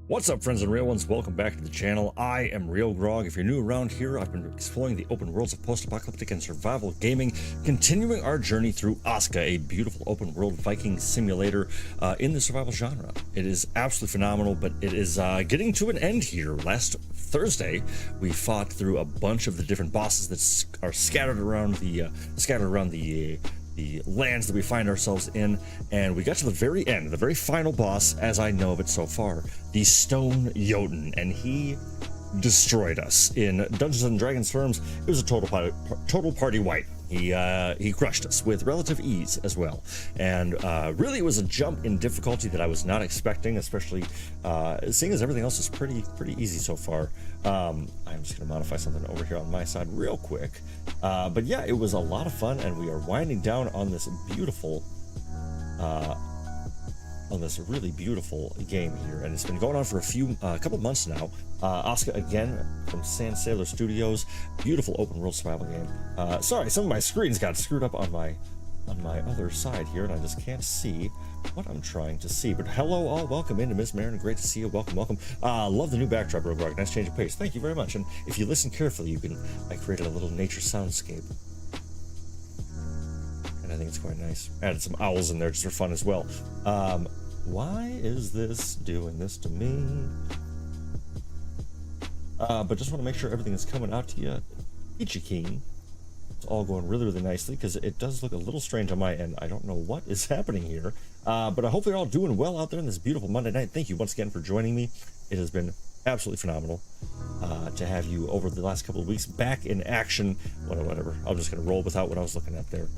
What's up, friends and real ones? Welcome back to the channel. I am RealGrogg. If you're new around here, I've been exploring the open worlds of post-apocalyptic and survival gaming, continuing our journey through Aska, a beautiful open world Viking simulator in the survival genre. It is absolutely phenomenal, but it is getting to an end here. Last Thursday, we fought through a bunch of the different bosses that are scattered around the lands that we find ourselves in, and we got to the very end, the very final boss, as I know of it so far, the Stone Jotun, and he destroyed us. In Dungeons and Dragons terms, it was a total party wipe. He crushed us with relative ease as well, and really it was a jump in difficulty that I was not expecting, especially seeing as everything else is pretty easy so far. I'm just gonna modify something over here on my side real quick, but yeah, it was a lot of fun, and we are winding down on this beautiful really beautiful game here, and it's been going on for a couple months now. Aska again from Sand Sailor Studios, beautiful open world survival game. Sorry, some of my screens got screwed up on my other side here, and I just can't see what I'm trying to see. But hello all, welcome into Miss Marin, great to see you. Welcome. Love the new backdrop, RealGrogg. Nice change of pace. Thank you very much. And if you listen carefully, I created a little nature soundscape, and I think it's quite nice. Added some owls in there just for fun as well. Why is this doing this to me? But just want to make sure everything is coming out to you peachy keen. It's all going really nicely, because it does look a little strange on my end. I don't know what is happening here, but I hope you're all doing well out there on this beautiful Monday night. Thank you once again for joining me. It has been absolutely phenomenal to have you over the last couple of weeks back in action. Whatever, I'm just going to roll without what I was looking at there.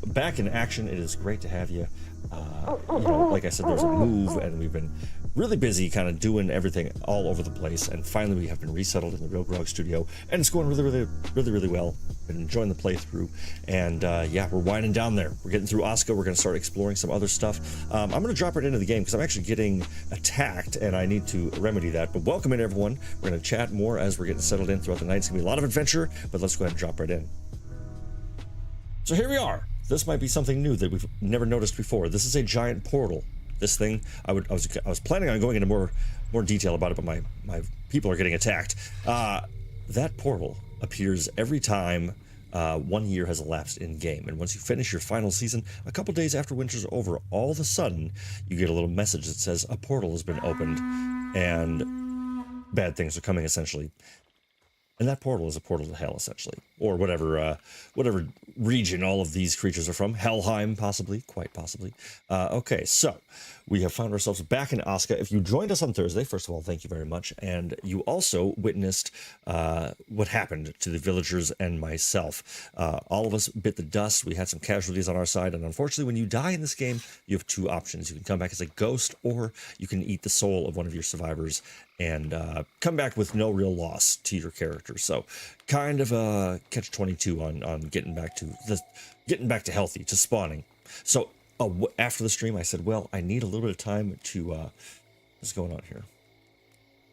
Back in action. It is great to have you. You know, like I said, there's a move, and we've been really busy kind of doing everything all over the place, and finally we have been resettled in the RealGrogg studio, and it's going really well. Been enjoying the playthrough, and yeah, we're winding down there. We're getting through Aska. We're going to start exploring some other stuff. I'm going to drop right into the game because I'm actually getting attacked, and I need to remedy that. But welcome in, everyone. We're going to chat more as we're getting settled in throughout the night. It's going to be a lot of adventure, but let's go ahead and drop right in. So here we are. This might be something new that we've never noticed before. This is a giant portal. This thing, I was planning on going into more detail about it, but my people are getting attacked. That portal appears every time 1 year has elapsed in game, and once you finish your final season, a couple days after winter's over, all of a sudden you get a little message that says a portal has been opened, and bad things are coming, essentially. And that portal is a portal to hell, essentially, or whatever region all of these creatures are from. Helheim, possibly, quite possibly. Okay, so we have found ourselves back in Aska. If you joined us on Thursday, first of all, thank you very much. And you also witnessed what happened to the villagers and myself. All of us bit the dust. We had some casualties on our side, and unfortunately, when you die in this game, you have two options. You can come back as a ghost, or you can eat the soul of one of your survivors and come back with no real loss to your character. So kind of a catch-22 on getting back to healthy, to spawning. So after the stream, I said, well, I need a little bit of time to what's going on here?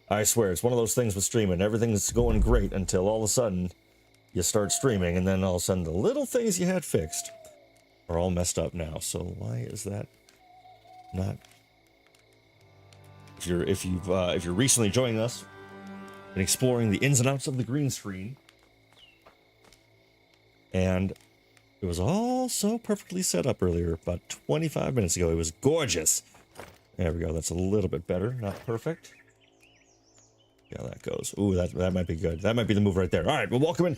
I swear, it's one of those things with streaming. Everything's going great until all of a sudden you start streaming, and then all of a sudden the little things you had fixed are all messed up now. So why is that not? If you're recently joining us and exploring the ins and outs of the green screen, and it was all so perfectly set up earlier, about 25 minutes ago. It was gorgeous. There we go. That's a little bit better. Not perfect. Yeah, that goes. Ooh, that might be good. That might be the move right there. All right, well, welcome in,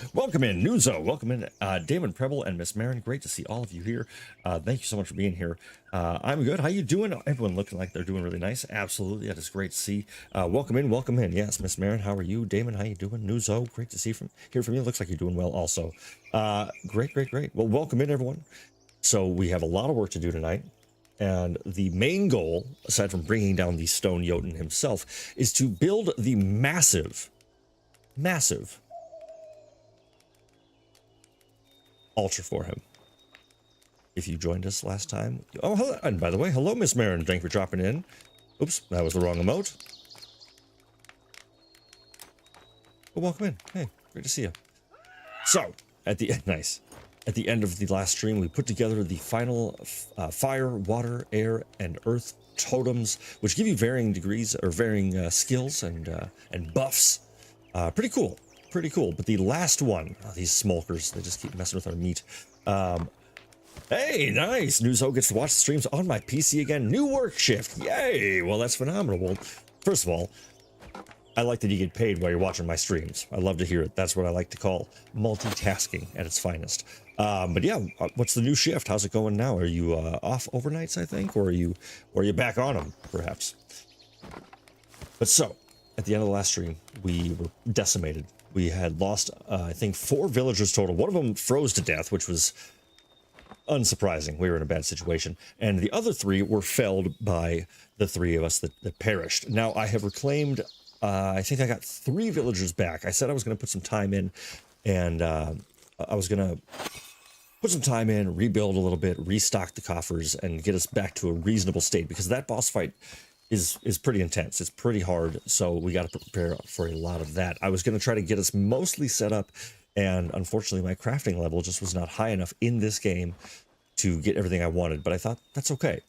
Nuzo, welcome in, Damon Preble and Miss Marin. Great to see all of you here. Thank you so much for being here. I'm good. How you doing? Everyone looking like they're doing really nice. Absolutely, that is great to see. Welcome in. Yes, Miss Marin, how are you? Damon, how you doing? Nuzo, great to hear from you. Looks like you're doing well also. Great. Well, welcome in, everyone. So we have a lot of work to do tonight. And the main goal, aside from bringing down the Stone Jotun himself, is to build the massive altar for him. If you joined us last time, oh, hello, and by the way, hello, Miss Marin, thank you for dropping in. Oops, that was the wrong emote. Well, welcome in. Hey, great to see you. So, at the nice. At the end of the last stream, we put together the final fire, water, air, and earth totems, which give you varying degrees or varying skills and buffs. Pretty cool, pretty cool. But the last one, these smolkers, they just keep messing with our meat. Hey, nice. Newzo gets to watch the streams on my PC again. New work shift. Yay. Well, that's phenomenal. Well, first of all, I like that you get paid while you're watching my streams. I love to hear it. That's what I like to call multitasking at its finest. But yeah, what's the new shift? How's it going now? Are you off overnights, I think, or are you back on them, perhaps? But so, at the end of the last stream, we were decimated. We had lost, I think, 4 villagers total. One of them froze to death, which was unsurprising. We were in a bad situation. And the other 3 were felled by the 3 of us that perished. Now, I have reclaimed, I think I got 3 villagers back. I said I was going to put some time in, and I was going to put some time in, rebuild a little bit, restock the coffers, and get us back to a reasonable state, because that boss fight is pretty intense. It's pretty hard, so we got to prepare for a lot of that. I was going to try to get us mostly set up, and unfortunately my crafting level just was not high enough in this game to get everything I wanted, but I thought that's okay.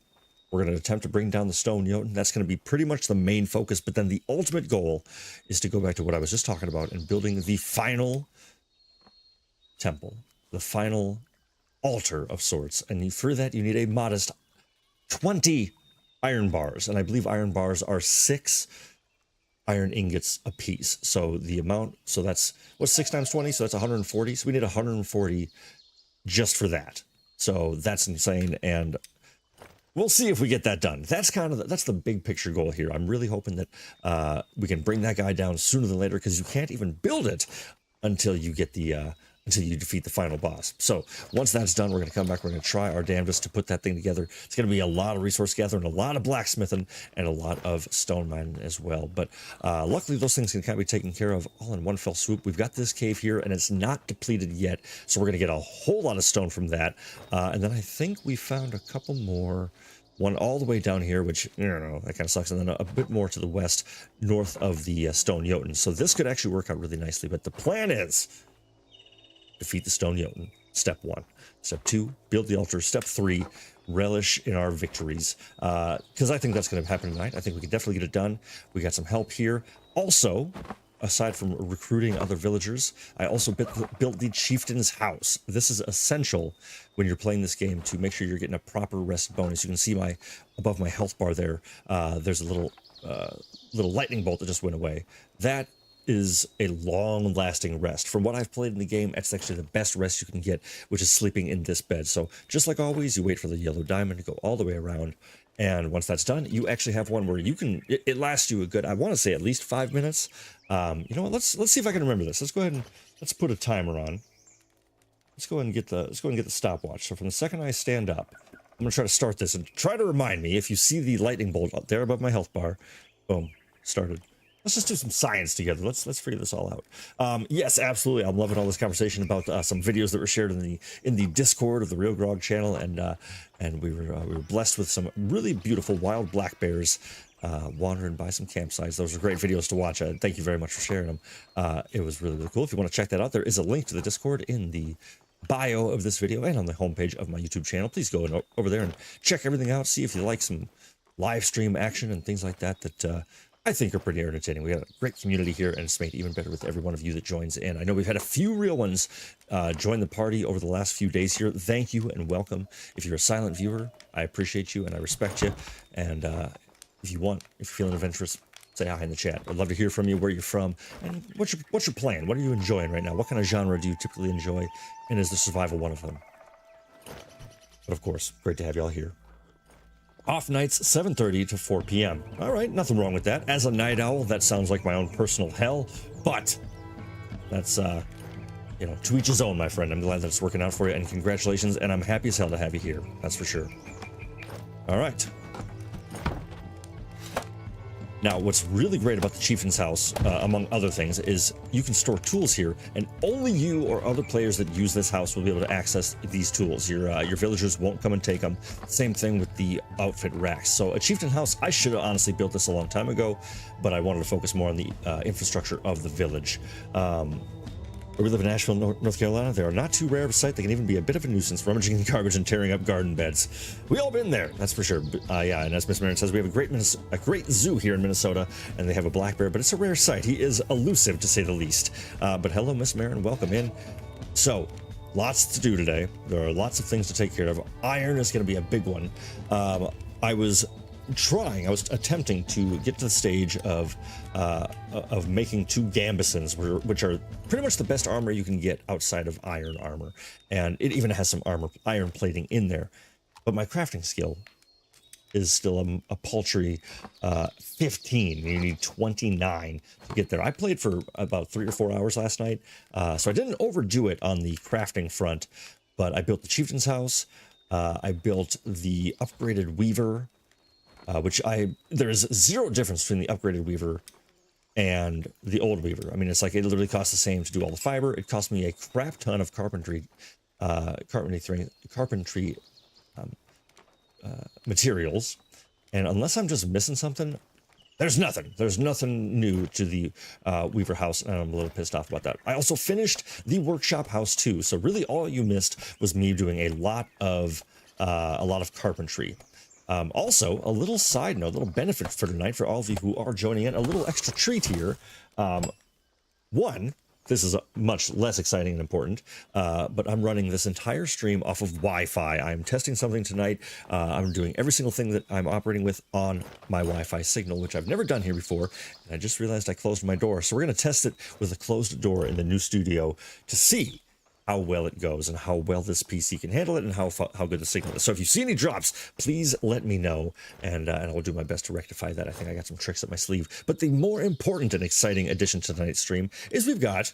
We're going to attempt to bring down the Stone Jotun. That's going to be pretty much the main focus, but then the ultimate goal is to go back to what I was just talking about and building the final temple, the final altar of sorts. And for that, you need a modest 20 iron bars. And I believe iron bars are 6 iron ingots a piece. So the amount, so that's, what's 6 times 20? So that's 140. So we need 140 just for that. So that's insane. And we'll see if we get that done. That's kind of that's the big picture goal here. I'm really hoping that we can bring that guy down sooner than later, because you can't even build it until you get the until you defeat the final boss. So once that's done, we're going to come back. We're going to try our damnedest to put that thing together. It's going to be a lot of resource gathering, a lot of blacksmithing, and a lot of stone mining as well. But luckily, those things can kind of be taken care of all in one fell swoop. We've got this cave here, and it's not depleted yet, so we're going to get a whole lot of stone from that. And then I think we found a couple more. One all the way down here, which, I don't know, that kind of sucks. And then a bit more to the west, north of the Stone Jotun. So this could actually work out really nicely. But the plan is defeat the Stone Jotun. Step 1. Step 2, build the altar. Step 3, relish in our victories. Because I think that's going to happen tonight. I think we can definitely get it done. We got some help here. Also, aside from recruiting other villagers, I also built the chieftain's house. This is essential when you're playing this game to make sure you're getting a proper rest bonus. You can see above my health bar there, there's a little lightning bolt that just went away. That is a long-lasting rest. From what I've played in the game, it's actually the best rest you can get, which is sleeping in this bed. So just like always, you wait for the yellow diamond to go all the way around. And once that's done, you actually have one where you can, it lasts you a good, I want to say at least 5 minutes. You know what, let's see if I can remember this. Let's go ahead and let's put a timer on. Let's go ahead and get the stopwatch. So from the second I stand up, I'm gonna try to start this and try to remind me if you see the lightning bolt up there above my health bar. Boom, started. Let's just do some science together. Let's figure this all out. Yes, absolutely. I'm loving all this conversation about some videos that were shared in the Discord of the RealGrogg channel, and we were blessed with some really beautiful wild black bears wandering by some campsites. Those are great videos to watch. Thank you very much for sharing them. It was really, really cool. If you want to check that out, there is a link to the Discord in the bio of this video and on the homepage of my YouTube channel. Please go over there and check everything out. See if you like some live stream action and things like that I think are pretty entertaining. We got a great community here, and it's made even better with every one of you that joins in. I know we've had a few real ones join the party over the last few days here. Thank you and welcome. If you're a silent viewer, I appreciate you and I respect you. And if you're feeling adventurous, say hi in the chat. I'd love to hear from you, where you're from, and what's your plan? What are you enjoying right now? What kind of genre do you typically enjoy? And is the survival one of them? But of course, great to have y'all here. Off nights, 7:30 to 4 p.m. All right, nothing wrong with that. As a night owl, that sounds like my own personal hell, but that's, you know, to each his own, my friend. I'm glad that it's working out for you, and congratulations, and I'm happy as hell to have you here. That's for sure. All right. Now, what's really great about the Chieftain's House, among other things, is you can store tools here, and only you or other players that use this house will be able to access these tools. Your villagers won't come and take them. Same thing with the outfit racks. So a Chieftain House, I should have honestly built this a long time ago, but I wanted to focus more on the infrastructure of the village. Where we live in Nashville, North Carolina, they are not too rare of a sight. They can even be a bit of a nuisance, rummaging in garbage and tearing up garden beds. We all been there, that's for sure. Yeah, and as Miss Marin says, we have a great zoo here in Minnesota, and they have a black bear, but it's a rare sight. He is elusive, to say the least. But hello, Miss Marin, welcome in. So, lots to do today. There are lots of things to take care of. Iron is going to be a big one. I was attempting to get to the stage of making 2 gambesons, which are pretty much the best armor you can get outside of iron armor, and it even has some iron plating in there. But my crafting skill is still a paltry 15. You need 29 to get there. I played for about 3 or 4 hours last night, so I didn't overdo it on the crafting front, but I built the Chieftain's House. I built the upgraded Weaver, there's zero difference between the upgraded Weaver and the old Weaver. I mean, it's like it literally costs the same to do all the fiber. It cost me a crap ton of carpentry materials, and unless I'm just missing something, there's nothing new to the Weaver house, and I'm a little pissed off about that. I also finished the workshop house too, so really all you missed was me doing a lot of carpentry. Also, a little side note, a little benefit for tonight for all of you who are joining in, a little extra treat here. One, this is much less exciting and important, but I'm running this entire stream off of Wi-Fi. I'm testing something tonight. I'm doing every single thing that I'm operating with on my Wi-Fi signal, which I've never done here before. And I just realized I closed my door. So we're going to test it with a closed door in the new studio to see how well it goes and how well this PC can handle it and how good the signal is. So if you see any drops, please let me know, and I'll do my best to rectify that. I think I got some tricks up my sleeve. But the more important and exciting addition to tonight's stream is we've got to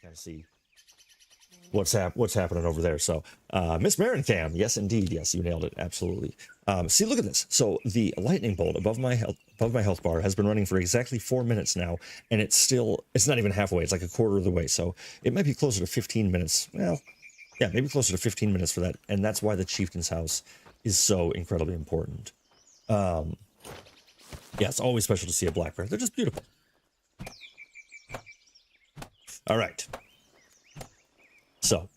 kind of see what's happening over there. So Miss Marin Cam, yes indeed, yes, you nailed it, absolutely. See, look at this. So the lightning bolt above my health bar has been running for exactly 4 minutes now, and it's not even halfway. It's like a quarter of the way, so it might be closer to 15 minutes. Well, yeah, maybe closer to 15 minutes for that, and that's why the Chieftain's House is so incredibly important. Yeah, it's always special to see a black bear. They're just beautiful. All right. So,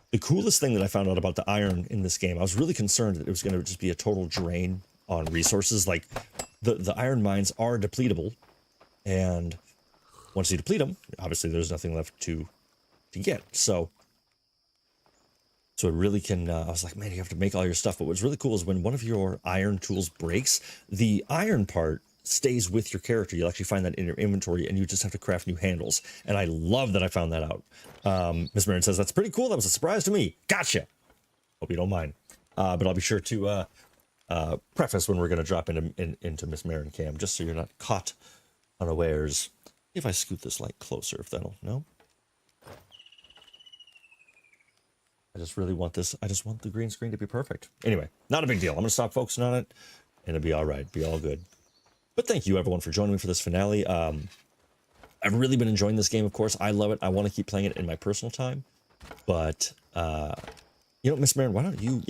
the coolest thing that I found out about the iron in this game, I was really concerned that it was going to just be a total drain on resources. Like, the iron mines are depletable, and once you deplete them, obviously there's nothing left to get. So it really can, I was like, man, you have to make all your stuff. But what's really cool is when one of your iron tools breaks, the iron part stays with your character. You'll actually find that in your inventory, and you just have to craft new handles. And I love that I found that out. Miss Marin says, that's pretty cool. That was a surprise to me. Gotcha. Hope you don't mind. But I'll be sure to preface when we're going to drop into Miss Marin Cam, just so you're not caught unawares. If I scoot this light closer, if that'll, no? I just really want this. I just want the green screen to be perfect. Anyway, not a big deal. I'm going to stop focusing on it, and it'll be all right. Be all good. But thank you, everyone, for joining me for this finale. I've really been enjoying this game, of course. I love it. I want to keep playing it in my personal time. But, you know, Miss Marin, why don't you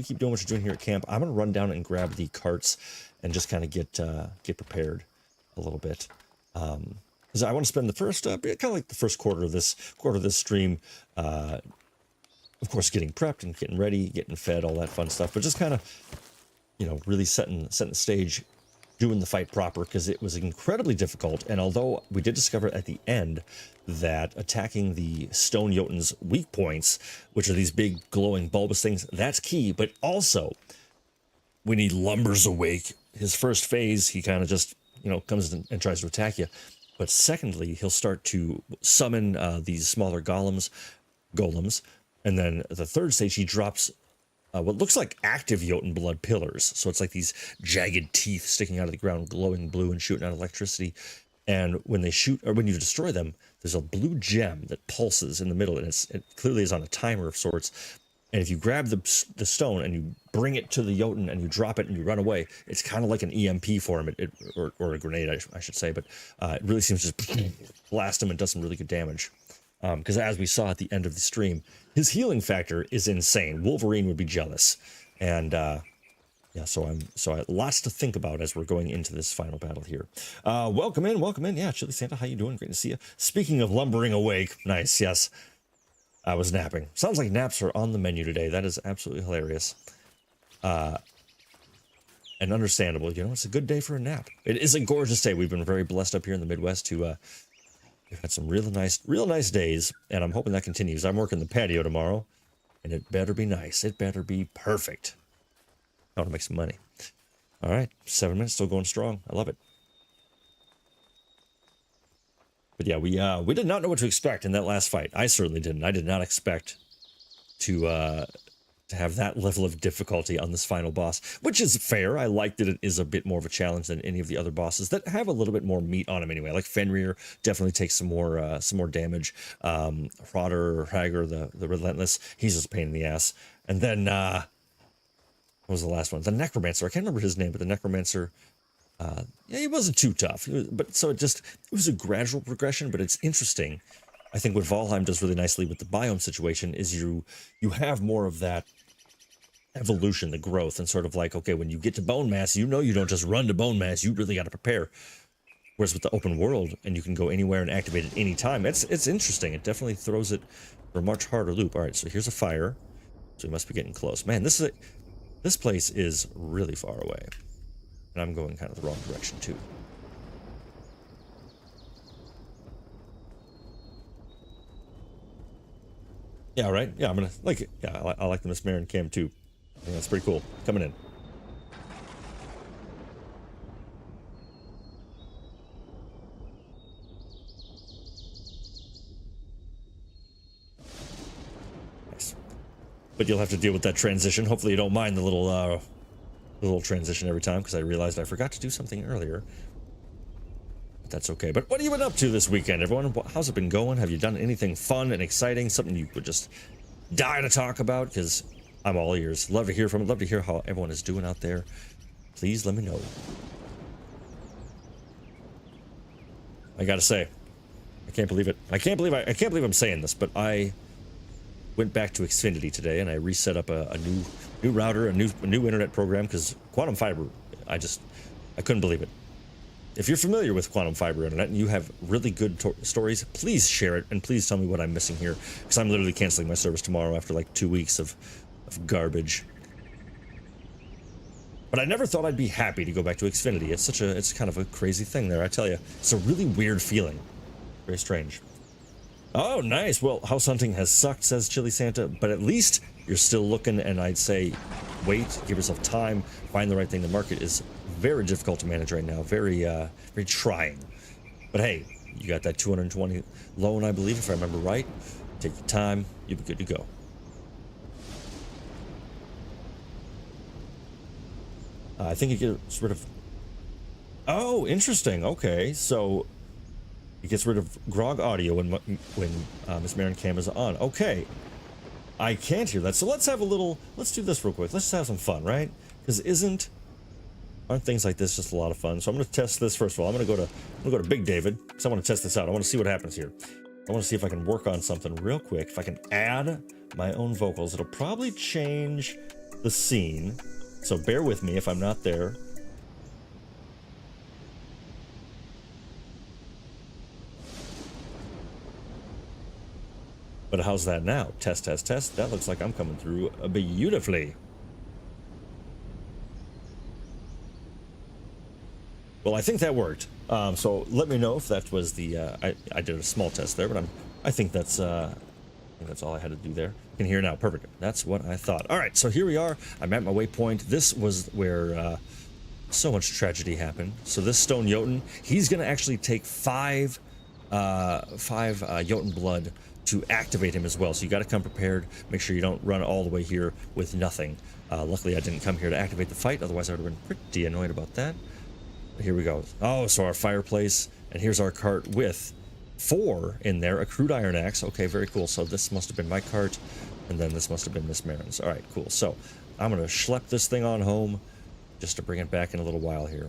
keep doing what you're doing here at camp? I'm going to run down and grab the carts and just kind of get prepared a little bit. Because I want to spend the first, kind of like the first quarter of this stream, of course, getting prepped and getting ready, getting fed, all that fun stuff. But just kind of, you know, really setting the stage, doing the fight proper, because it was incredibly difficult. And although we did discover at the end that attacking the Stone Jotun's weak points, which are these big glowing bulbous things, that's key. But also, when he lumbers awake, his first phase, he kind of just, you know, comes in and tries to attack you. But secondly, he'll start to summon these smaller golems. And then the third stage, he drops what looks like active Jotun blood pillars. So it's like these jagged teeth sticking out of the ground, glowing blue and shooting out electricity. And when they shoot, or when you destroy them, there's a blue gem that pulses in the middle, and it clearly is on a timer of sorts. And if you grab the stone and you bring it to the Jotun and you drop it and you run away, it's kind of like an EMP for him, or a grenade, I should say. But it really seems to just blast him and does some really good damage. Because as we saw at the end of the stream, his healing factor is insane. Wolverine would be jealous. And yeah, so lots to think about as we're going into this final battle here. Welcome in. Yeah, Chili Santa, how you doing? Great to see you. Speaking of lumbering awake, nice, yes. I was napping. Sounds like naps are on the menu today. That is absolutely hilarious. And understandable. You know, it's a good day for a nap. It is a gorgeous day. We've been very blessed up here in the Midwest to we've had some real nice days, and I'm hoping that continues. I'm working the patio tomorrow, and it better be nice. It better be perfect. I want to make some money. All right, 7 minutes, still going strong. I love it. But yeah, we did not know what to expect in that last fight. I certainly didn't. I did not expect to have that level of difficulty on this final boss, which is fair. I like that it is a bit more of a challenge than any of the other bosses that have a little bit more meat on them anyway. Like Fenrir definitely takes some more damage. Hroder or Hager, the Relentless, he's just a pain in the ass. And then what was the last one? The Necromancer. I can't remember his name, but the Necromancer. Yeah, he wasn't too tough, but so it was a gradual progression, but it's interesting. I think what Valheim does really nicely with the biome situation is you have more of that evolution, the growth, and sort of like, okay, when you get to bone mass, you know you don't just run to bone mass, you really got to prepare. Whereas with the open world, and you can go anywhere and activate it any time, it's interesting. It definitely throws it for a much harder loop. All right, so here's a fire, so we must be getting close. Man, this place is really far away. And I'm going kind of the wrong direction, too. Yeah, right? Yeah, I'm gonna like it. Yeah, I like the Miss Marin cam, too. I think that's pretty cool. Coming in. Nice. But you'll have to deal with that transition. Hopefully you don't mind the little transition every time, because I realized I forgot to do something earlier. But that's okay. But what have you been up to this weekend, everyone? How's it been going? Have you done anything fun and exciting? Something you would just die to talk about? Because I'm all ears. Love to hear from it. Love to hear how everyone is doing out there. Please let me know. I gotta say, I can't believe it. I can't believe I'm saying this, but I went back to Xfinity today and I reset up a new router, a new internet program, because Quantum Fiber, I couldn't believe it. If you're familiar with Quantum Fiber internet and you have really good stories, please share it, and please tell me what I'm missing here, because I'm literally canceling my service tomorrow after like 2 weeks of garbage. But I never thought I'd be happy to go back to Xfinity. It's kind of a crazy thing there, I tell you. It's a really weird feeling. Very strange. Oh, nice. Well, house hunting has sucked, says Chili Santa, but at least you're still looking, and I'd say wait, give yourself time, find the right thing. The market is very difficult to manage right now, very trying. But hey, you got that 220 loan, I believe, if I remember right. Take your time, you'll be good to go. I think you get rid of... Oh, interesting. Okay, so it gets rid of Grog audio when Miss Marin Cam is on. Okay, I can't hear that. So let's do this real quick. Let's just have some fun, right? Because aren't things like this just a lot of fun? So I'm going to test this first of all. I'm going to go to Big David because I want to test this out. I want to see what happens here. I want to see if I can work on something real quick. If I can add my own vocals, it'll probably change the scene. So bear with me if I'm not there. But how's that now? Test, test, test. That looks like I'm coming through beautifully. Well, I think that worked. So let me know if that was the... I did a small test there, but I think that's all I had to do there. You can hear now. Perfect. That's what I thought. All right, so here we are. I'm at my waypoint. This was where so much tragedy happened. So this Stone Jotun, he's going to actually take five Jotun blood to activate him as well. So you got to come prepared. Make sure you don't run all the way here with nothing. Luckily, I didn't come here to activate the fight. Otherwise, I would have been pretty annoyed about that. But here we go. Oh, so our fireplace. And here's our cart with 4 in there. A crude iron axe. Okay, very cool. So this must have been my cart. And then this must have been Miss Marin's. All right, cool. So I'm going to schlep this thing on home just to bring it back in a little while here.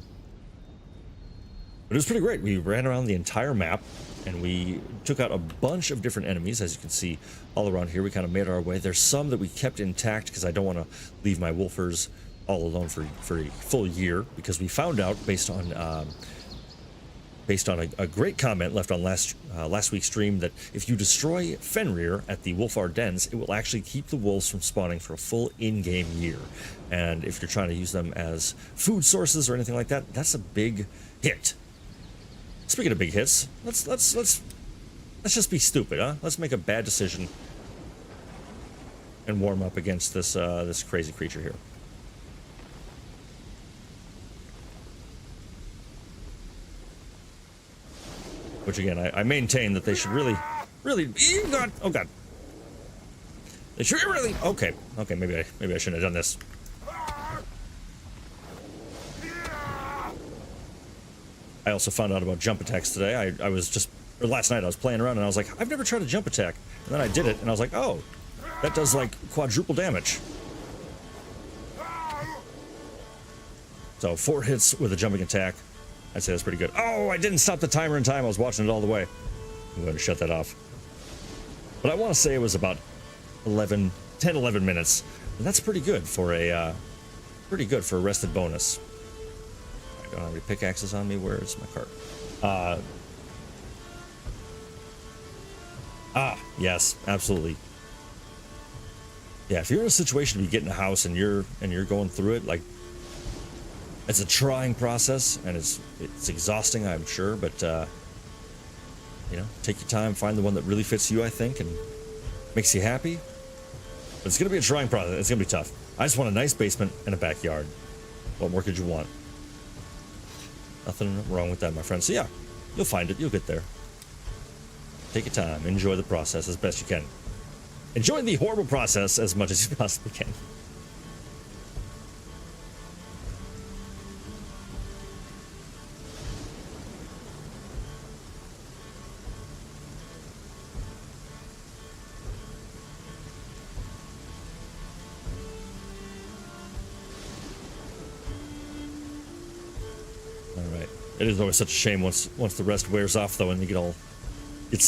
But it was pretty great. We ran around the entire map, and we took out a bunch of different enemies, as you can see all around here. We kind of made our way. There's some that we kept intact because I don't want to leave my wolfers all alone for a full year, because we found out based on a great comment left on last week's stream that if you destroy Fenrir at the Wolfar dens, it will actually keep the wolves from spawning for a full in-game year. And if you're trying to use them as food sources or anything like that, that's a big hit. Speaking of big hits, let's just be stupid, huh? Let's make a bad decision and warm up against this this crazy creature here. Which again, I maintain that they should really, oh god, oh god, they should really. Okay, maybe I shouldn't have done this. I also found out about jump attacks today. I was just, or last night I was playing around and I was like, I've never tried a jump attack. And then I did it and I was like, oh, that does like quadruple damage. So 4 hits with a jumping attack. I'd say that's pretty good. Oh, I didn't stop the timer in time. I was watching it all the way. I'm going to shut that off. But I want to say it was about 10, 11 minutes. And that's pretty good for a rested bonus. I don't have any pickaxes on me. Where is my cart? Yes, absolutely. Yeah, if you're in a situation where you get in a house and you're going through it, like, it's a trying process and it's exhausting, I'm sure, but you know, take your time, find the one that really fits you, I think, and makes you happy. But it's gonna be a trying process. It's gonna be tough. I just want a nice basement and a backyard. What more could you want? Nothing wrong with that, my friend. So yeah, you'll find it. You'll get there. Take your time. Enjoy the process as best you can. Enjoy the horrible process as much as you possibly can. It is always such a shame once the rest wears off, though, and you get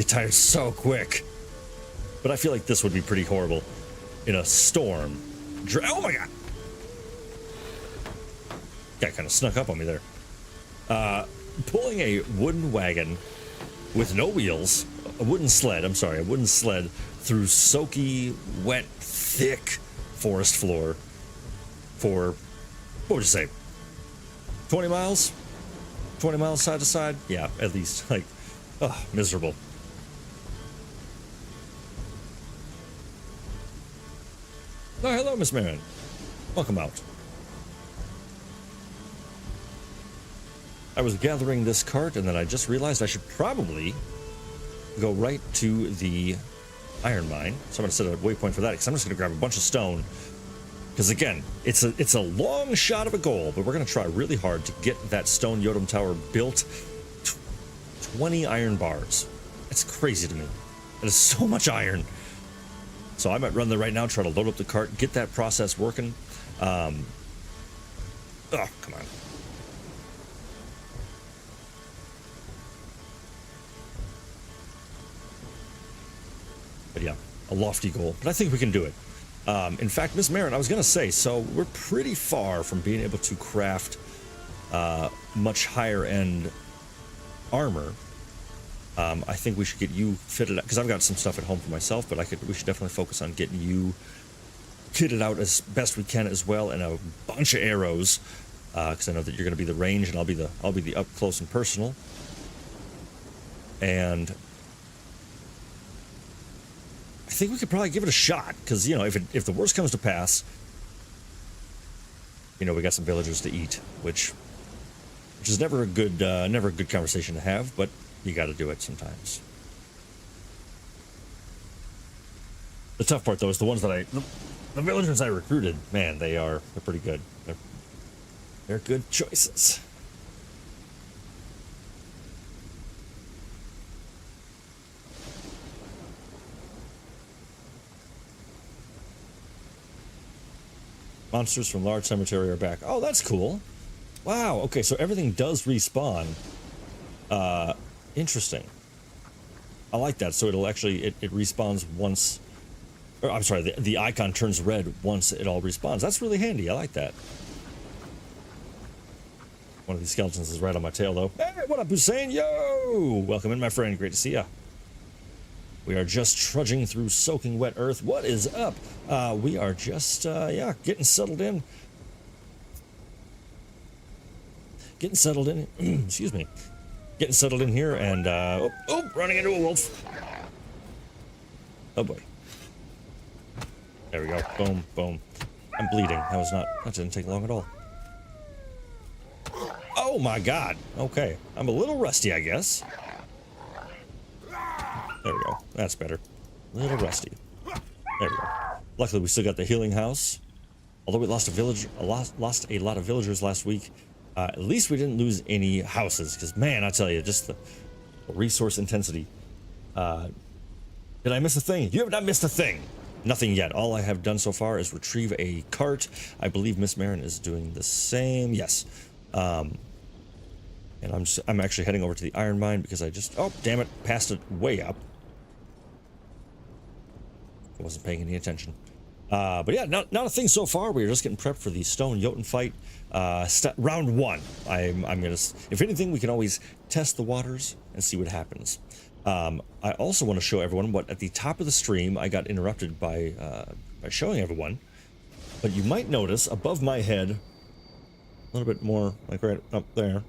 tired so quick. But I feel like this would be pretty horrible in a storm. Oh my god! Guy kind of snuck up on me there. Pulling a wooden wagon with no wheels, a wooden sled through soaky, wet, thick forest floor for, what would you say, 20 miles? 20 miles side to side? Yeah, at least. Like, oh, miserable. Oh, hello, Miss Marin. Welcome out. I was gathering this cart, and then I just realized I should probably go right to the iron mine. So I'm going to set a waypoint for that, because I'm just going to grab a bunch of stone. Because again, it's a long shot of a goal, but we're going to try really hard to get that Stone Jotun tower built. 20 iron bars. It's crazy to me. That is so much iron. So I might run there right now, try to load up the cart, get that process working. Oh, come on. But yeah, a lofty goal, but I think we can do it. In fact, Miss Marin, I was going to say, so we're pretty far from being able to craft much higher end armor. I think we should get you fitted out, because I've got some stuff at home for myself, but we should definitely focus on getting you kitted out as best we can as well, and a bunch of arrows, because I know that you're going to be the range and I'll be the up close and personal. And I think we could probably give it a shot, because, you know, if the worst comes to pass, you know, we got some villagers to eat, which is never a good conversation to have, but you got to do it sometimes. The tough part though is the ones that the villagers I recruited, man, they're pretty good. They're good choices. Monsters from large cemetery are back. Oh, that's cool. Wow. Okay, so everything does respawn. Interesting. I like that. So it'll actually it respawns once. Or, I'm sorry, the icon turns red once it all respawns. That's really handy. I like that. One of these skeletons is right on my tail, though. Hey, what up, Hussein? Yo! Welcome in, my friend. Great to see ya. We are just trudging through soaking wet earth. What is up? We are just, yeah, getting settled in. Getting settled in. Excuse me. Getting settled in here, and, running into a wolf. Oh, boy. There we go. Boom, boom. I'm bleeding. That didn't take long at all. Oh, my God. Okay. I'm a little rusty, I guess. There we go. That's better. A little rusty. There we go. Luckily, we still got the healing house. Although we lost lost a lot of villagers last week, at least we didn't lose any houses. Because, man, I tell you, just the resource intensity. Did I miss a thing? You have not missed a thing. Nothing yet. All I have done so far is retrieve a cart. I believe Miss Marin is doing the same. Yes. And I'm actually heading over to the iron mine because I just, oh, damn it, passed it way up. I wasn't paying any attention. But yeah, not a thing so far. We're just getting prepped for the Stone Jotun fight. Round 1. I'm gonna, if anything, we can always test the waters and see what happens. I also want to show everyone what at the top of the stream I got interrupted by showing everyone. But you might notice above my head, a little bit more, like right up there,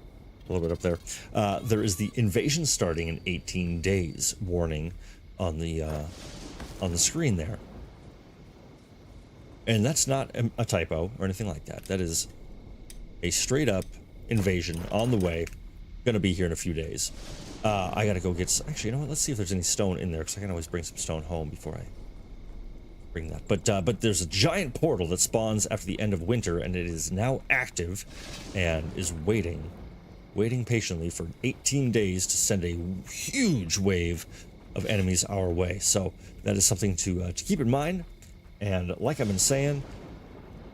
a little bit up there, there is the invasion starting in 18 days warning on the screen there. And that's not a typo or anything like that. That is a straight up invasion on the way. Gonna be here in a few days. I gotta go get, actually, you know what? Let's see if there's any stone in there, because I can always bring some stone home before I bring that. But there's a giant portal that spawns after the end of winter, and it is now active and is waiting patiently for 18 days to send a huge wave of enemies our way. So that is something to keep in mind. And like I've been saying,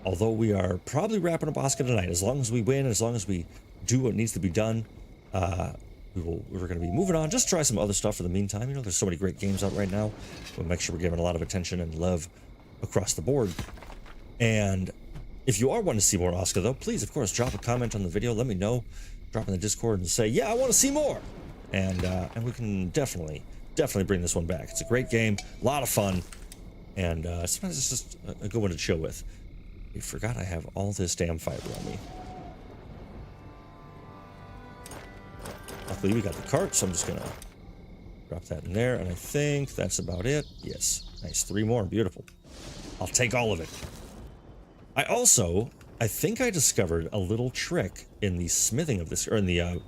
although we are probably wrapping up Aska tonight, as long as we win, as long as we do what needs to be done, we're going to be moving on. Just try some other stuff for the meantime. You know, there's so many great games out right now. We'll make sure we're giving a lot of attention and love across the board. And if you are wanting to see more Aska, though, please, of course, drop a comment on the video. Let me know. Drop in the Discord and say, yeah, I want to see more. And we can definitely bring this one back. It's a great game, a lot of fun, and sometimes it's just a good one to chill with. I forgot I have all this damn fiber on me. Luckily, we got the cart, so I'm just gonna drop that in there, and I think that's about it. Yes, nice, 3 more, beautiful. I'll take all of it. I think I discovered a little trick in the smithing of this, or in the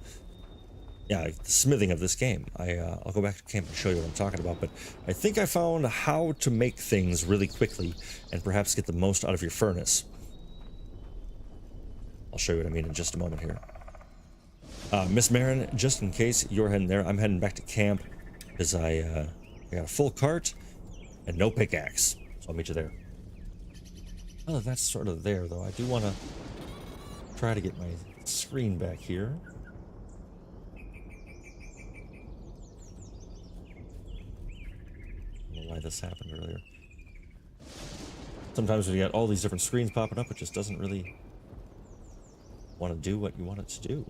smithing of this game. I'll go back to camp and show you what I'm talking about, but I think I found how to make things really quickly and perhaps get the most out of your furnace. I'll show you what I mean in just a moment here. Miss Marin, just in case you're heading there, I'm heading back to camp because I got a full cart and no pickaxe, so I'll meet you there. Oh, that's sort of there, though. I do want to try to get my screen back here. I don't know why this happened earlier. Sometimes when you got all these different screens popping up, it just doesn't really want to do what you want it to do.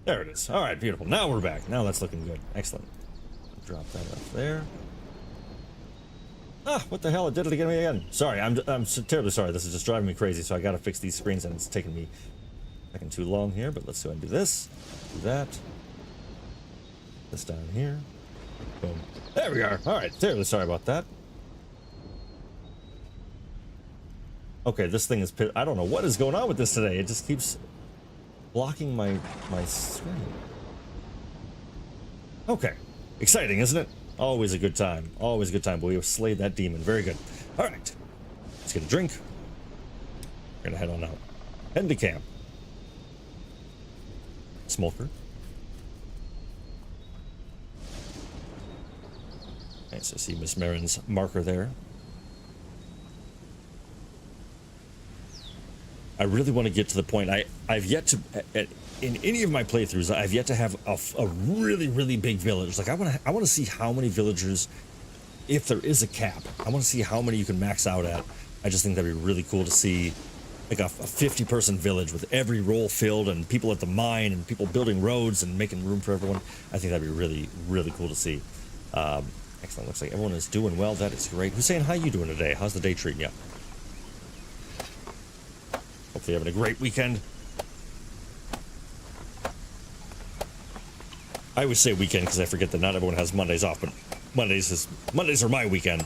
There it is. All right, beautiful. Now we're back. Now that's looking good. Excellent. Drop that up there. Ah, what the hell? It did it again. Sorry, I'm terribly sorry. This is just driving me crazy, so I gotta fix these screens, and it's taking me too long here, but let's go ahead and do this. Do that. This down here. Boom. There we are. All right, terribly sorry about that. Okay, this thing is I don't know what is going on with this today. It just keeps blocking my screen. Okay. Exciting, isn't it? Always a good time. Always a good time. But we have slayed that demon. Very good. All right. Let's get a drink. We're gonna head on out. Head to camp. Smoker. Nice. I see Miss Marin's marker there. I really want to get to the point. I've yet to, in any of my playthroughs, I've yet to have a really, really big village. Like I want to see how many villagers, if there is a cap. I want to see how many you can max out at. I just think that'd be really cool to see, like a 50-person village with every role filled and people at the mine and people building roads and making room for everyone. I think that'd be really, really cool to see. Excellent. Looks like everyone is doing well. That is great. Who's saying, how you doing today? How's the day treating you? Hopefully having a great weekend. I always say weekend because I forget that not everyone has Mondays off, but Mondays are my weekend.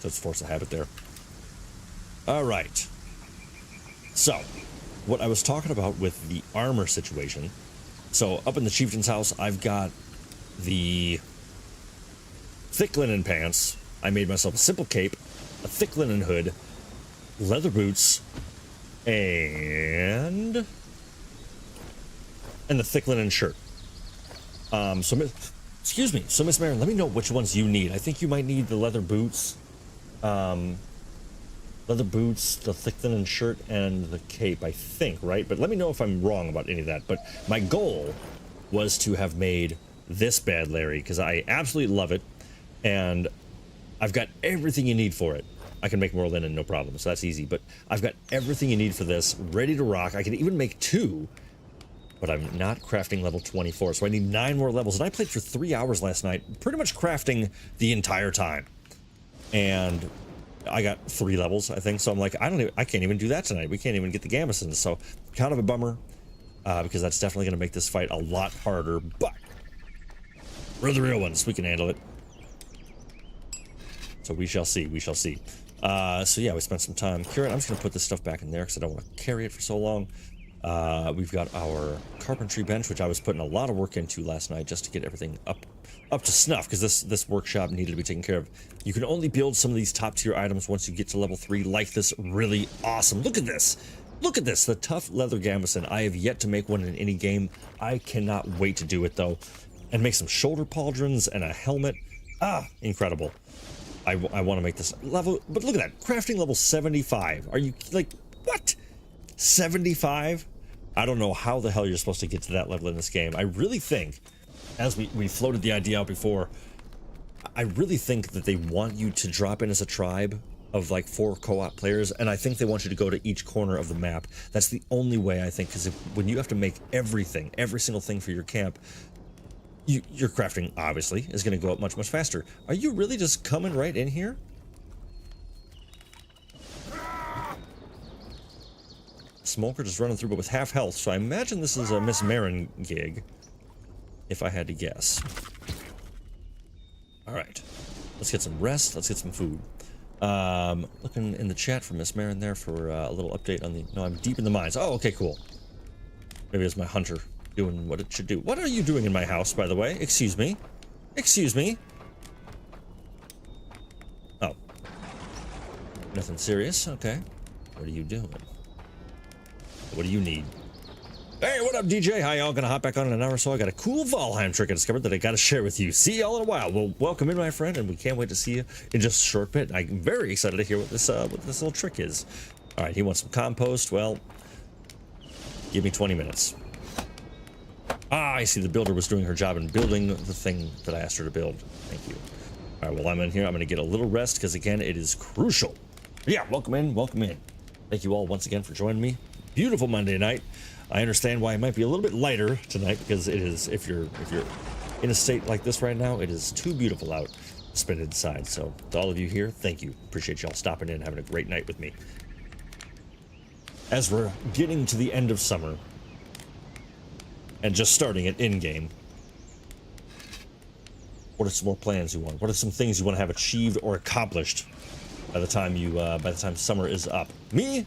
So let's force a habit there. All right. So, what I was talking about with the armor situation. So, up in the chieftain's house, I've got the thick linen pants. I made myself a simple cape, a thick linen hood, leather boots, and the thick linen shirt. Excuse me. So Miss Marin, let me know which ones you need. I think you might need the leather boots, the thick linen shirt, and the cape, I think, right? But let me know if I'm wrong about any of that. But my goal was to have made this bad Larry, because I absolutely love it, and I've got everything you need for it. I can make more linen, no problem, so that's easy. But I've got everything you need for this, ready to rock. I can even make 2, but I'm not crafting level 24, so I need 9 more levels. And I played for 3 hours last night, pretty much crafting the entire time. And I got 3 levels, I think. So I'm like, I can't even do that tonight. We can't even get the Gamisons. So kind of a bummer, because that's definitely going to make this fight a lot harder. But we're the real ones. We can handle it. So we shall see. We shall see. So yeah, we spent some time curing. I'm just going to put this stuff back in there because I don't want to carry it for so long. We've got our carpentry bench, which I was putting a lot of work into last night just to get everything up to snuff, because this workshop needed to be taken care of. You can only build some of these top tier items once you get to level 3, like this really awesome. Look at this. Look at this, the tough leather gambeson. I have yet to make one in any game. I cannot wait to do it though, and make some shoulder pauldrons and a helmet. Incredible. I want to make this level, but look at that, crafting level 75. Are you like, what? 75? I don't know how the hell you're supposed to get to that level in this game. I really think, as we floated the idea out before, I really think that they want you to drop in as a tribe of like 4 co-op players, and I think they want you to go to each corner of the map. That's the only way, I think, because when you have to make everything, every single thing for your camp, your crafting, obviously, is going to go up much, much faster. Are you really just coming right in here? Smoker just running through, but with half health, so I imagine this is a Miss Marin gig, if I had to guess. Alright. Let's get some rest, let's get some food. Looking in the chat for Miss Marin there for a little update on the... No, I'm deep in the mines. Oh, okay, cool. Maybe it's my hunter doing what it should do. What are you doing in my house, by the way? Excuse me? Excuse me? Oh. Nothing serious? Okay. What are you doing? What do you need? Hey, what up, DJ? Hi, y'all. Gonna hop back on in an hour or so. I got a cool Valheim trick I discovered that I gotta share with you. See y'all in a while. Well, welcome in, my friend, and we can't wait to see you in just a short bit. I'm very excited to hear what this little trick is. All right, he wants some compost. Well, give me 20 minutes. I see the builder was doing her job in building the thing that I asked her to build. Thank you. All right, well, I'm in here. I'm gonna get a little rest because, again, it is crucial. Yeah, welcome in, welcome in. Thank you all once again for joining me. Beautiful Monday night. I understand why it might be a little bit lighter tonight, because it is, if you're in a state like this right now, it is too beautiful out to spend inside. So to all of you here, thank you. Appreciate y'all stopping in and having a great night with me. As we're getting to the end of summer and just starting it in game, what are some more plans you want? What are some things you want to have achieved or accomplished by the time summer is up. Me,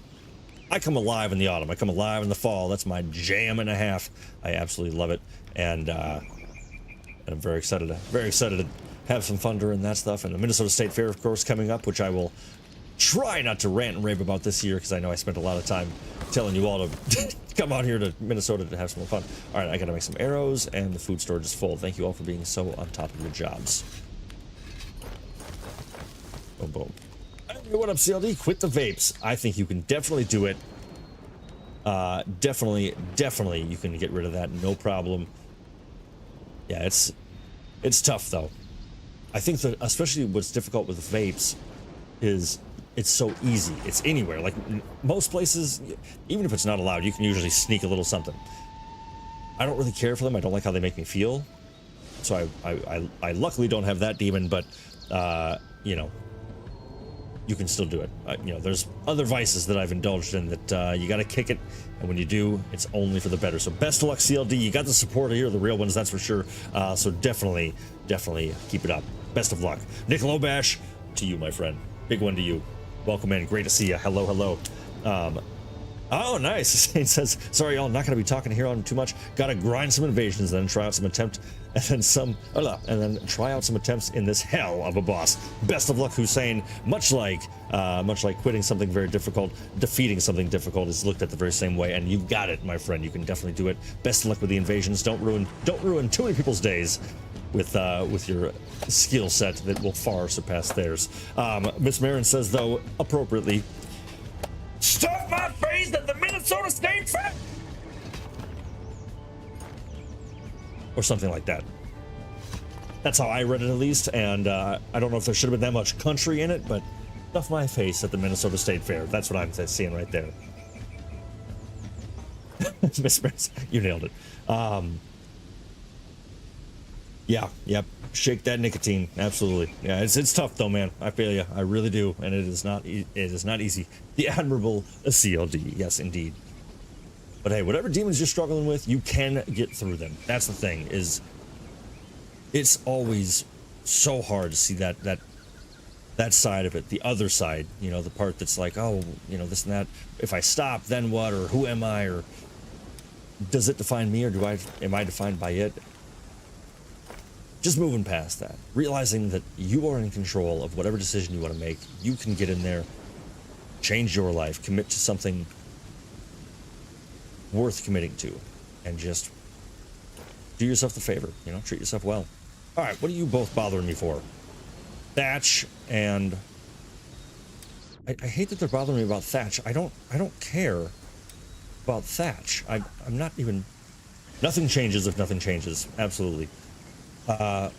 I come alive in the autumn. I come alive in the fall. That's my jam and a half. I absolutely love it, and I'm very excited to have some fun during that stuff. And the Minnesota State Fair, of course, coming up, which I will try not to rant and rave about this year, because I know I spent a lot of time telling you all to come out here to Minnesota to have some fun. All right, I gotta make some arrows, and the food storage is full. Thank you all for being so on top of your jobs. Boom, boom. Hey, what up, CLD? Quit the vapes. I think you can definitely do it. Definitely you can get rid of that, no problem. Yeah, it's tough though. I think that especially what's difficult with vapes is it's so easy. It's anywhere. Like most places, even if it's not allowed, you can usually sneak a little something. I don't really care for them. I don't like how they make me feel. So I luckily don't have that demon, but you know, you can still do it. You know, there's other vices that I've indulged in that you got to kick it, and when you do, it's only for the better. So best of luck, CLD. You got the support here, the real ones, that's for sure. So definitely keep it up. Best of luck. Nicolobash, to you, my friend. Big one to you. Welcome in. Great to see you. Hello. Oh, nice. It says, sorry, y'all, not going to be talking here on too much. Got to grind some invasions, then try out some attempt, and then try out some attempts in this hell of a boss. Best of luck, Hussein. Much like quitting something very difficult, defeating something difficult is looked at the very same way, and you've got it, my friend. You can definitely do it. Best of luck with the invasions. Don't ruin too many people's days with your skill set that will far surpass theirs. Miss Marin says, though, appropriately, stuff my face at the Minnesota State Fair, or something like that. That's how I read it, at least, and I don't know if there should have been that much country in it, but stuff my face at the Minnesota State Fair. That's what I'm seeing right there. Miss Marin, you nailed it. Yeah, yep. Shake that nicotine. Absolutely. Yeah, it's tough though, man. I feel you. I really do, and it is not easy. The admirable CLD. Yes, indeed. But hey, whatever demons you're struggling with, you can get through them. That's the thing. Is it's always so hard to see that side of it, the other side. You know, the part that's like, oh, you know, this and that. If I stop, then what? Or who am I? Or does it define me, or am I defined by it? Just moving past that, realizing that you are in control of whatever decision you want to make. You can get in there, change your life, commit to something worth committing to, and just do yourself the favor, you know, treat yourself well. All right, what are you both bothering me for? Thatch and I hate that they're bothering me about Thatch. I don't care about Thatch. I'm not even. Nothing changes if nothing changes. Absolutely. I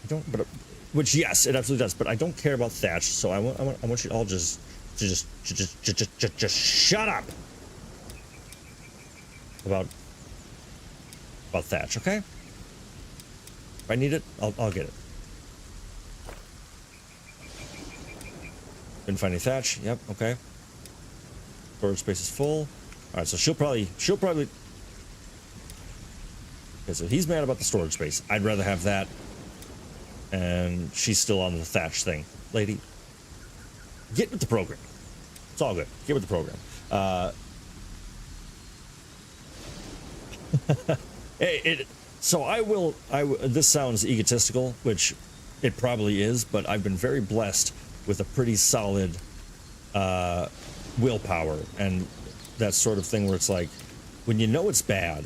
don't, but which yes, it absolutely does. But I don't care about Thatch, so I want you all just shut up about Thatch, okay? If I need it, I'll get it. Didn't find any Thatch. Yep, okay. Storage space is full. All right, so she'll probably. Okay, so he's mad about the storage space. I'd rather have that. And she's still on the Thatch thing. Lady, get with the program. It's all good. Get with the program. So this sounds egotistical, which it probably is, but I've been very blessed with a pretty solid willpower and that sort of thing where it's like, when you know it's bad,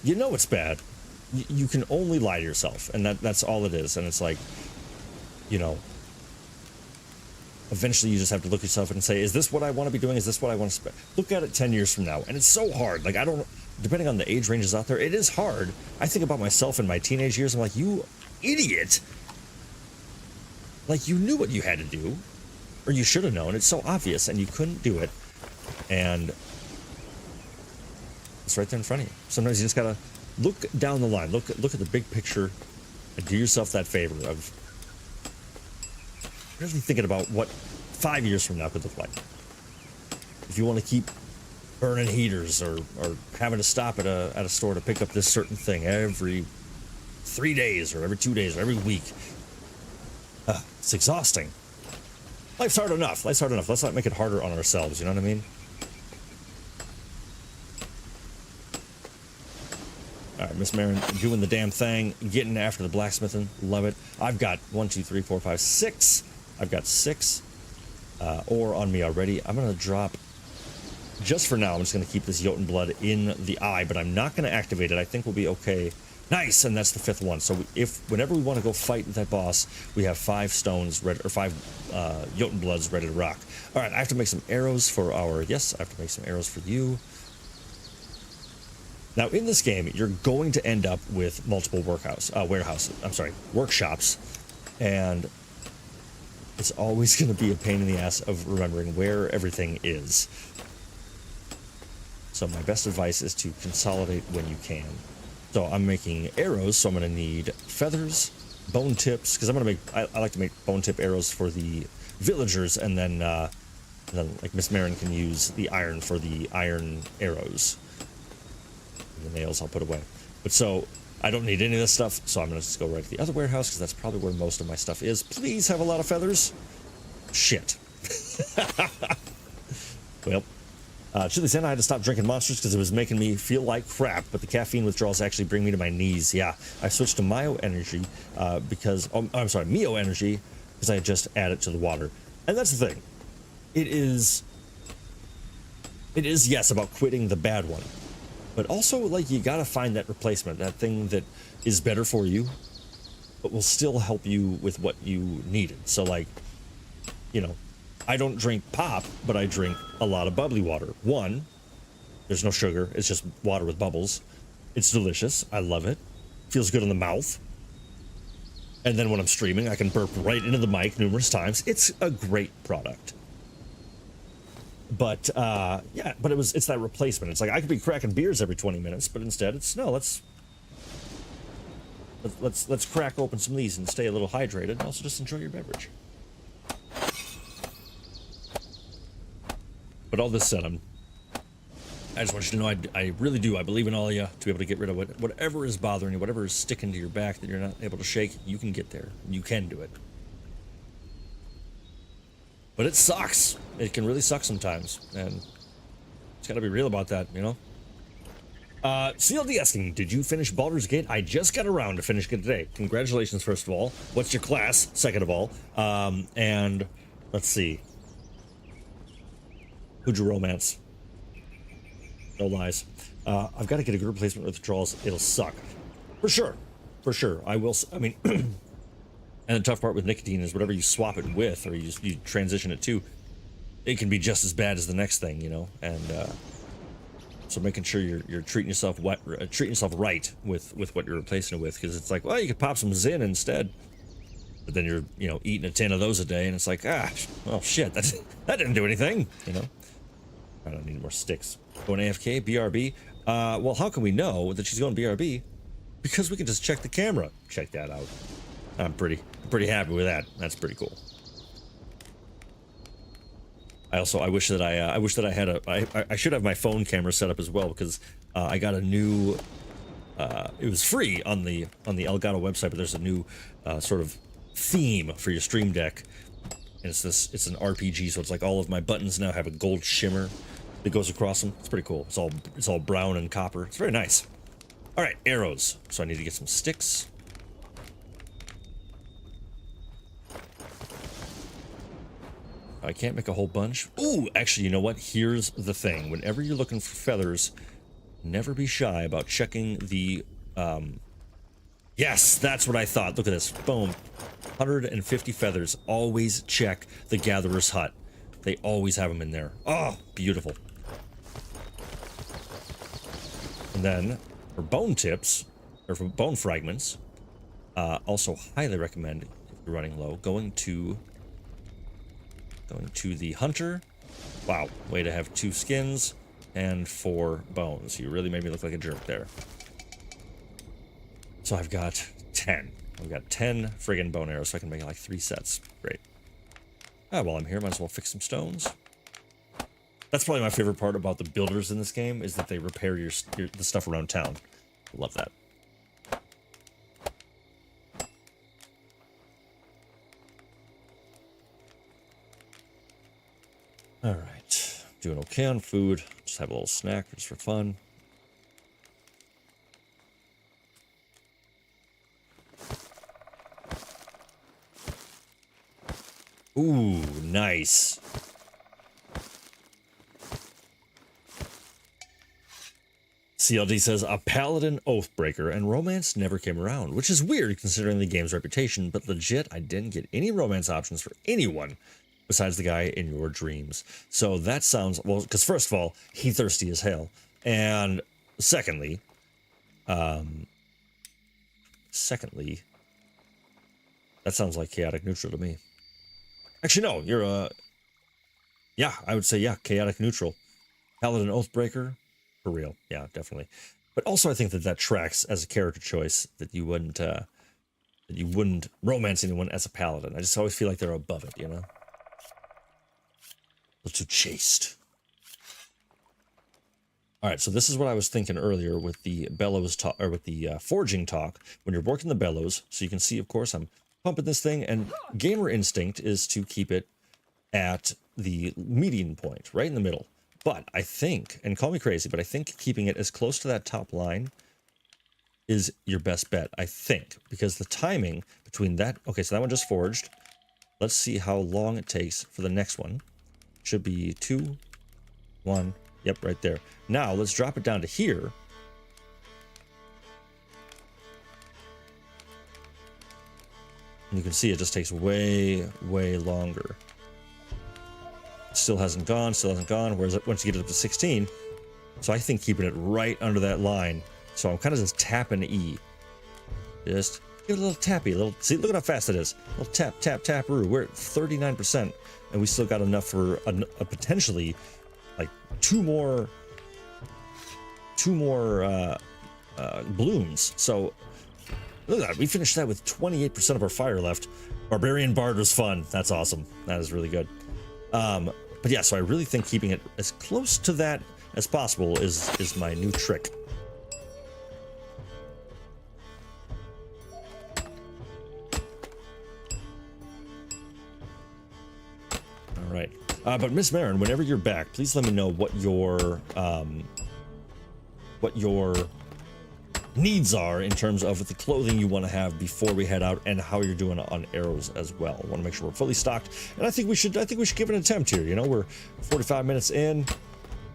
you know it's bad. You can only lie to yourself, and that's all it is. And it's like, you know, eventually you just have to look at yourself and say, is this what I want to be doing? Is this what I want to spend? Look at it 10 years from now, and it's so hard. Like, depending on the age ranges out there, it is hard. I think about myself in my teenage years. I'm like, you idiot. Like, you knew what you had to do, or you should have known. It's so obvious, and you couldn't do it. And it's right there in front of you. Sometimes you just gotta look down the line, look at the big picture, and do yourself that favor of really thinking about what 5 years from now could look like. If you want to keep burning heaters or having to stop at a store to pick up this certain thing every 3 days or every 2 days or every week, It's exhausting. Life's hard enough. Life's hard enough. Let's not make it harder on ourselves. You know what I mean? All right, Miss Marin doing the damn thing, getting after the blacksmithing. Love it. I've got 1, 2, 3, 4, 5, 6. I've got 6 ore on me already. I'm going to drop, just for now, I'm just going to keep this Jotun blood in the eye, but I'm not going to activate it. I think we'll be okay. Nice, and that's the 5th one. So whenever we want to go fight that boss, we have 5 stones ready, or 5 Jotun bloods ready to rock. All right, I have to make some arrows for our, yes, I have to make some arrows for you. Now, in this game, you're going to end up with multiple workshops, and it's always going to be a pain in the ass of remembering where everything is. So my best advice is to consolidate when you can. So I'm making arrows, so I'm going to need feathers, bone tips, because I'm going to make, I like to make bone tip arrows for the villagers, and then like Miss Marin can use the iron for the iron arrows. The nails I'll put away. But so I don't need any of this stuff, so I'm gonna just go right to the other warehouse because that's probably where most of my stuff is. Please have a lot of feathers. Shit. Well, Chili Santa, I had to stop drinking Monsters because it was making me feel like crap, but the caffeine withdrawals actually bring me to my knees. Yeah, I switched to Mio Energy because Mio Energy, because I had just added to the water. And that's the thing. It is yes about quitting the bad one. But also, like, you gotta find that replacement, that thing that is better for you, but will still help you with what you needed. So, like, you know, I don't drink pop, but I drink a lot of bubbly water. One, there's no sugar, it's just water with bubbles. It's delicious, I love it. Feels good in the mouth. And then when I'm streaming, I can burp right into the mic numerous times. It's a great product. But yeah, but it's that replacement. It's like I could be cracking beers every 20 minutes, but instead it's no, let's crack open some of these and stay a little hydrated and also just enjoy your beverage. But all this said, I just want you to know I really do. I believe in all of you to be able to get rid of whatever is bothering you, whatever is sticking to your back that you're not able to shake. You can get there. You can do it. But it sucks. It can really suck sometimes, and it's gotta be real about that, you know? CLD asking, did you finish Baldur's Gate? I just got around to finishing it today. Congratulations, first of all. What's your class, second of all? And let's see. Who'd you romance? No lies. I've got to get a good replacement with withdrawals. It'll suck. For sure. For sure. I will, I mean... And the tough part with nicotine is whatever you swap it with, or you transition it to, it can be just as bad as the next thing, you know. And so making sure you're treating yourself right with what you're replacing it with, because it's like, well, you could pop some Zyn instead, but then you're eating a 10 of those a day, and it's like, well, shit, that didn't do anything, you know. I don't need more sticks. Going AFK, BRB. Well, how can we know that she's going BRB? Because we can just check the camera. Check that out. I'm pretty happy with that. That's pretty cool. I wish that I had I should have my phone camera set up as well, because I got a new it was free on the Elgato website, but there's a new sort of theme for your stream deck, and it's an RPG, so it's like all of my buttons now have a gold shimmer that goes across them. It's pretty cool. It's all brown and copper. It's very nice. All right, arrows. So I need to get some sticks. I can't make a whole bunch. Ooh, actually, you know what? Here's the thing. Whenever you're looking for feathers, never be shy about checking the, yes, that's what I thought. Look at this. Boom. 150 feathers. Always check the gatherer's hut. They always have them in there. Oh, beautiful. And then for bone tips, or for bone fragments, also highly recommend, if you're running low, going to the hunter. Wow, way to have 2 skins and 4 bones. You really made me look like a jerk there. So I've got 10. I've got 10 friggin' bone arrows, so I can make like 3 sets. Great. While I'm here, might as well fix some stones. That's probably my favorite part about the builders in this game, is that they repair the stuff around town. Love that. All right, doing okay on food. Just have a little snack just for fun. Ooh, nice. CLD says, a paladin oathbreaker, and romance never came around, which is weird considering the game's reputation, but legit, I didn't get any romance options for anyone besides the guy in your dreams. So that sounds, well, because first of all, he thirsty as hell. And secondly, that sounds like chaotic neutral to me. Actually, no, you're a, yeah, I would say, yeah, chaotic neutral. Paladin Oathbreaker, for real. Yeah, definitely. But also I think that that tracks as a character choice, that you wouldn't romance anyone as a paladin. I just always feel like they're above it, you know? A little too chaste. All right, so this is what I was thinking earlier with the bellows talk, or with the forging talk, when you're working the bellows. So you can see, of course, I'm pumping this thing, and gamer instinct is to keep it at the median point, right in the middle. But I think, and call me crazy, but I think keeping it as close to that top line is your best bet, I think, because the timing between that, okay, so that one just forged. Let's see how long it takes for the next one. Should be 2, 1, yep, right there. Now let's drop it down to here. And you can see it just takes way, way longer. Still hasn't gone, whereas once you get it up to 16, so I think keeping it right under that line, so I'm kind of just tapping E. Just get a little tappy, see, look at how fast it is. A little tap, tap, tap-roo. We're at 39%, and we still got enough for a potentially, like, two more blooms. So, look at that, we finished that with 28% of our fire left. Barbarian Bard was fun. That's awesome. That is really good. But yeah, so I really think keeping it as close to that as possible is my new trick. All right. But Miss Marin, whenever you're back, please let me know what your needs are in terms of the clothing you want to have before we head out, and how you're doing on arrows as well. I want to make sure we're fully stocked, and I think we should give it an attempt here. You know, we're 45 minutes in.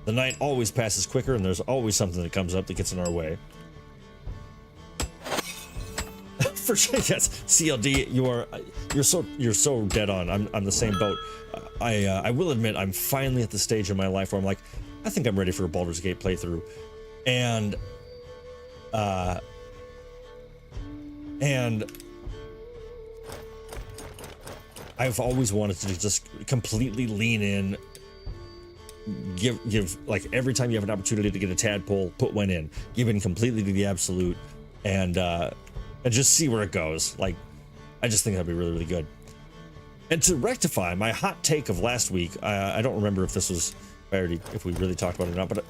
The night always passes quicker, and there's always something that comes up that gets in our way. For sure, yes, CLD, you're so dead on. I'm the same boat. I will admit I'm finally at the stage in my life where I'm like, I think I'm ready for a Baldur's Gate playthrough, and I've always wanted to just completely lean in, give like every time you have an opportunity to get a tadpole, put one in, give in completely to the absolute, and just see where it goes. Like, I just think that'd be really, really good. And to rectify my hot take of last week, I don't remember if this was if we really talked about it or not, but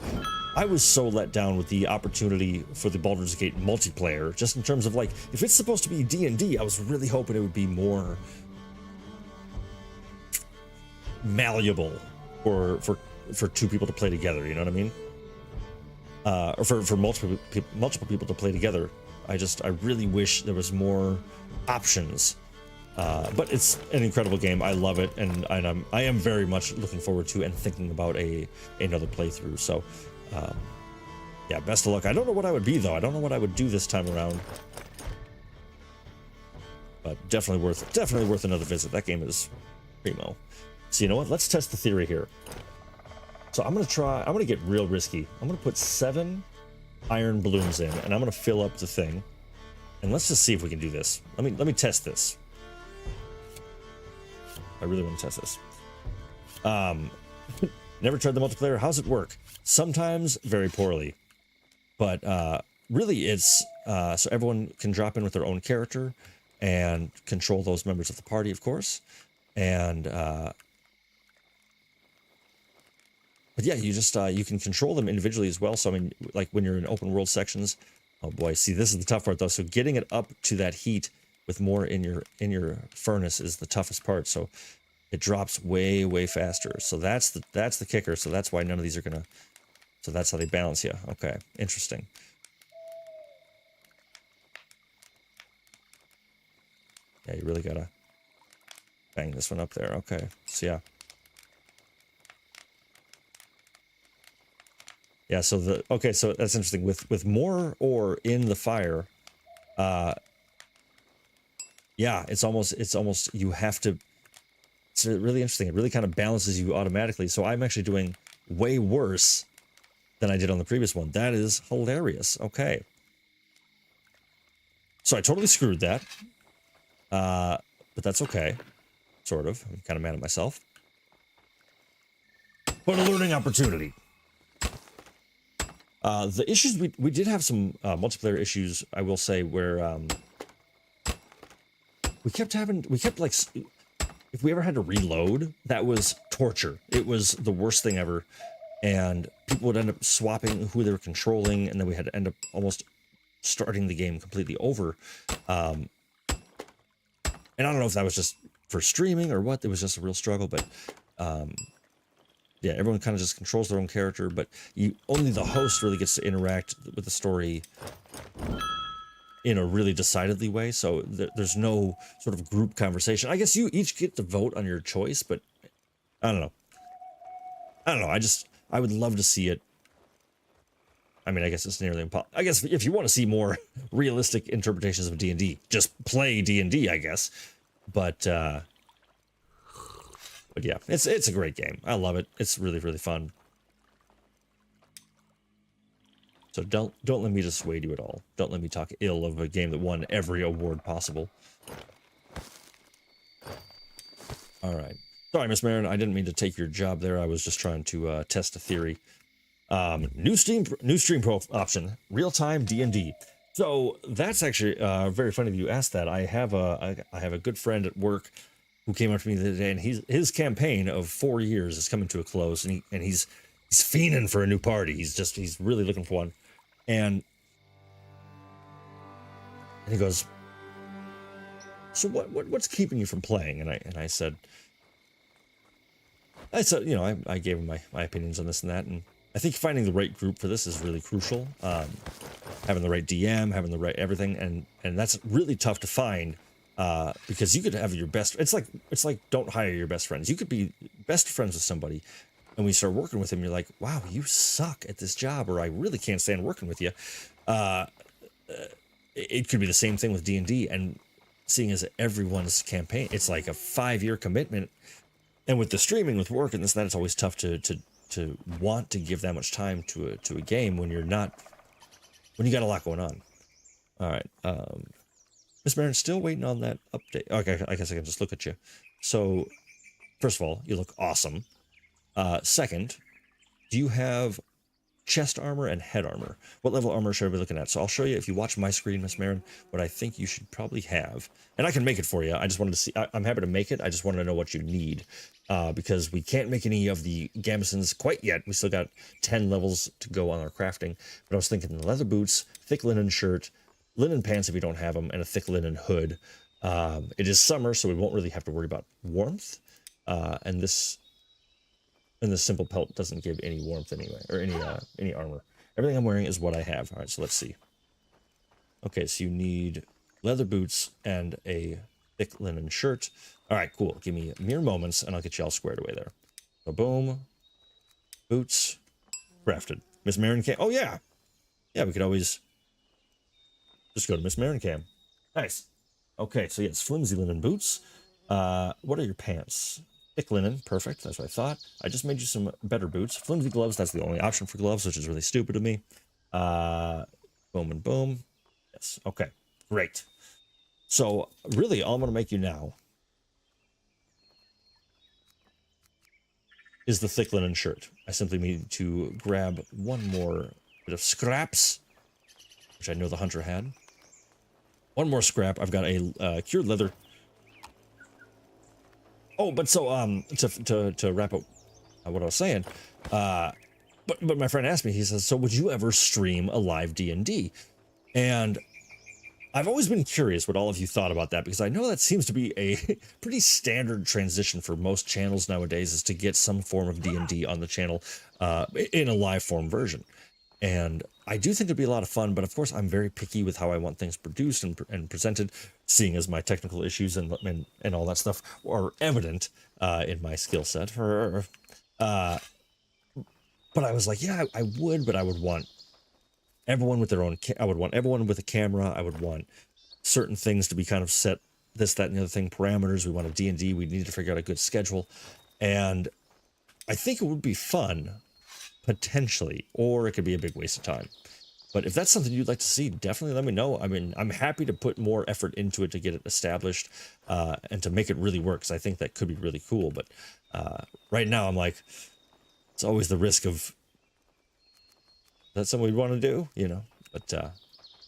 I was so let down with the opportunity for the Baldur's Gate multiplayer, just in terms of, like, if it's supposed to be D&D, I was really hoping it would be more malleable for two people to play together, you know what I mean? Or for multiple people to play together. I really wish there was more options. But it's an incredible game. I love it, and I am very much looking forward to and thinking about another playthrough. So, yeah, best of luck. I don't know what I would be, though. I don't know what I would do this time around. But definitely worth another visit. That game is primo. So you know what? Let's test the theory here. So I'm gonna get real risky. I'm gonna put 7 iron balloons in, and I'm gonna fill up the thing. And let's just see if we can do this. Let me test this. I really want to test this. Never tried the multiplayer. How's it work? Sometimes very poorly, but really it's so everyone can drop in with their own character and control those members of the party, of course. And but yeah, you just you can control them individually as well. So I mean, like when you're in open world sections. Oh boy, see, this is the tough part though. So getting it up to that heat with more in your furnace is the toughest part. So it drops way, way faster. So that's the kicker. So that's why none of these are gonna. So that's how they balance you. Okay, interesting. Yeah, you really gotta bang this one up there. Okay, so yeah. Yeah, so okay, so that's interesting. With more ore in the fire, yeah, it's almost you have to. It's really interesting. It really kind of balances you automatically. So I'm actually doing way worse than I did on the previous one. That is hilarious. Okay. So I totally screwed that. But that's okay. Sort of. I'm kind of mad at myself. But a learning opportunity. The issues, we did have some multiplayer issues, I will say, where we kept like, if we ever had to reload, that was torture. It was the worst thing ever. And people would end up swapping who they were controlling, and then we had to end up almost starting the game completely over. And I don't know if that was just for streaming or what. It was just a real struggle, but yeah, everyone kind of just controls their own character, but only the host really gets to interact with the story in a really decidedly way. So there's no sort of group conversation. I guess you each get to vote on your choice, but I don't know. I would love to see it. I mean, I guess it's nearly impossible. I guess if you want to see more realistic interpretations of D&D, just play D&D, I guess. But yeah, it's a great game. I love it. It's really, really fun. So don't let me dissuade you at all. Don't let me talk ill of a game that won every award possible. All right. Sorry, Miss Marin, I didn't mean to take your job there. I was just trying to test a theory. New stream pro option, real-time D&D. So that's actually very funny that you asked that. I have a good friend at work who came up to me the other day, and his campaign of 4 years is coming to a close, and he's fiending for a new party. He's really looking for one, and he goes, "So what's keeping you from playing?" And I said, you know, I gave him my opinions on this and that, and I think finding the right group for this is really crucial. Having the right DM, having the right everything, and that's really tough to find. Because you could have your best. It's like don't hire your best friends. You could be best friends with somebody, and when you start working with them, you're like, wow, you suck at this job, or I really can't stand working with you. It could be the same thing with D&D, and seeing as everyone's campaign, it's like a 5-year commitment, and with the streaming, with work and this and that, it's always tough to want to give that much time to a game when you got a lot going on. All right. Miss Marin, still waiting on that update. Okay, I guess I can just look at you. So, first of all, you look awesome. Second, do you have chest armor and head armor? What level armor should I be looking at? So I'll show you, if you watch my screen, Miss Marin, what I think you should probably have. And I can make it for you. I just wanted to see. I'm happy to make it. I just wanted to know what you need. Because we can't make any of the gambesons quite yet. We still got 10 levels to go on our crafting. But I was thinking leather boots, thick linen shirt, linen pants if you don't have them, and a thick linen hood. It is summer, so we won't really have to worry about warmth. And this simple pelt doesn't give any warmth anyway, or any armor. Everything I'm wearing is what I have. All right, so let's see. Okay, so you need leather boots and a thick linen shirt. All right, cool. Give me mere moments, and I'll get you all squared away there. So boom, boots, crafted. Miss Marin Cam. Oh yeah, yeah. We could always just go to Miss Marin Cam. Nice. Okay, so yes, flimsy linen boots. What are your pants? Thick linen, perfect. That's what I thought. I just made you some better boots. Flimsy gloves. That's the only option for gloves, which is really stupid of me. Boom and boom. Yes. Okay. Great. So really, all I'm gonna make you now is the thick linen shirt. I simply need to grab one more bit of scraps, which I know the hunter had. One more scrap. I've got a cured leather. Oh, but so to wrap up what I was saying, but my friend asked me. He says, "So would you ever stream a live D&D?" And I've always been curious what all of you thought about that, because I know that seems to be a pretty standard transition for most channels nowadays, is to get some form of D&D on the channel in a live form version. And I do think it'd be a lot of fun, but of course I'm very picky with how I want things produced and presented, seeing as my technical issues and all that stuff are evident in my skill set. But I was like, yeah, I would, but I would want everyone with their own, I would want everyone with a camera. I would want certain things to be kind of set, this, that, and the other thing, parameters. We want a D&D. We need to figure out a good schedule. And I think it would be fun, potentially, or it could be a big waste of time. But if that's something you'd like to see, definitely let me know. I mean, I'm happy to put more effort into it to get it established and to make it really work, because I think that could be really cool. But right now I'm like, it's always the risk of, that's something we'd want to do, you know. But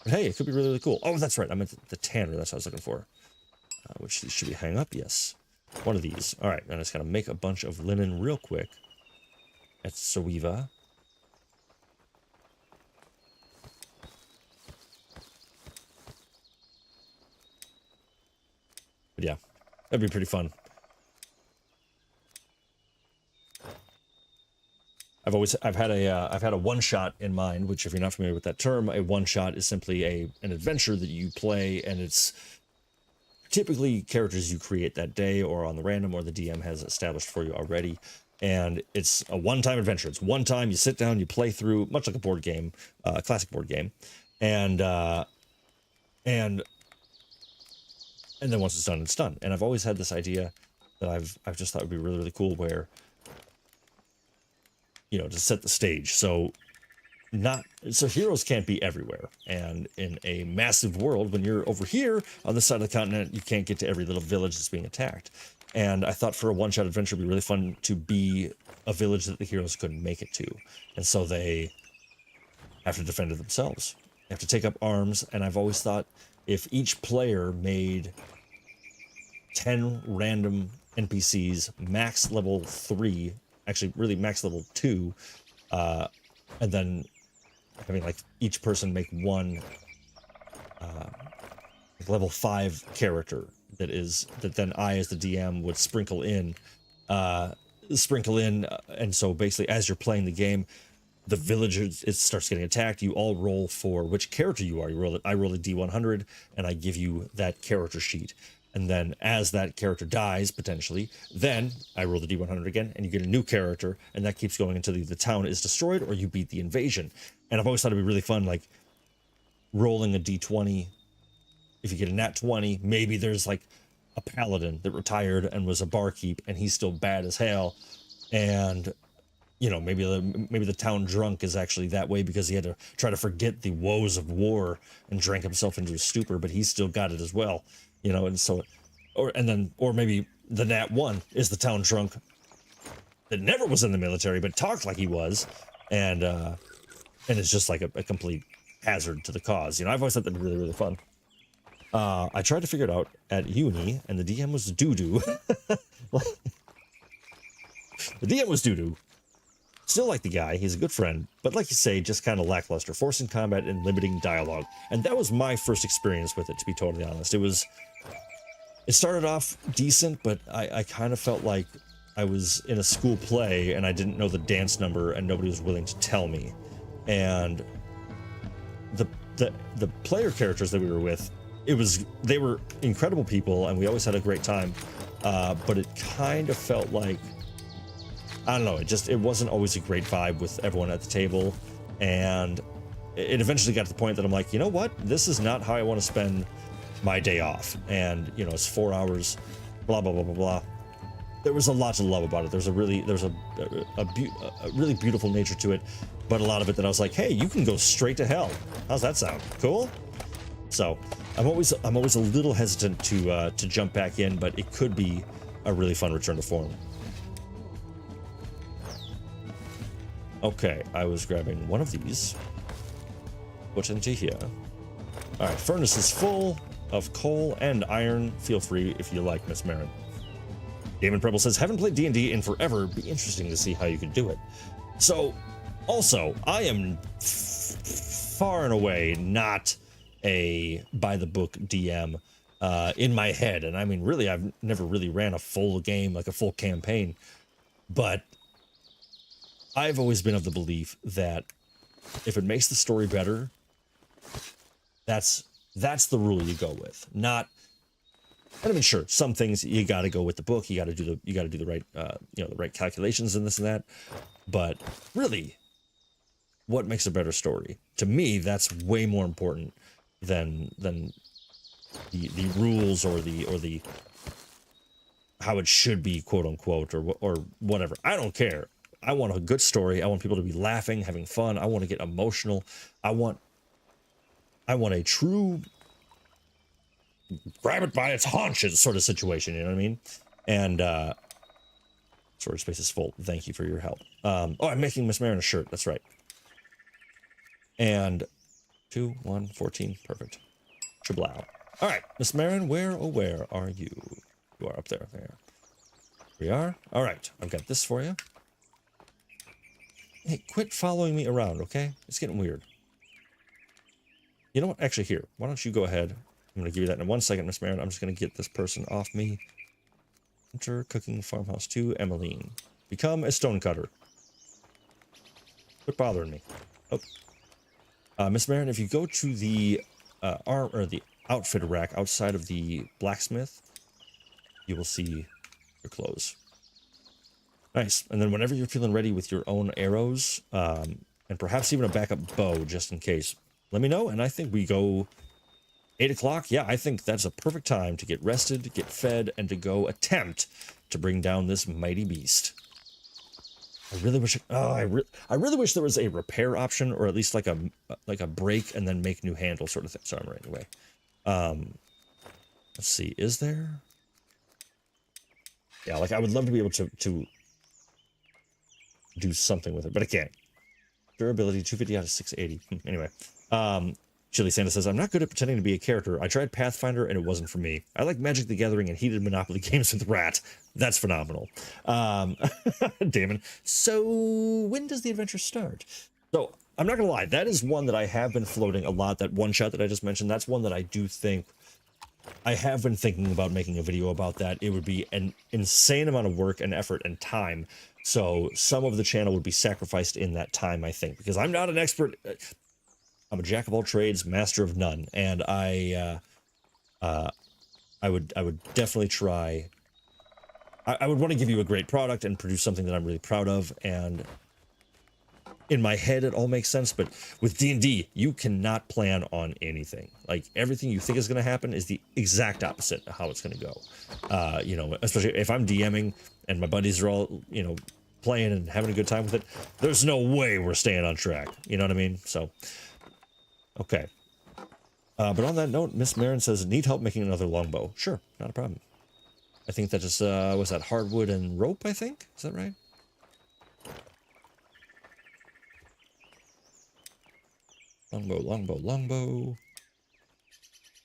hey, it could be really, really cool. Oh, that's right. I meant the tanner. That's what I was looking for. Which should we hang up? Yes. One of these. All right. And I just gotta make a bunch of linen real quick. At Sowiva. But yeah, that'd be pretty fun. I've had a one shot in mind, which, if you're not familiar with that term, a one shot is simply an adventure that you play, and it's typically characters you create that day or on the random, or the DM has established for you already. And it's a one-time adventure. It's one time you sit down, you play through, much like a board game, a classic board game, and then once it's done, it's done. And I've always had this idea that I've just thought would be really, really cool, where, you know, to set the stage. So heroes can't be everywhere. And in a massive world, when you're over here on this side of the continent, you can't get to every little village that's being attacked. And I thought for a one-shot adventure, it'd be really fun to be a village that the heroes couldn't make it to. And so they have to defend it themselves. They have to take up arms. And I've always thought, if each player made 10 random NPCs, max level 3, actually really max level 2, and then having like each person make one level 5 character that then I, as the DM, would sprinkle in, and so basically as you're playing the game, the villagers, it starts getting attacked, you all roll for which character you are. I roll a D100, and I give you that character sheet. And then as that character dies, potentially, then I roll the D100 again, and you get a new character, and that keeps going until the town is destroyed or you beat the invasion. And I've always thought it'd be really fun, like, rolling a D20. If you get a nat 20, maybe there's like a paladin that retired and was a barkeep, and he's still bad as hell. And, you know, maybe the town drunk is actually that way because he had to try to forget the woes of war and drank himself into a stupor, but he's still got it as well. You know, and so, or maybe the nat 1 is the town drunk that never was in the military but talked like he was, and it's just like a complete hazard to the cause. You know, I've always thought that'd be really, really fun. I tried to figure it out at uni, and the DM was doo-doo. The DM was doo-doo. Still like the guy, he's a good friend, but like you say, just kind of lackluster, forcing combat and limiting dialogue. And that was my first experience with it, to be totally honest. It started off decent, but I kind of felt like I was in a school play and I didn't know the dance number and nobody was willing to tell me. And the player characters that we were with, they were incredible people and we always had a great time. But it kind of felt like, I don't know, it wasn't always a great vibe with everyone at the table. And it eventually got to the point that I'm like, you know what? This is not how I want to spend my day off. And, you know, it's 4 hours, blah, blah, blah, blah, blah. There was a lot to love about it. There's a really beautiful nature to it, but a lot of it that I was like, hey, you can go straight to hell. How's that sound? Cool? So I'm always a little hesitant to jump back in, but it could be a really fun return to form. Okay, I was grabbing one of these. Put into here. All right, furnace is full of coal and iron. Feel free if you like, Miss Marin. Damon Preble says, haven't played D&D in forever. Be interesting to see how you could do it. So, also, I am far and away not a by the book DM in my head. And I mean, really, I've never really ran a full game, like a full campaign, but I've always been of the belief that if it makes the story better, that's the rule you go with. Not, and I mean, sure, some things you got to go with the book. You got to do the right, the right calculations and this and that. But really, what makes a better story? To me, that's way more important than the rules or the how it should be, quote unquote, or whatever. I don't care. I want a good story. I want people to be laughing, having fun. I want to get emotional. I want a true grab it by its haunches sort of situation, you know what I mean? And storage space is full. Thank you for your help. Oh, I'm making Miss Marin a shirt. That's right. And 2, 1, 14. Perfect. Triblau. All right, Miss Marin, where are you? You are up there. There we are. All right, I've got this for you. Hey, quit following me around, okay? It's getting weird. You know what? Actually, here. Why don't you go ahead? I'm going to give you that in 1 second, Miss Marin. I'm just going to get this person off me. Enter Cooking Farmhouse 2, Emmeline. Become a stonecutter. Quit bothering me. Oh. Miss Marin, if you go to the the outfit rack outside of the blacksmith, you will see your clothes. Nice. And then whenever you're feeling ready with your own arrows, and perhaps even a backup bow just in case, let me know. And I think we go 8 o'clock. Yeah, I think that's a perfect time to get rested, get fed, and to go attempt to bring down this mighty beast. I really wish. I really wish there was a repair option, or at least like a break and then make new handle sort of thing. Sorry, I'm running away. Let's see. Is there? Yeah, like I would love to be able to do something with it, but I can't. Durability 250 out of 680. Anyway, Chili Santa says, I'm not good at pretending to be a character. I tried Pathfinder and it wasn't for me. I like Magic the Gathering and heated Monopoly games with Rat. That's phenomenal. Damon. So when does the adventure start? So I'm not gonna lie, that is one that I have been floating a lot. That one shot that I just mentioned, that's one that I do think I have been thinking about making a video about. That it would be an insane amount of work and effort and time. So some of the channel would be sacrificed in that time, I think, because I'm not an expert. I'm a jack of all trades, master of none, and I would definitely try. I would want to give you a great product and produce something that I'm really proud of, and in my head it all makes sense. But with D&D, you cannot plan on anything. Like everything you think is going to happen is the exact opposite of how it's going to go. You know, especially if I'm DMing and my buddies are all, you know, playing and having a good time with it. There's no way we're staying on track. You know what I mean? So. Okay. But on that note, Miss Marin says, need help making another longbow. Sure, not a problem. I think that just, was that hardwood and rope, I think? Is that right? Longbow.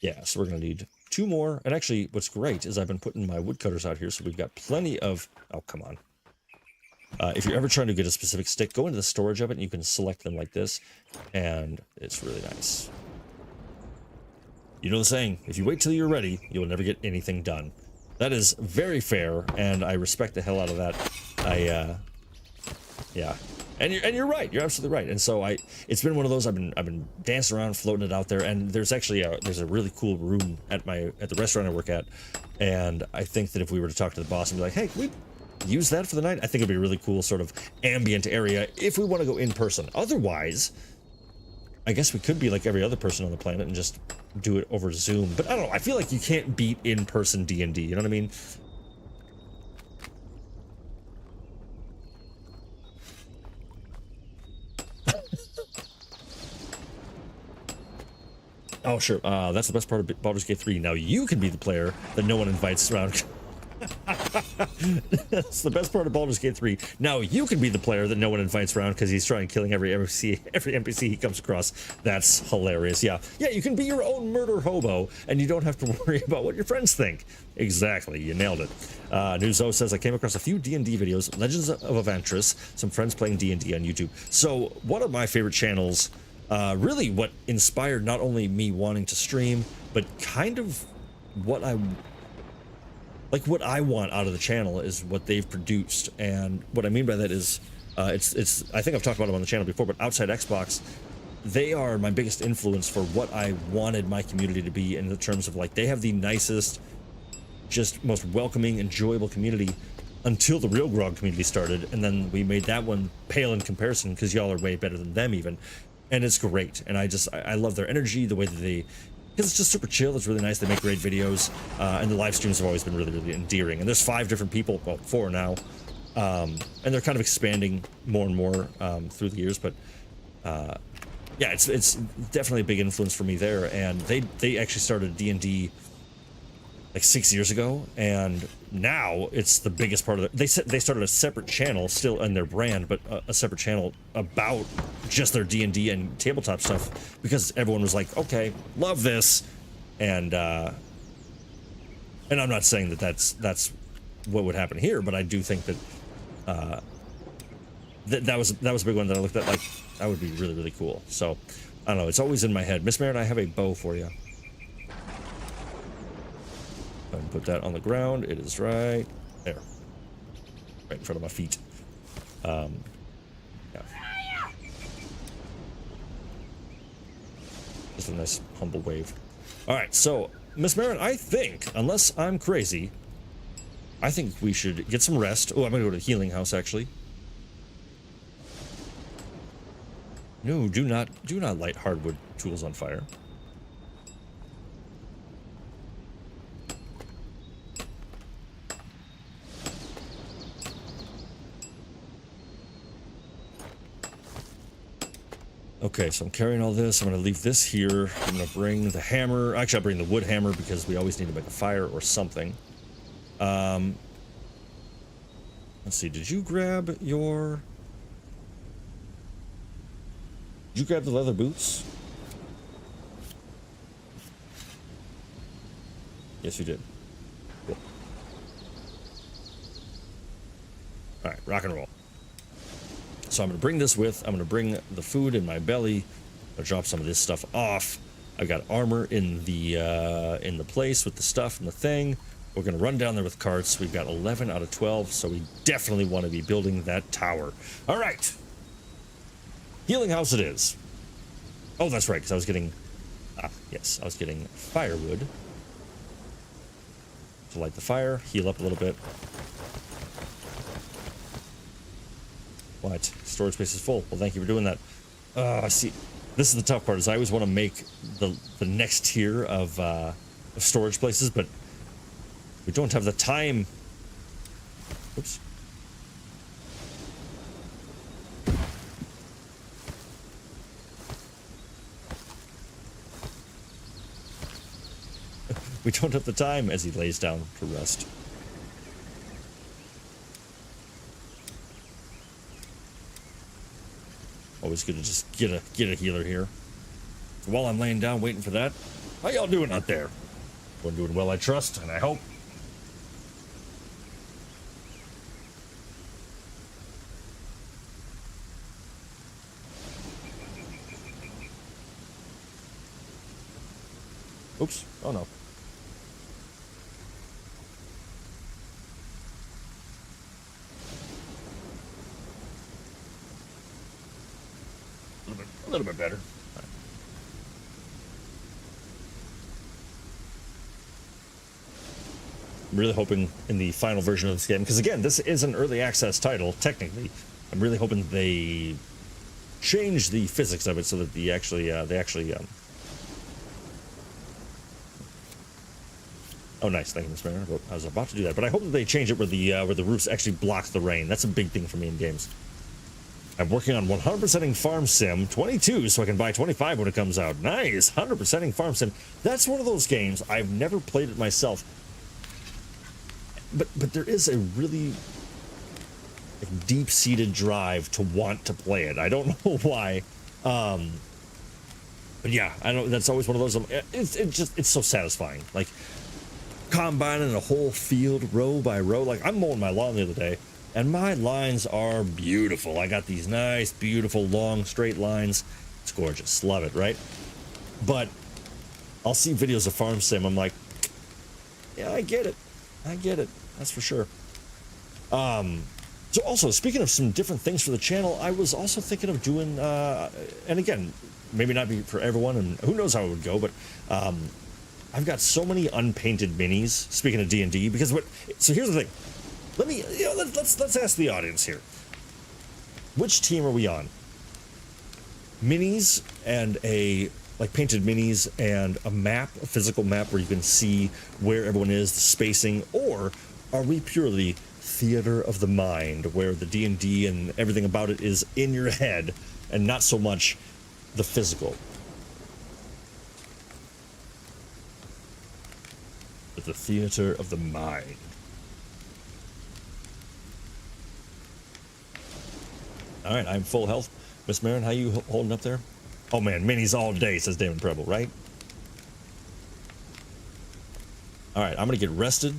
Yeah, so we're going to need 2 more. And actually, what's great is I've been putting my woodcutters out here, so we've got plenty of... Oh, come on. If you're ever trying to get a specific stick, go into the storage of it, and you can select them like this, and it's really nice. You know the saying, if you wait till you're ready, you'll never get anything done. That is very fair, and I respect the hell out of that. Yeah. And you're right. You're absolutely right. And so it's been one of those I've been dancing around, floating it out there. And there's actually there's a really cool room at the restaurant I work at, and I think that if we were to talk to the boss and be like, hey, can we use that for the night? I think it'd be a really cool sort of ambient area if we want to go in person. Otherwise, I guess we could be like every other person on the planet and just do it over Zoom. But I don't know. I feel like you can't beat in-person D&D. You know what I mean? Oh, sure. That's the best part of Baldur's Gate 3. Now you can be the player that no one invites around. That's the best part of Baldur's Gate 3. Now you can be the player that no one invites around because he's trying killing every NPC he comes across. That's hilarious. Yeah, you can be your own murder hobo, and you don't have to worry about what your friends think. Exactly, you nailed it. Newzo says, I came across a few D&D videos, Legends of Avantris, some friends playing D&D on YouTube. So one of my favorite channels really what inspired not only me wanting to stream, but kind of what I want out of the channel is what they've produced. And what I mean by that is, it's I think I've talked about them on the channel before, but outside Xbox, they are my biggest influence for what I wanted my community to be, in the terms of like, they have the nicest, just most welcoming, enjoyable community until the RealGrogg community started, and then we made that one pale in comparison because y'all are way better than them even, and it's great. And I love their energy, the way that they, because it's just super chill. It's really nice. They make great videos, and the live streams have always been really, really endearing. And there's 5 different people, well, 4 now, and they're kind of expanding more and more through the years. But yeah, it's definitely a big influence for me there. And they actually started D&D like 6 years ago, and now it's the biggest part of it. They started a separate channel still in their brand, but a separate channel about just their D&D and tabletop stuff, because everyone was like, okay, love this. And I'm not saying that that's what would happen here, but I do think that that was a big one that I looked at like, that would be really, really cool. So I don't know, it's always in my head. Miss Merritt, I have a bow for you. And put that on the ground. It is right there, right in front of my feet. Yeah. Just a nice humble wave. All right, so Miss Merritt, I think, unless I'm crazy, I think we should get some rest. Oh, I'm gonna go to the healing house actually. No, do not light hardwood tools on fire. Okay, so I'm carrying all this. I'm going to leave this here. I'm going to bring the hammer. Actually, I'll bring the wood hammer because we always need to make a fire or something. Let's see. Did you grab your... Did you grab the leather boots? Yes, you did. Cool. All right, rock and roll. So I'm going to bring this with, I'm going to bring the food in my belly. I'll drop some of this stuff off. I've got armor in the place with the stuff and the thing. We're going to run down there with carts. We've got 11 out of 12, so we definitely want to be building that tower. All right. Healing house it is. Oh, that's right, because I was getting, yes, I was getting firewood to light the fire, heal up a little bit. What? Storage space is full. Well, thank you for doing that. See, this is the tough part, is I always want to make the next tier of storage places, but we don't have the time. Oops. We don't have the time, as he lays down to rest. Always good to just get a healer here. So while I'm laying down waiting for that, how y'all doing out there? Everyone doing well, I trust, and I hope. Oops. Oh no. A little bit better. Right. I'm really hoping in the final version of this game, because again, this is an early access title, technically. I'm really hoping they change the physics of it so that they actually oh, nice. Thank you, Mr. Mayor. I was about to do that, but I hope that they change it where the roofs actually block the rain. That's a big thing for me in games. I'm working on 100%ing Farm Sim 22 so I can buy 25 when it comes out. Nice! 100%ing Farm Sim. That's one of those games. I've never played it myself. But there is a really deep-seated drive to want to play it. I don't know why. But yeah, I don't. That's always one of those. It's so satisfying. Like combining a whole field row by row. Like I'm mowing my lawn the other day, and my lines are beautiful. I got these nice, beautiful, long, straight lines. It's gorgeous. Love it, right? But I'll see videos of farm sim. I'm like, yeah, I get it. I get it. That's for sure. So also, speaking of some different things for the channel, I was also thinking of doing, and again, maybe not be for everyone, and who knows how it would go, but I've got so many unpainted minis, speaking of D&D, because so here's the thing. Let's ask the audience here. Which team are we on? Minis and painted minis and a map, a physical map where you can see where everyone is, the spacing, or are we purely theater of the mind, where the D&D and everything about it is in your head and not so much the physical? But the theater of the mind. All right, I'm full health. Miss Marin, how you holding up there? Oh man, minis all day, says Damon Preble, right? All right, I'm gonna get rested.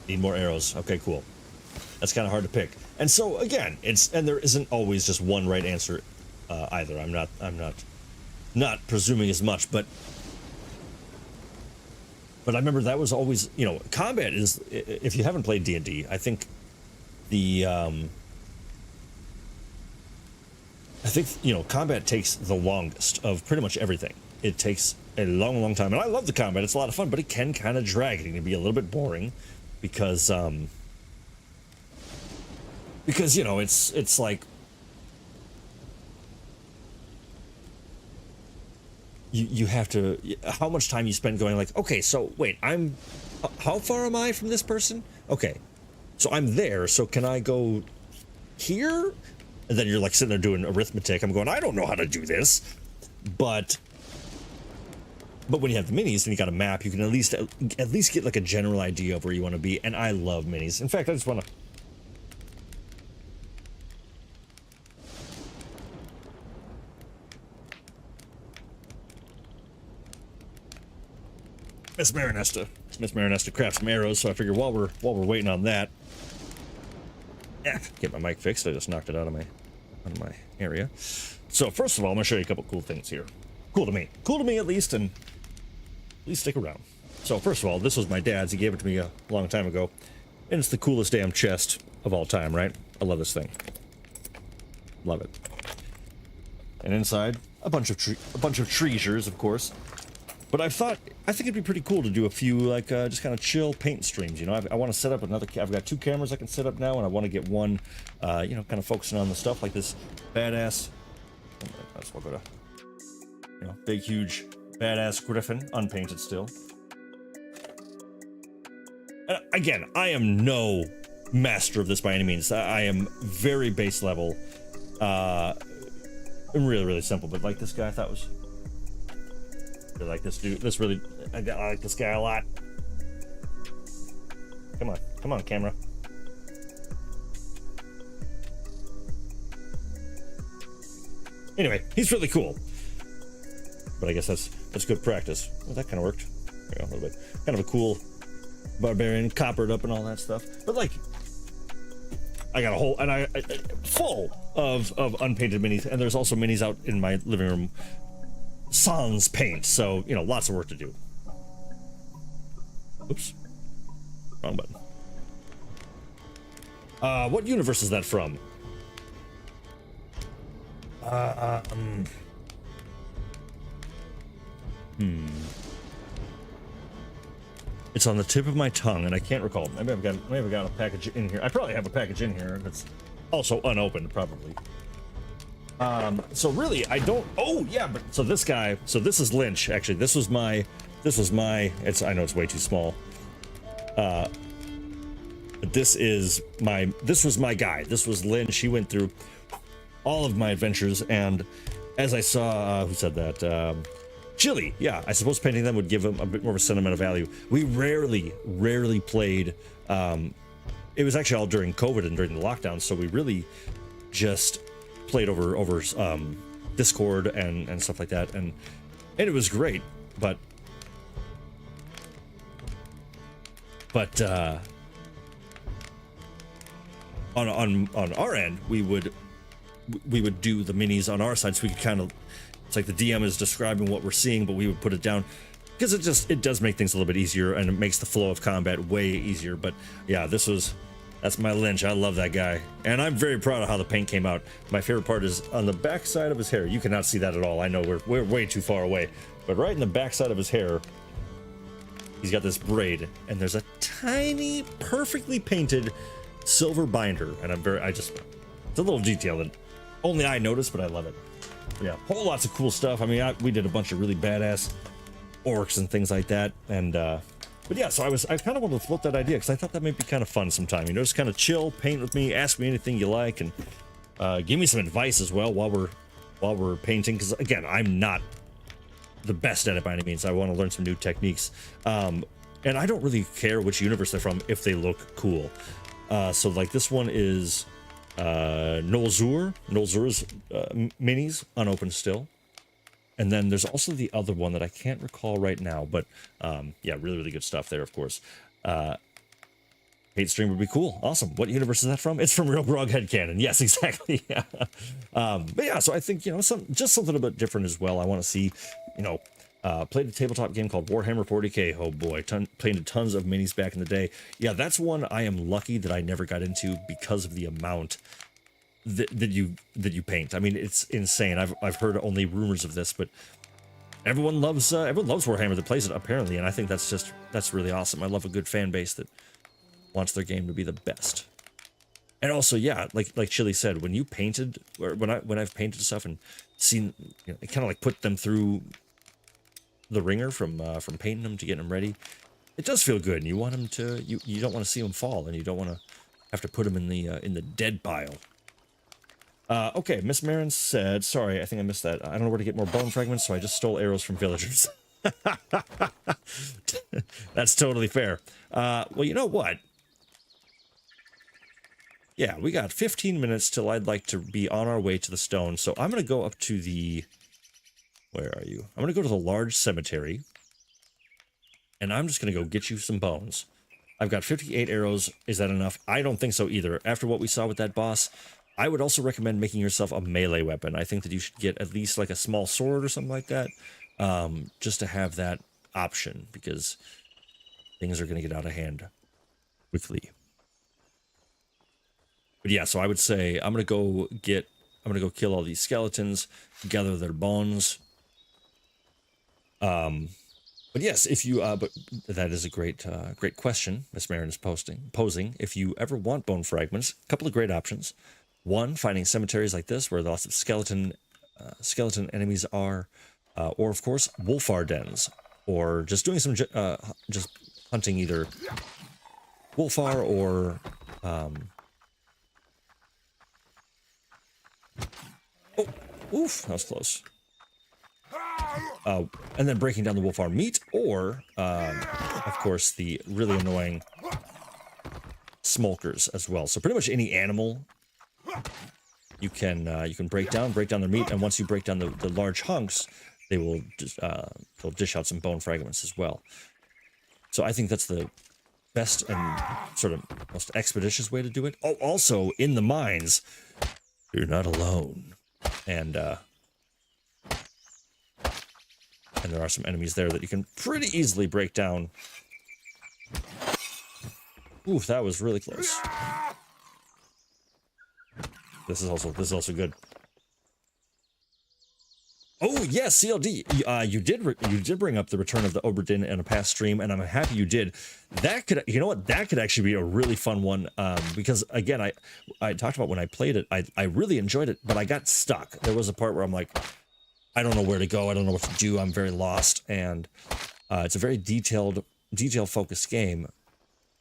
Need more arrows. Okay, cool. That's kind of hard to pick. And so again, and there isn't always just one right answer either. I'm not presuming as much, but I remember that was always, you know, combat is, if you haven't played D&D, I think you know, combat takes the longest of pretty much everything. It takes a long time, and I love the combat. It's a lot of fun, but it can kind of drag. It can be a little bit boring because you know, it's like you have to, how much time you spend going like, okay, so wait, how far am I from this person? Okay, so I'm there, so can I go here? And then you're like sitting there doing arithmetic. I'm going, I don't know how to do this. But when you have the minis and you got a map, you can at least get like a general idea of where you want to be. And I love minis. In fact, I just want to... Miss Marin has to craft some arrows, so I figure while we're waiting on that, get my mic fixed. I just knocked it out of my area. So first of all, I'm gonna show you a couple cool things here. Cool to me at least, and please stick around. So first of all, this was my dad's. He gave it to me a long time ago, and it's the coolest damn chest of all time, right? I love this thing. Love it. And inside, a bunch of treasures, of course. But I think it'd be pretty cool to do a few, like, just kind of chill paint streams, you know? I want to set up I've got 2 cameras I can set up now, and I want to get one, you know, kind of focusing on the stuff like this badass, might as well go to, you know, big, huge, badass griffin, unpainted still. And again, I am no master of this by any means. I am very base level, really, really simple, but like this guy I thought was... I like this dude. I like this guy a lot. Come on, camera. Anyway, he's really cool. But I guess that's good practice. Well, that kind of worked. Yeah, a little bit. Kind of a cool barbarian, coppered up and all that stuff. But like, I got a whole, and I full of unpainted minis, and there's also minis out in my living room. Sans paint, so you know, lots of work to do. Oops, wrong button. What universe is that from? It's on the tip of my tongue, and I can't recall. Maybe I've got a package in here. I probably have a package in here that's also unopened, probably. So really, I don't... Oh, yeah, but... So this guy... So this is Lynch, actually. This was my... I know it's way too small. But this was my guy. This was Lynch. He went through all of my adventures, and as I saw... who said that? Chili. Yeah, I suppose painting them would give him a bit more of a sentimental value. We rarely played... it was actually all during COVID and during the lockdown, so we really just... played over Discord and stuff like that, and it was great, but on our end we would we would do the minis on our side, so we could kind of, it's like the DM is describing what we're seeing, but we would put it down because it does make things a little bit easier, and it makes the flow of combat way easier. But yeah, that's my Lynch. I love that guy, and I'm very proud of how the paint came out. My favorite part is on the back side of his hair. You cannot see that at all. I know we're way too far away, but right in the back side of his hair, he's got this braid, and there's a tiny, perfectly painted silver binder, and it's a little detail that only I noticed, but I love it. Yeah, whole lots of cool stuff. I mean, we did a bunch of really badass orcs and things like that, and but yeah, so I kind of wanted to float that idea because I thought that might be kind of fun sometime. You know, just kind of chill, paint with me, ask me anything you like, and give me some advice as well while we're painting. Because again, I'm not the best at it by any means. I want to learn some new techniques, and I don't really care which universe they're from if they look cool. So like this one is Nolzur's minis unopened still. And then there's also the other one that I can't recall right now, but yeah, really good stuff there, of course. Hate stream would be cool. Awesome. What universe is that from? It's from RealGrogg Headcanon. Yes, exactly. Yeah. But yeah, so I think, you know, just something a bit different as well. I want to see, you know, played a tabletop game called Warhammer 40K. Oh boy, played tons of minis back in the day. Yeah, that's one I am lucky that I never got into because of the amount that you paint. I mean, it's insane. I've heard only rumors of this, but everyone loves Warhammer that plays it apparently, and I think that's really awesome. I love a good fan base that wants their game to be the best. And also, yeah, like Chili said, when you painted, or when I've painted stuff and seen, you know, kind of like put them through the ringer from painting them to getting them ready, it does feel good, and you want them to, you don't want to see them fall, and you don't want to have to put them in the dead pile. Okay, Miss Marin said, sorry, I think I missed that. I don't know where to get more bone fragments, so I just stole arrows from villagers. That's totally fair. Well, you know what? Yeah, we got 15 minutes till I'd like to be on our way to the stone, so I'm going to go up to the... Where are you? I'm going to go to the large cemetery, and I'm just going to go get you some bones. I've got 58 arrows. Is that enough? I don't think so either. After what we saw with that boss, I would also recommend making yourself a melee weapon. I think that you should get at least like a small sword or something like that, just to have that option, because things are going to get out of hand quickly. But yeah, so I would say I'm going to go kill all these skeletons, gather their bones. But yes, if you, but that is a great question Miss Marin is posing. If you ever want bone fragments, a couple of great options. One, finding cemeteries like this where lots of skeleton enemies are, or of course wolfar dens, or just doing some just hunting either wolfar or oh, oof, that was close. And then breaking down the wolfar meat, or of course the really annoying smokers as well. So pretty much any animal you can break down their meat, and once you break down the large hunks, they will just they'll dish out some bone fragments as well. So I think that's the best and sort of most expeditious way to do it. Oh, also in the mines, you're not alone, and there are some enemies there that you can pretty easily break down. Ooh, that was really close. This is also good. Oh yes, CLD. You did bring up the return of the Oberdin in a past stream, and I'm happy you did. That could, you know what, that could actually be a really fun one, because again, I talked about when I played it, I really enjoyed it, but I got stuck. There was a part where I'm like, I don't know where to go, I don't know what to do, I'm very lost, and it's a very detail focused game,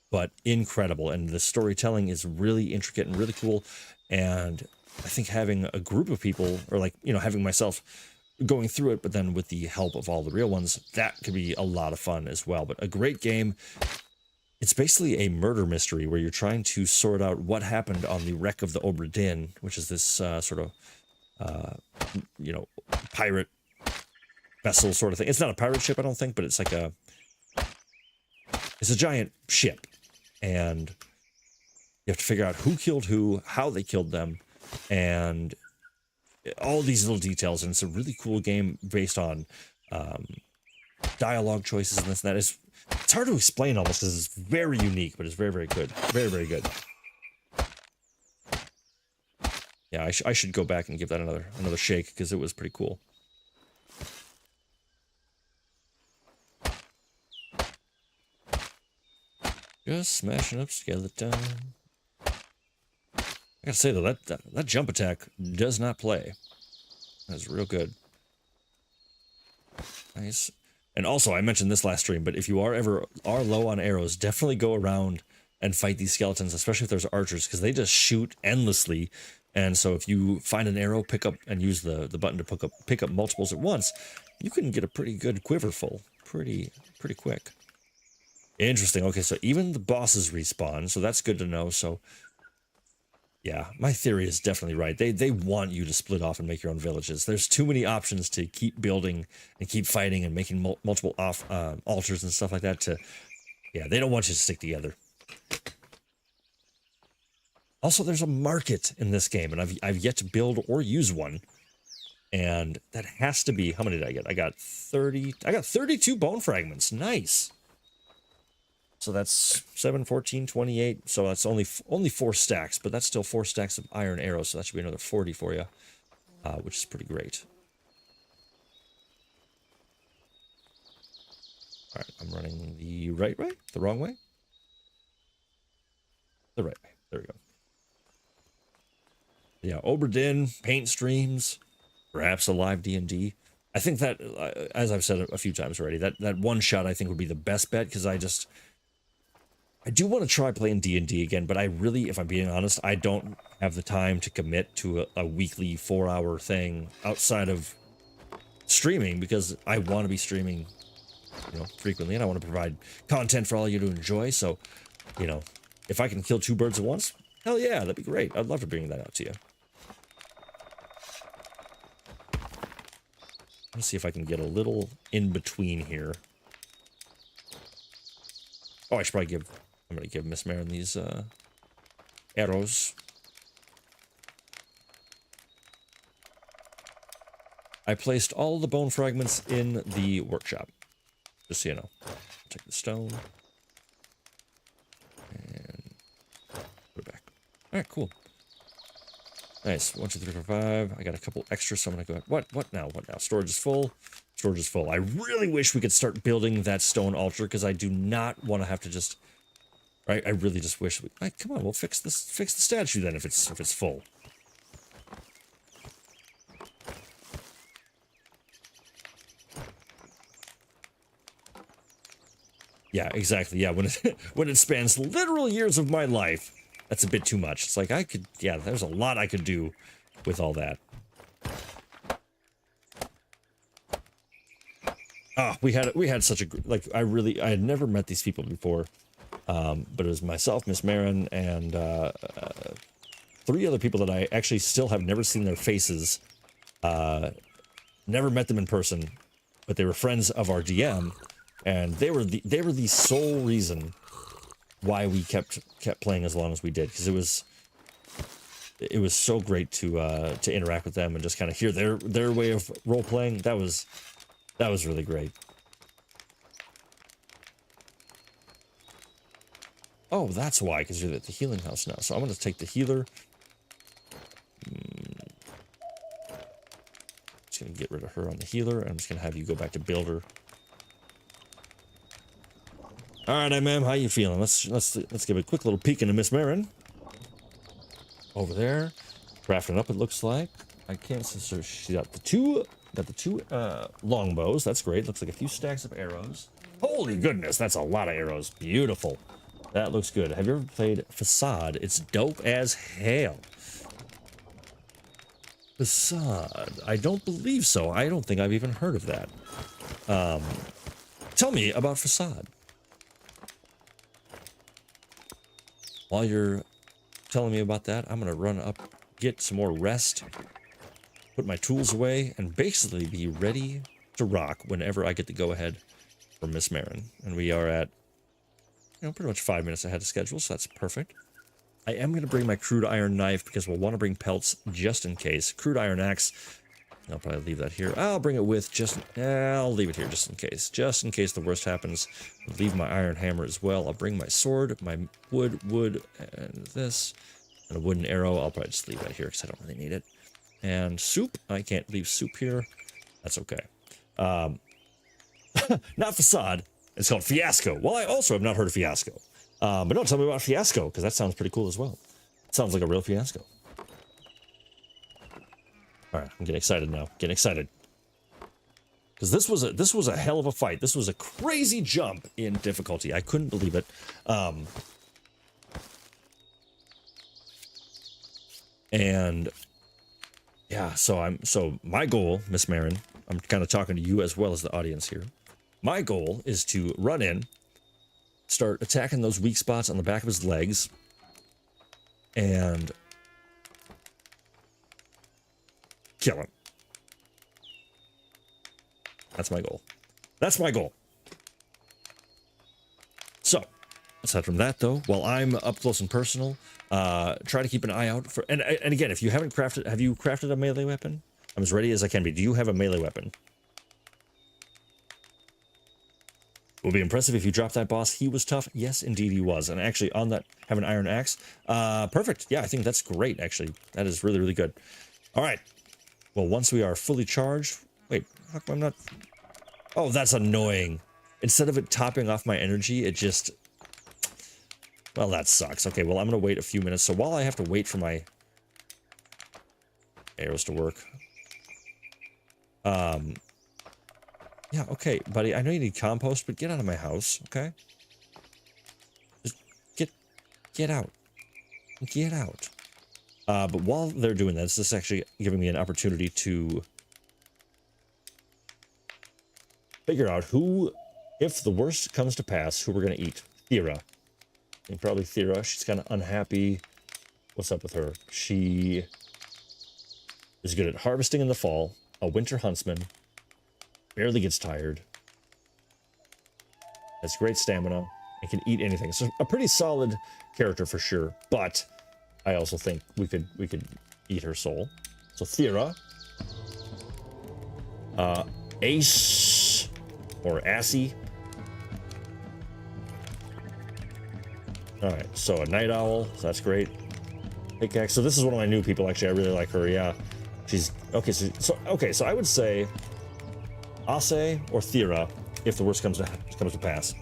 but incredible, and the storytelling is really intricate and really cool. And I think having a group of people, or like, you know, having myself going through it, but then with the help of all the real ones, that could be a lot of fun as well. But a great game. It's basically a murder mystery where you're trying to sort out what happened on the wreck of the Oberdin, which is this sort of, you know, pirate vessel sort of thing. It's not a pirate ship, I don't think, but it's like it's a giant ship, and you have to figure out who killed who, how they killed them, and all these little details, and it's a really cool game based on dialogue choices and this and that. It's hard to explain almost because it's very unique, but it's very, very good. Very, very good. Yeah, I should go back and give that another shake because it was pretty cool. Just smashing up skeleton. I gotta say though, that jump attack does not play. That's real good. Nice. And also, I mentioned this last stream, but if you are low on arrows, definitely go around and fight these skeletons, especially if there's archers, because they just shoot endlessly. And so if you find an arrow, pick up and use the button to pick up multiples at once, you can get a pretty good quiver full pretty quick. Interesting. Okay, so even the bosses respawn, so that's good to know. So yeah, my theory is definitely right. They want you to split off and make your own villages. There's too many options to keep building and keep fighting and making multiple altars and stuff like that. Yeah, they don't want you to stick together. Also, there's a market in this game, and I've yet to build or use one. And that has to be, how many did I get? I got 32 bone fragments. Nice. So that's 7, 14, 28. So that's only 4 stacks, but that's still 4 stacks of iron arrows. So that should be another 40 for you, which is pretty great. All right, I'm running the right way, the wrong way, the right way. There we go. Yeah, Oberdin, paint streams, perhaps a live D&D. I think that, as I've said a few times already, that one shot I think would be the best bet, because I do want to try playing D&D again, but I really, if I'm being honest, I don't have the time to commit to a weekly 4-hour thing outside of streaming, because I want to be streaming, frequently, and I want to provide content for all of you to enjoy. So, if I can kill 2 birds at once, hell yeah, that'd be great. I'd love to bring that out to you. Let's see if I can get a little in between here. Oh, I should probably I'm going to give Miss Marin these arrows. I placed all the bone fragments in the workshop, just so you know. Take the stone and put it back. All right, cool. Nice. 1, 2, 3, 4, 5. I got a couple extras, so I'm gonna go ahead. What now? What now? Storage is full. Storage is full. I really wish we could start building that stone altar, because I do not want to have to just. I really just wish we. Come on, we'll fix the statue then if it's full. Yeah, exactly. Yeah, when it spans literal years of my life, that's a bit too much. It's like there's a lot I could do with all that. Ah, we had such a, I had never met these people before, but it was myself, Miss Marin, and 3 other people that I actually still have never seen their faces, never met them in person, but they were friends of our DM, and they were the sole reason why we kept playing as long as we did, because it was so great to interact with them and just kind of hear their way of role playing. That was really great. Oh, that's why, because you're at the healing house now. So I'm going to take the healer. Just going to get rid of her on the healer, and I'm just going to have you go back to builder. All right, ma'am, how you feeling? Let's give a quick little peek into Miss Marin. Over there, crafting up. It looks like I can't see. So she got the two longbows. That's great. Looks like a few stacks of arrows. Holy goodness, that's a lot of arrows. Beautiful. That looks good. Have you ever played Facade? It's dope as hell. Facade. I don't believe so. I don't think I've even heard of that. Tell me about Facade. While you're telling me about that, I'm going to run up, get some more rest, put my tools away, and basically be ready to rock whenever I get the go-ahead from Miss Marin. And we are at, pretty much 5 minutes ahead of schedule, so that's perfect. I am going to bring my crude iron knife because we'll want to bring pelts just in case. Crude iron axe, I'll probably leave that here. I'll bring it with just, I'll leave it here just in case. Just in case the worst happens. I'll leave my iron hammer as well. I'll bring my sword, my wood, and this. And a wooden arrow. I'll probably just leave that here because I don't really need it. And soup. I can't leave soup here. That's okay. Not facade. It's called Fiasco. Well, I also have not heard of Fiasco. But no, tell me about Fiasco, because that sounds pretty cool as well. It sounds like a real fiasco. Alright, I'm getting excited now. Getting excited. Because this was a hell of a fight. This was a crazy jump in difficulty. I couldn't believe it. And yeah, so my goal, Miss Marin, I'm kind of talking to you as well as the audience here. My goal is to run in, start attacking those weak spots on the back of his legs, and kill him. That's my goal. That's my goal. So, aside from that, though, while I'm up close and personal, try to keep an eye out for... And again, if you haven't crafted... Have you crafted a melee weapon? I'm as ready as I can be. Do you have a melee weapon? It would be impressive if you dropped that boss. He was tough. Yes, indeed he was. And actually, on that, have an iron axe. Perfect. Yeah, I think that's great, actually. That is really, really good. All right. Well, once we are fully charged... Wait, how come I'm not... Oh, that's annoying. Instead of it topping off my energy, it just... Well, that sucks. Okay, well, I'm going to wait a few minutes. So while I have to wait for my arrows to work... Yeah, okay, buddy, I know you need compost, but get out of my house, okay? Just get out. Get out. But while they're doing this is actually giving me an opportunity to figure out who, if the worst comes to pass, who we're going to eat. Thera. And probably Thera. She's kind of unhappy. What's up with her? She is good at harvesting in the fall, a winter huntsman, barely gets tired, has great stamina, and can eat anything. So a pretty solid character for sure, but I also think we could eat her soul. So Thera, Ace, or Assy. All right, so a night owl, so that's great. Pickaxe. So this is one of my new people. Actually, I really like her. Yeah, she's okay. So I would say Ase or Thera, if the worst comes to pass.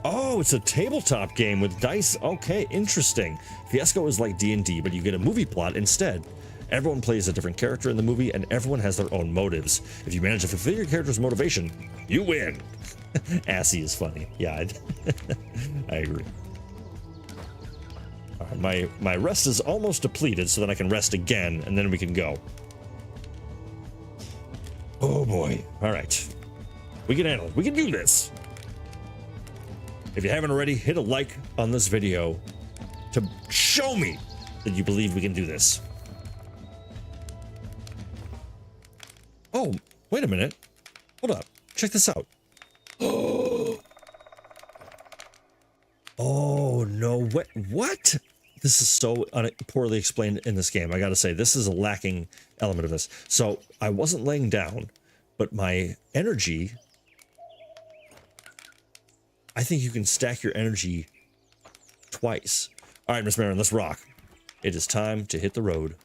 Oh, it's a tabletop game with dice. Okay, interesting. Fiasco is like D&D, but you get a movie plot instead. Everyone plays a different character in the movie, and everyone has their own motives. If you manage to fulfill your character's motivation, you win. Assy is funny. Yeah, I agree. My rest is almost depleted, so then I can rest again, and then we can go. Oh boy. All right. We can handle it. We can do this. If you haven't already, hit a like on this video to show me that you believe we can do this. Oh, wait a minute. Hold up. Check this out. Oh, no. What? This is so poorly explained in this game. I gotta say, this is a lacking element of this. So, I wasn't laying down, but my energy... I think you can stack your energy twice. All right, Miss Marin, let's rock. It is time to hit the road.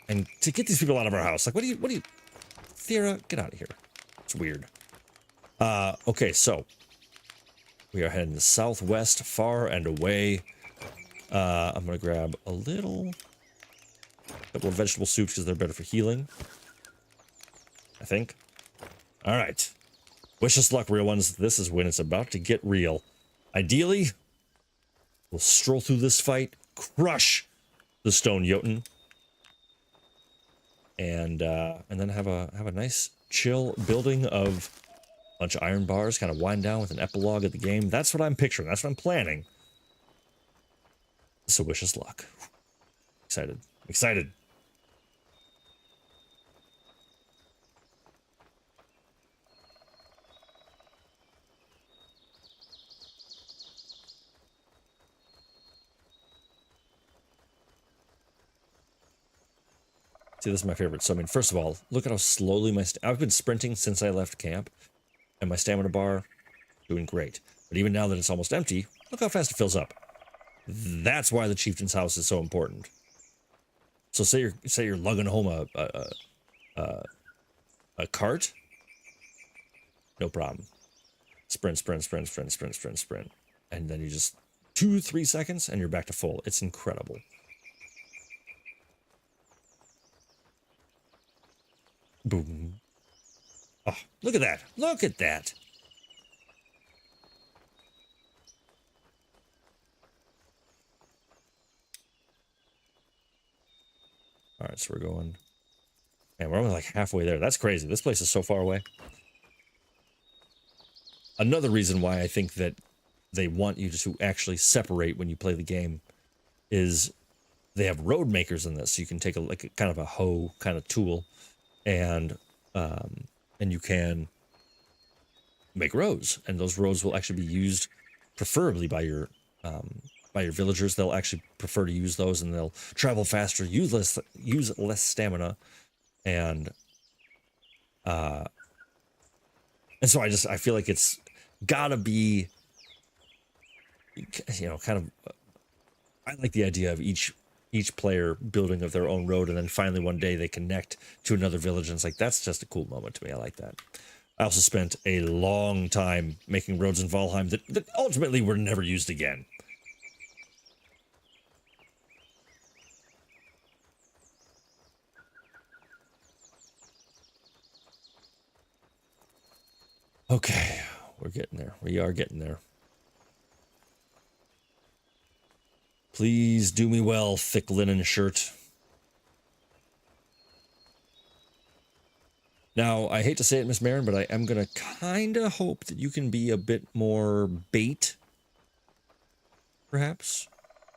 And to get these people out of our house. Like, what do you... Thera, get out of here. It's weird. Okay, so... We are heading southwest, far and away. I'm gonna grab a couple of vegetable soups because they're better for healing, I think. All right. Wish us luck, real ones. This is when it's about to get real. Ideally, we'll stroll through this fight, crush the Stone Jotun, and then have a nice chill building of a bunch of iron bars, kind of wind down with an epilogue of the game. That's what I'm picturing. That's what I'm planning. So wish us luck. Excited. Excited. See, this is my favorite. So, I mean, first of all, look at how slowly I've been sprinting since I left camp, and my stamina bar doing great. But even now that it's almost empty, look how fast it fills up. That's why the chieftain's house is so important. So say you're lugging home a cart, no problem. Sprint, and then you just 2-3 seconds and you're back to full. It's incredible. Boom. Oh, look at that! Look at that! All right, so we're going. Man, we're only like halfway there. That's crazy. This place is so far away. Another reason why I think that they want you to actually separate when you play the game is they have road makers in this. So you can take a kind of a hoe kind of tool, and you can make roads, and those roads will actually be used preferably by your villagers. They'll actually prefer to use those, and they'll travel faster, use less stamina, and so I feel like it's gotta be, you know, kind of. I like the idea of each player building of their own road, and then finally one day they connect to another village, and it's like, that's just a cool moment to me. I like that. I also spent a long time making roads in Valheim that ultimately were never used again. Okay, we're getting there. We are getting there. Please do me well, thick linen shirt. Now, I hate to say it, Miss Marin, but I am going to kind of hope that you can be a bit more bait, perhaps,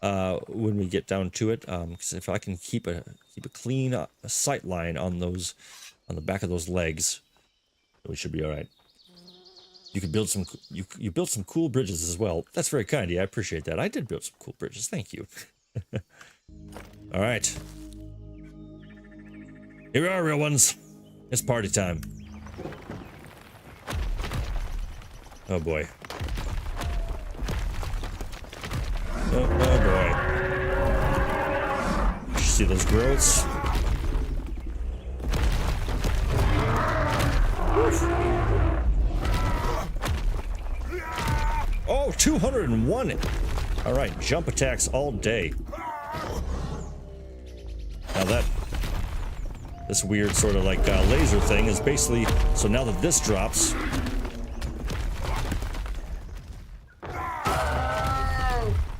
when we get down to it. Because if I can keep a clean sight line on those, on the back of those legs, we should be all right. You could build some. You built some cool bridges as well. That's very kind of you. I appreciate that. I did build some cool bridges. Thank you. All right. Here we are, real ones. It's party time. Oh boy. Oh boy. See those growths? Oh, 201. All right, jump attacks all day. Now this weird sort of like laser thing is basically, so now that this drops,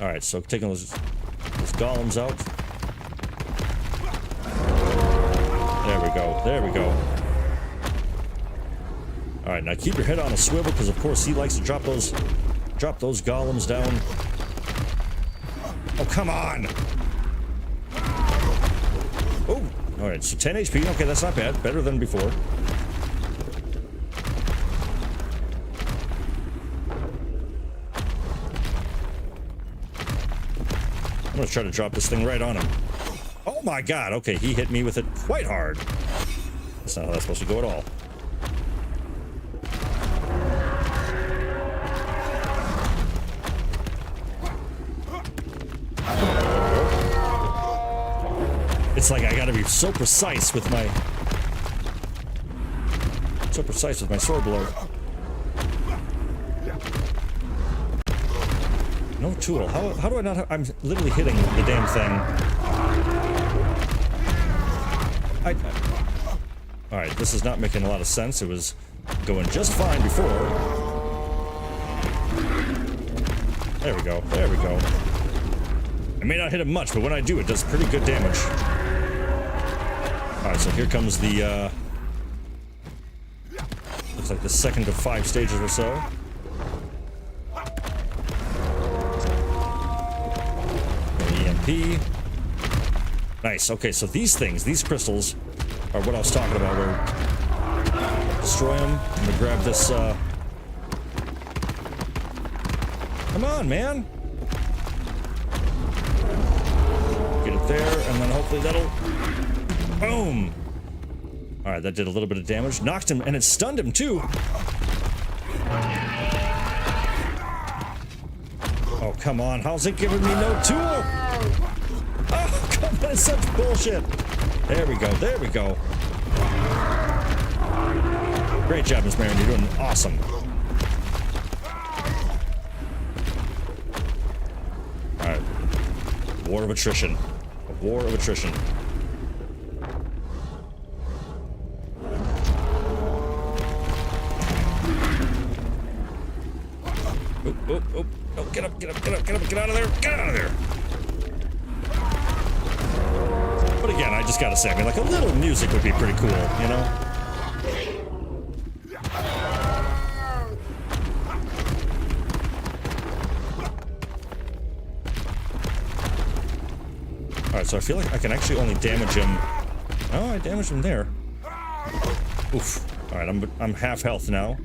all right, so taking those golems out. There we go. There we go. All right, now keep your head on a swivel, because of course he likes to drop those golems down. Oh, come on. Oh, all right, so 10 HP. Okay, that's not bad. Better than before. I'm gonna try to drop this thing right on him. Oh my god, okay, he hit me with it quite hard. That's not how that's supposed to go at all. It's like I gotta be so precise with my sword blow. No tool. How do I not have, I'm literally hitting the damn thing. Alright, this is not making a lot of sense. It was going just fine before. There we go. There we go. I may not hit it much, but when I do, it does pretty good damage. Alright, so here comes the, looks like the second of 5 stages or so. EMP. Nice, okay, so these crystals, are what I was talking about, where destroy them. I'm gonna grab this, come on, man! Get it there, and then hopefully that'll Boom. All right, that did a little bit of damage. Knocked him, and it stunned him, too. Oh, come on. How's it giving me no tool? Oh, come on. It's such bullshit. There we go. There we go. Great job, Miss Marion. You're doing awesome. All right. War of attrition. A war of attrition. Oh, get up, get up, get up, get up, get out of there, get out of there. But again, I just gotta say, I mean, like, a little music would be pretty cool, you know? Alright, so I feel like I can actually only damage him. Oh, I damaged him there. Oof. Alright, I'm half health now.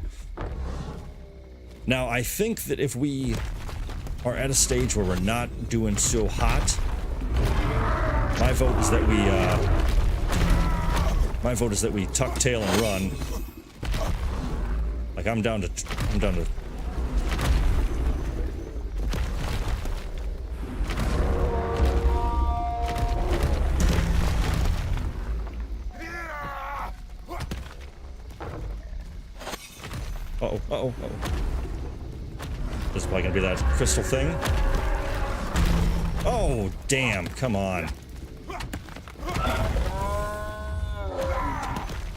Now, I think that if we are at a stage where we're not doing so hot, my vote is that we tuck tail and run. Like, I'm down to Uh-oh. This is probably gonna be that crystal thing. Oh, damn, come on.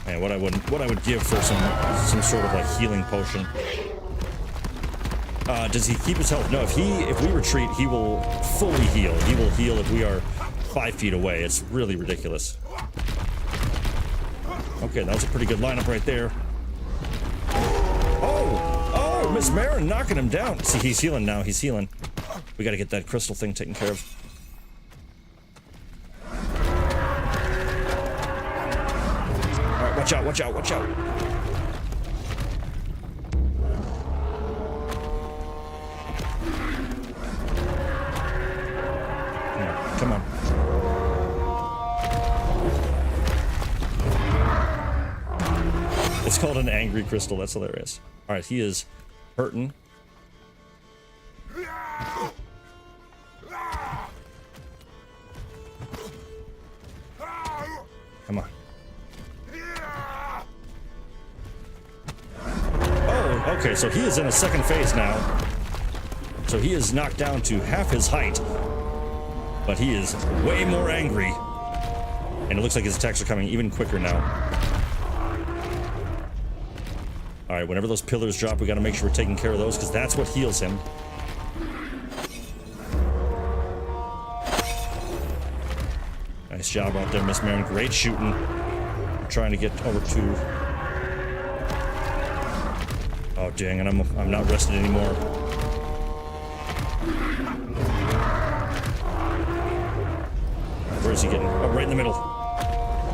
Man, what I would give for some sort of like healing potion. Does he keep his health? No, if we retreat, he will fully heal. He will heal if we are 5 feet away. It's really ridiculous. Okay, that was a pretty good lineup right there. Oh, Miss Marin knocking him down. See, he's healing now. He's healing. We got to get that crystal thing taken care of. All right, watch out, watch out, watch out. Come on. It's called an angry crystal. That's hilarious. All right, he is hurting. Come on. Oh, okay, so he is in a second phase now. So he is knocked down to half his height. But he is way more angry. And it looks like his attacks are coming even quicker now. Alright, whenever those pillars drop, we gotta make sure we're taking care of those, because that's what heals him. Nice job out there, Miss Marin. Great shooting. I'm trying to get over to... Oh, dang, and I'm not rested anymore. Where is he getting? Oh, right in the middle.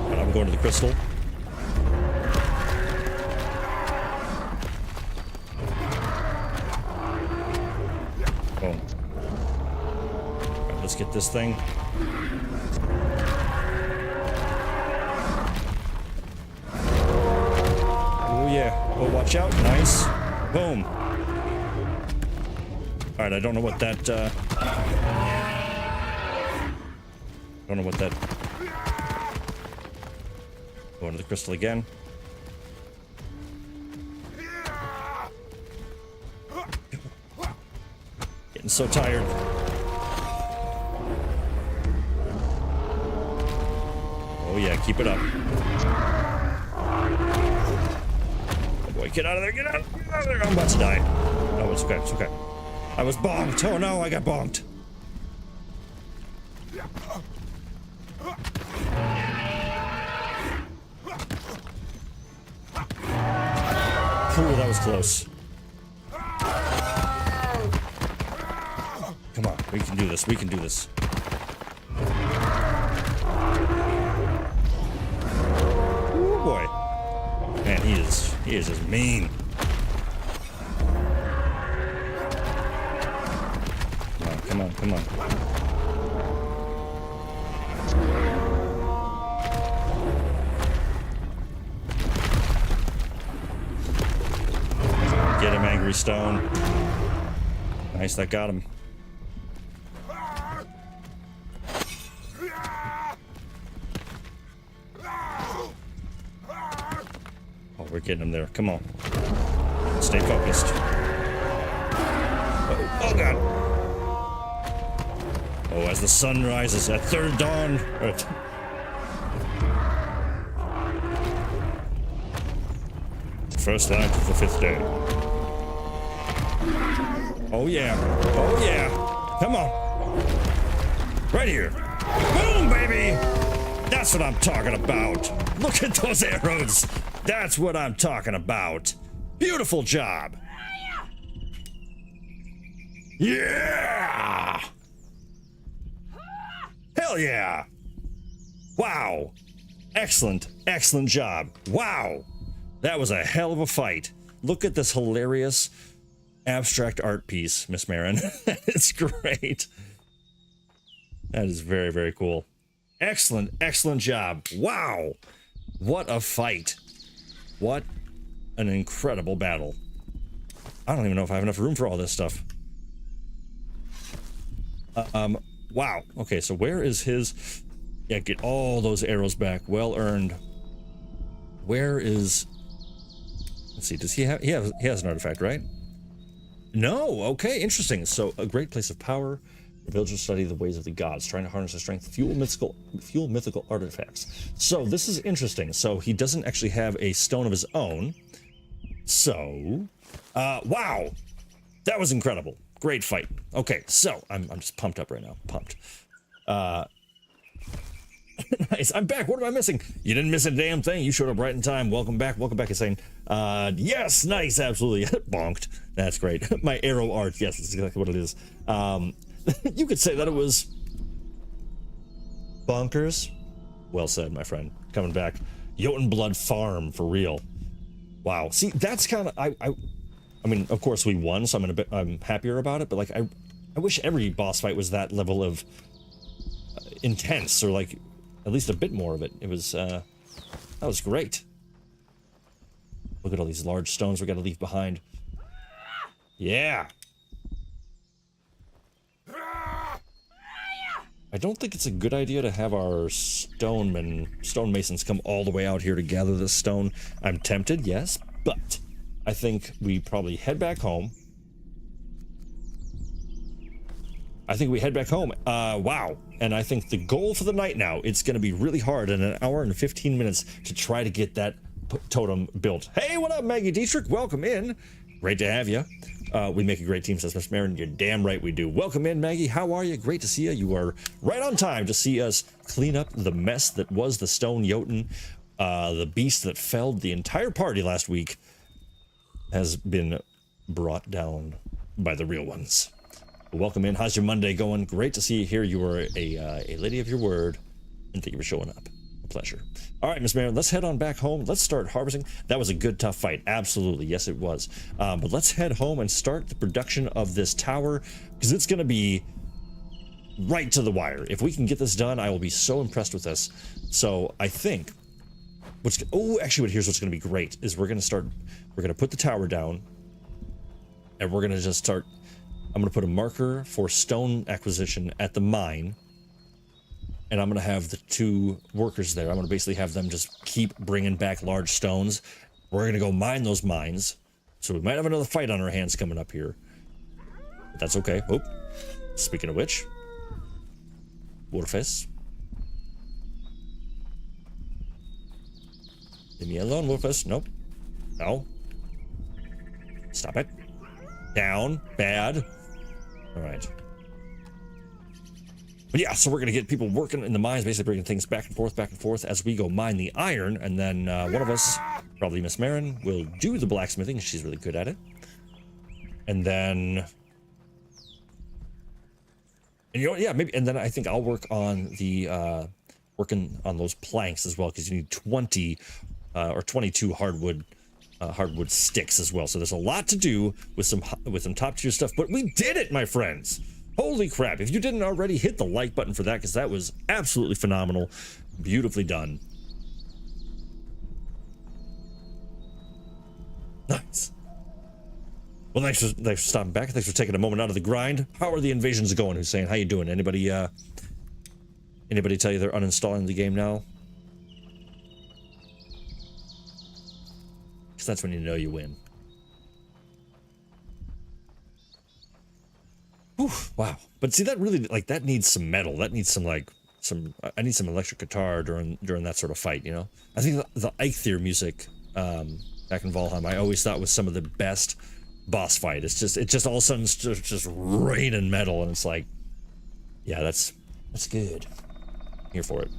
And I'm going to the crystal. Boom. Right, let's get this thing. Oh, yeah. Oh, watch out. Nice. Boom. All right, I don't know what that... I don't know what that... Going to the crystal again. Getting so tired. Oh yeah, keep it up. Oh boy, get out of there, get out of there! I'm about to die. No, it's okay, it's okay. I was bonked. Oh no, I got bonked. Ooh, that was close. Come on, we can do this, we can do this. Ooh, boy. Man, he is just mean. Come on, come on, come on. stone. Nice, that got him. Oh, we're getting him there. Come on. Stay focused. Oh God. Oh, as the sun rises at third dawn. First light of the 5th day. Oh yeah. Oh yeah. Come on. Right here. Boom, baby. That's what I'm talking about. Look at those arrows. That's what I'm talking about. Beautiful job. Yeah. Hell yeah. Wow. Excellent. Excellent job. Wow. That was a hell of a fight. Look at this hilarious abstract art piece, Miss Marin. It's great. That is very, very cool. Excellent, excellent job. Wow. What a fight. What an incredible battle. I don't even know if I have enough room for all this stuff. Wow. Okay, so where is his... Yeah, get all those arrows back. Well earned. Where is... Let's see, does he have... He has an artifact, right? No. Okay, interesting. So, a great place of power. The villagers study the ways of the gods, trying to harness their strength, fuel mythical artifacts. So, this is interesting. So, he doesn't actually have a stone of his own. So, wow. That was incredible. Great fight. Okay, so, I'm just pumped up right now. Pumped. Nice. I'm back. What am I missing? You didn't miss a damn thing. You showed up right in time. Welcome back. Welcome back. He's saying, yes, nice. Absolutely. Bonked. That's great. My arrow art. Yes, that's exactly what it is. You could say that it was bonkers. Well said, my friend. Coming back. Jotun Blood Farm for real. Wow. See, that's kind of, I mean, of course we won, so I'm happier about it, but like, I wish every boss fight was that level of intense, or like at least a bit more of it. It was, that was great. Look at all these large stones we got to leave behind. Yeah. I don't think it's a good idea to have our stonemasons come all the way out here to gather this stone. I'm tempted, yes, but I think we probably head back home. Wow. And I think the goal for the night now, it's going to be really hard in an hour and 15 minutes to try to get that totem built. Hey, what up, Maggie Dietrich? Welcome in. Great to have you. We make a great team, says Miss Marin. You're damn right we do. Welcome in, Maggie. How are you? Great to see you. You are right on time to see us clean up the mess that was the Stone Jotun. The beast that felled the entire party last week has been brought down by the real ones. Welcome in. How's your Monday going? Great to see you here. You are a lady of your word, and thank you for showing up. A pleasure. All right, Miss Marin, let's head on back home. Let's start harvesting. That was a good, tough fight. Absolutely. Yes, it was. But let's head home and start the production of this tower, because it's going to be right to the wire. If we can get this done, I will be so impressed with this. So I think here's what's going to be great is we're going to put the tower down, and we're going to just start. I'm going to put a marker for stone acquisition at the mine, and I'm going to have the two workers there. I'm going to basically have them just keep bringing back large stones. We're going to go mine those mines, so we might have another fight on our hands coming up here. But that's okay. Oh, speaking of which, Wolfes. Leave me alone, Wolfes. Nope. No. Stop it. Down. Bad. All right. But yeah, so we're going to get people working in the mines, basically bringing things back and forth as we go mine the iron. And then one of us, probably Miss Marin, will do the blacksmithing. She's really good at it. And then... And you know, yeah, maybe, and then I think I'll work on the, working on those planks as well, because you need 20 or 22 hardwood sticks as well. So there's a lot to do with some top tier stuff, but we did it, my friends. Holy crap. If you didn't already, hit the like button for that, because that was absolutely phenomenal. Beautifully done. Nice. Well, thanks for stopping back. Thanks for taking a moment out of the grind. How are the invasions going? Hussein, how you doing? Anybody tell you they're uninstalling the game now? Because that's when you know you win. Whew, wow. But see, that really, like, that needs some metal. That needs some, like, I need some electric guitar during that sort of fight, you know? I think the Eikthyr music, back in Valheim, I always thought was some of the best boss fight. It just all of a sudden just raining metal, and it's like, yeah, that's good. I'm here for it.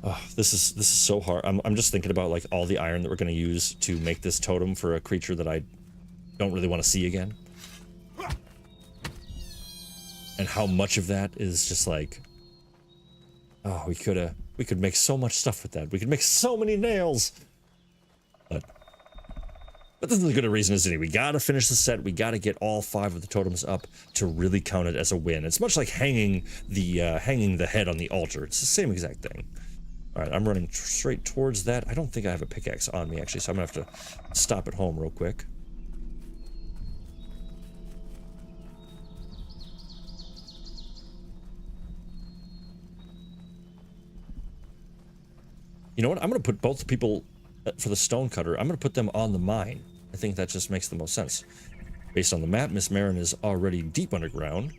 Oh, this is so hard. I'm just thinking about like all the iron that we're gonna use to make this totem for a creature that I don't really want to see again, and how much of that is just like, oh, we could make so much stuff with that. We could make so many nails. But this is as good a reason as any. We gotta finish the set. We gotta get all 5 of the totems up to really count it as a win. It's much like hanging the head on the altar. It's the same exact thing. All right, I'm running straight towards that. I don't think I have a pickaxe on me, actually, so I'm gonna have to stop at home real quick. You know what? I'm gonna put both the people for the stone cutter. I'm gonna put them on the mine. I think that just makes the most sense. Based on the map, Miss Marin is already deep underground.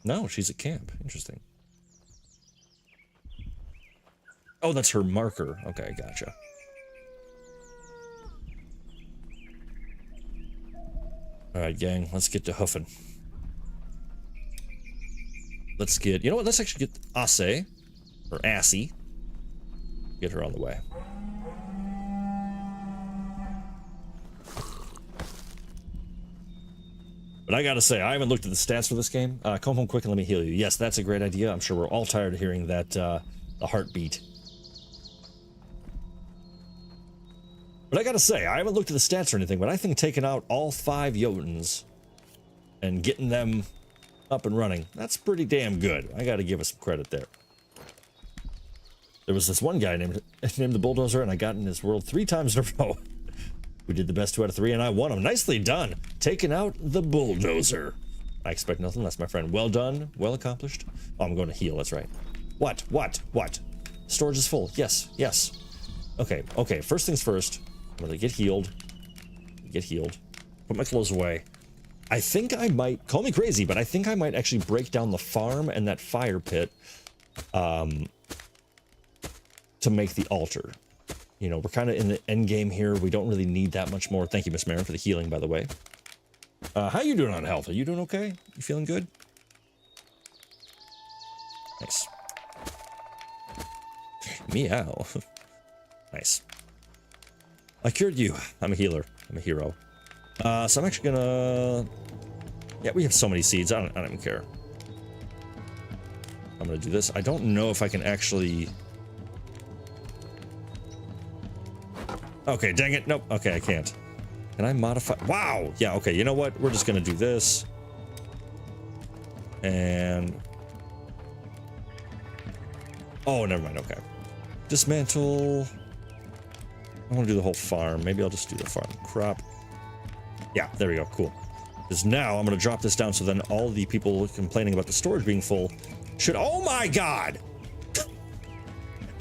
No, she's at camp. Interesting. Oh, that's her marker. Okay, gotcha. Alright, gang, let's get to hoofing. Let's get, you know what, let's actually get Ase, or Assy. Get her on the way. But I gotta say, I haven't looked at the stats for this game. Come home quick and let me heal you. Yes, that's a great idea. I'm sure we're all tired of hearing that, the heartbeat. But I gotta say, I haven't looked at the stats or anything, but I think taking out all 5 Jotuns and getting them up and running, that's pretty damn good. I gotta give us some credit there. There was this one guy named the Bulldozer, and I got in his world 3 times in a row. We did the best 2 out of 3, and I won him. Nicely done. Taking out the Bulldozer. I expect nothing less, my friend. Well done. Well accomplished. Oh, I'm going to heal. That's right. What? Storage is full. Yes. Okay. First things first. I'm going to get healed. Put my clothes away. I think I might, call me crazy, but I think I might actually break down the farm and that fire pit to make the altar. You know, we're kind of in the end game here. We don't really need that much more. Thank you, Miss Marin, for the healing, by the way. How you doing on health? Are you doing okay? You feeling good? Nice. Meow. Nice. I cured you. I'm a healer. I'm a hero. So I'm actually gonna... Yeah, we have so many seeds. I don't even care. I'm gonna do this. I don't know if I can actually... Okay, dang it. Nope. Okay, I can't. Can I modify? Wow. Yeah, okay. You know what? We're just gonna do this. And... Oh, never mind. Okay. Dismantle... I want to do the whole farm. Maybe I'll just do the farm crop. Yeah, there we go. Cool. Because now I'm going to drop this down so then all the people complaining about the storage being full should... Oh my god!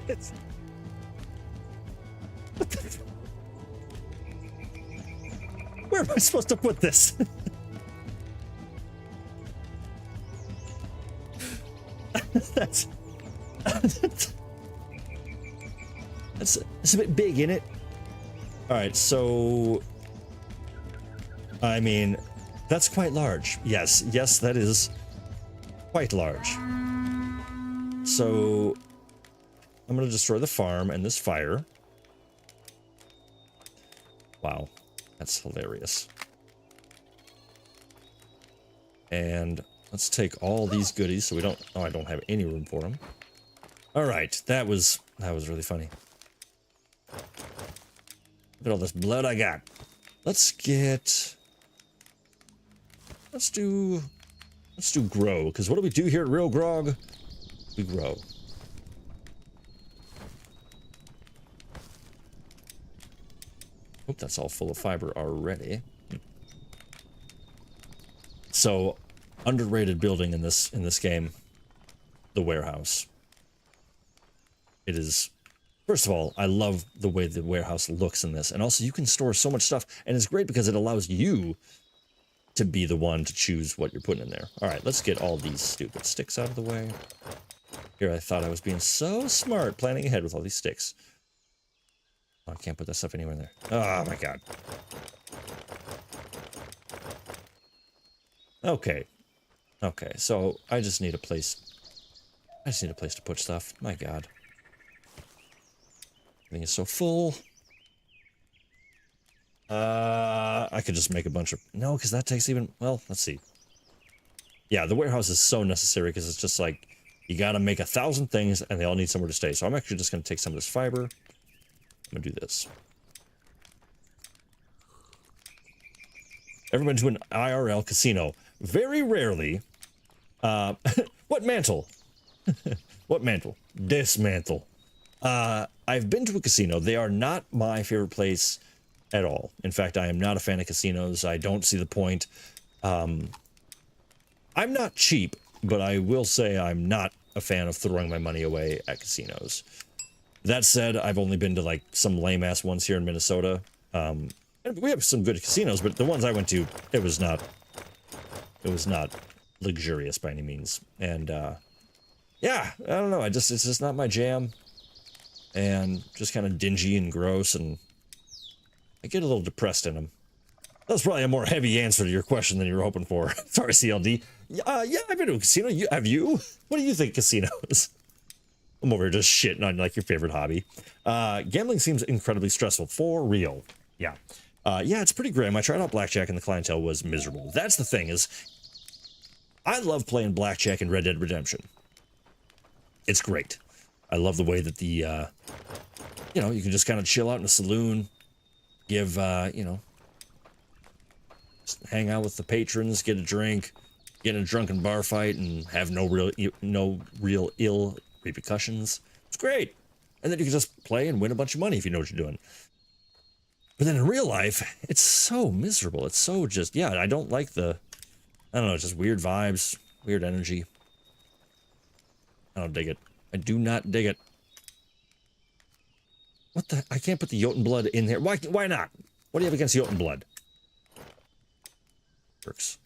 It's... What the... Where am I supposed to put this? That's a bit big, isn't it? Alright, so... I mean, that's quite large. Yes, that is quite large. So, I'm gonna destroy the farm and this fire. Wow, that's hilarious. And let's take all these goodies so we don't... Oh, I don't have any room for them. Alright, that was really funny. Look at all this blood I got. Let's do grow, because what do we do here at RealGrogg? We grow. Oop, that's all full of fiber already. So, underrated building in this game, the warehouse. It is, first of all, I love the way the warehouse looks in this, and also you can store so much stuff, and it's great because it allows you to be the one to choose what you're putting in there. All right, let's get all these stupid sticks out of the way. Here, I thought I was being so smart, planning ahead with all these sticks. Oh, I can't put that stuff anywhere in there. Oh my god. Okay. Okay, so I just need a place. I just need a place to put stuff. My god. Everything is so full. I could just make a bunch of... No, because that takes even... Well, let's see. Yeah, the warehouse is so necessary because it's just like... You gotta make 1,000 things and they all need somewhere to stay. So I'm actually just gonna take some of this fiber. I'm gonna do this. Ever been to an IRL casino? Very rarely. What mantle? What mantle? Dismantle. I've been to a casino. They are not my favorite place at all. In fact, I am not a fan of casinos. I don't see the point. I'm not cheap, but I will say I'm not a fan of throwing my money away at casinos. That said, I've only been to like some lame-ass ones here in Minnesota. And we have some good casinos, but the ones I went to, it was not luxurious by any means. And yeah, I don't know. It's just not my jam. And just kind of dingy and gross, and I get a little depressed in them. That's probably a more heavy answer to your question than you were hoping for. Sorry, CLD. Yeah, I've been to a casino. Have you? What do you think casinos? I'm over here just shitting on like your favorite hobby. Gambling seems incredibly stressful. For real. Yeah. Yeah, it's pretty grim. I tried out blackjack and the clientele was miserable. That's the thing is, I love playing blackjack in Red Dead Redemption. It's great. I love the way that the, you know, you can just kind of chill out in a saloon, give, you know, just hang out with the patrons, get a drink, get in a drunken bar fight, and have no real ill repercussions. It's great. And then you can just play and win a bunch of money if you know what you're doing. But then in real life, it's so miserable. It's so just, yeah, I don't like the, I don't know, just weird vibes, weird energy. I don't dig it. I do not dig it. What the? I can't put the Jotun blood in there. Why not? What do you have against Jotun blood? Works.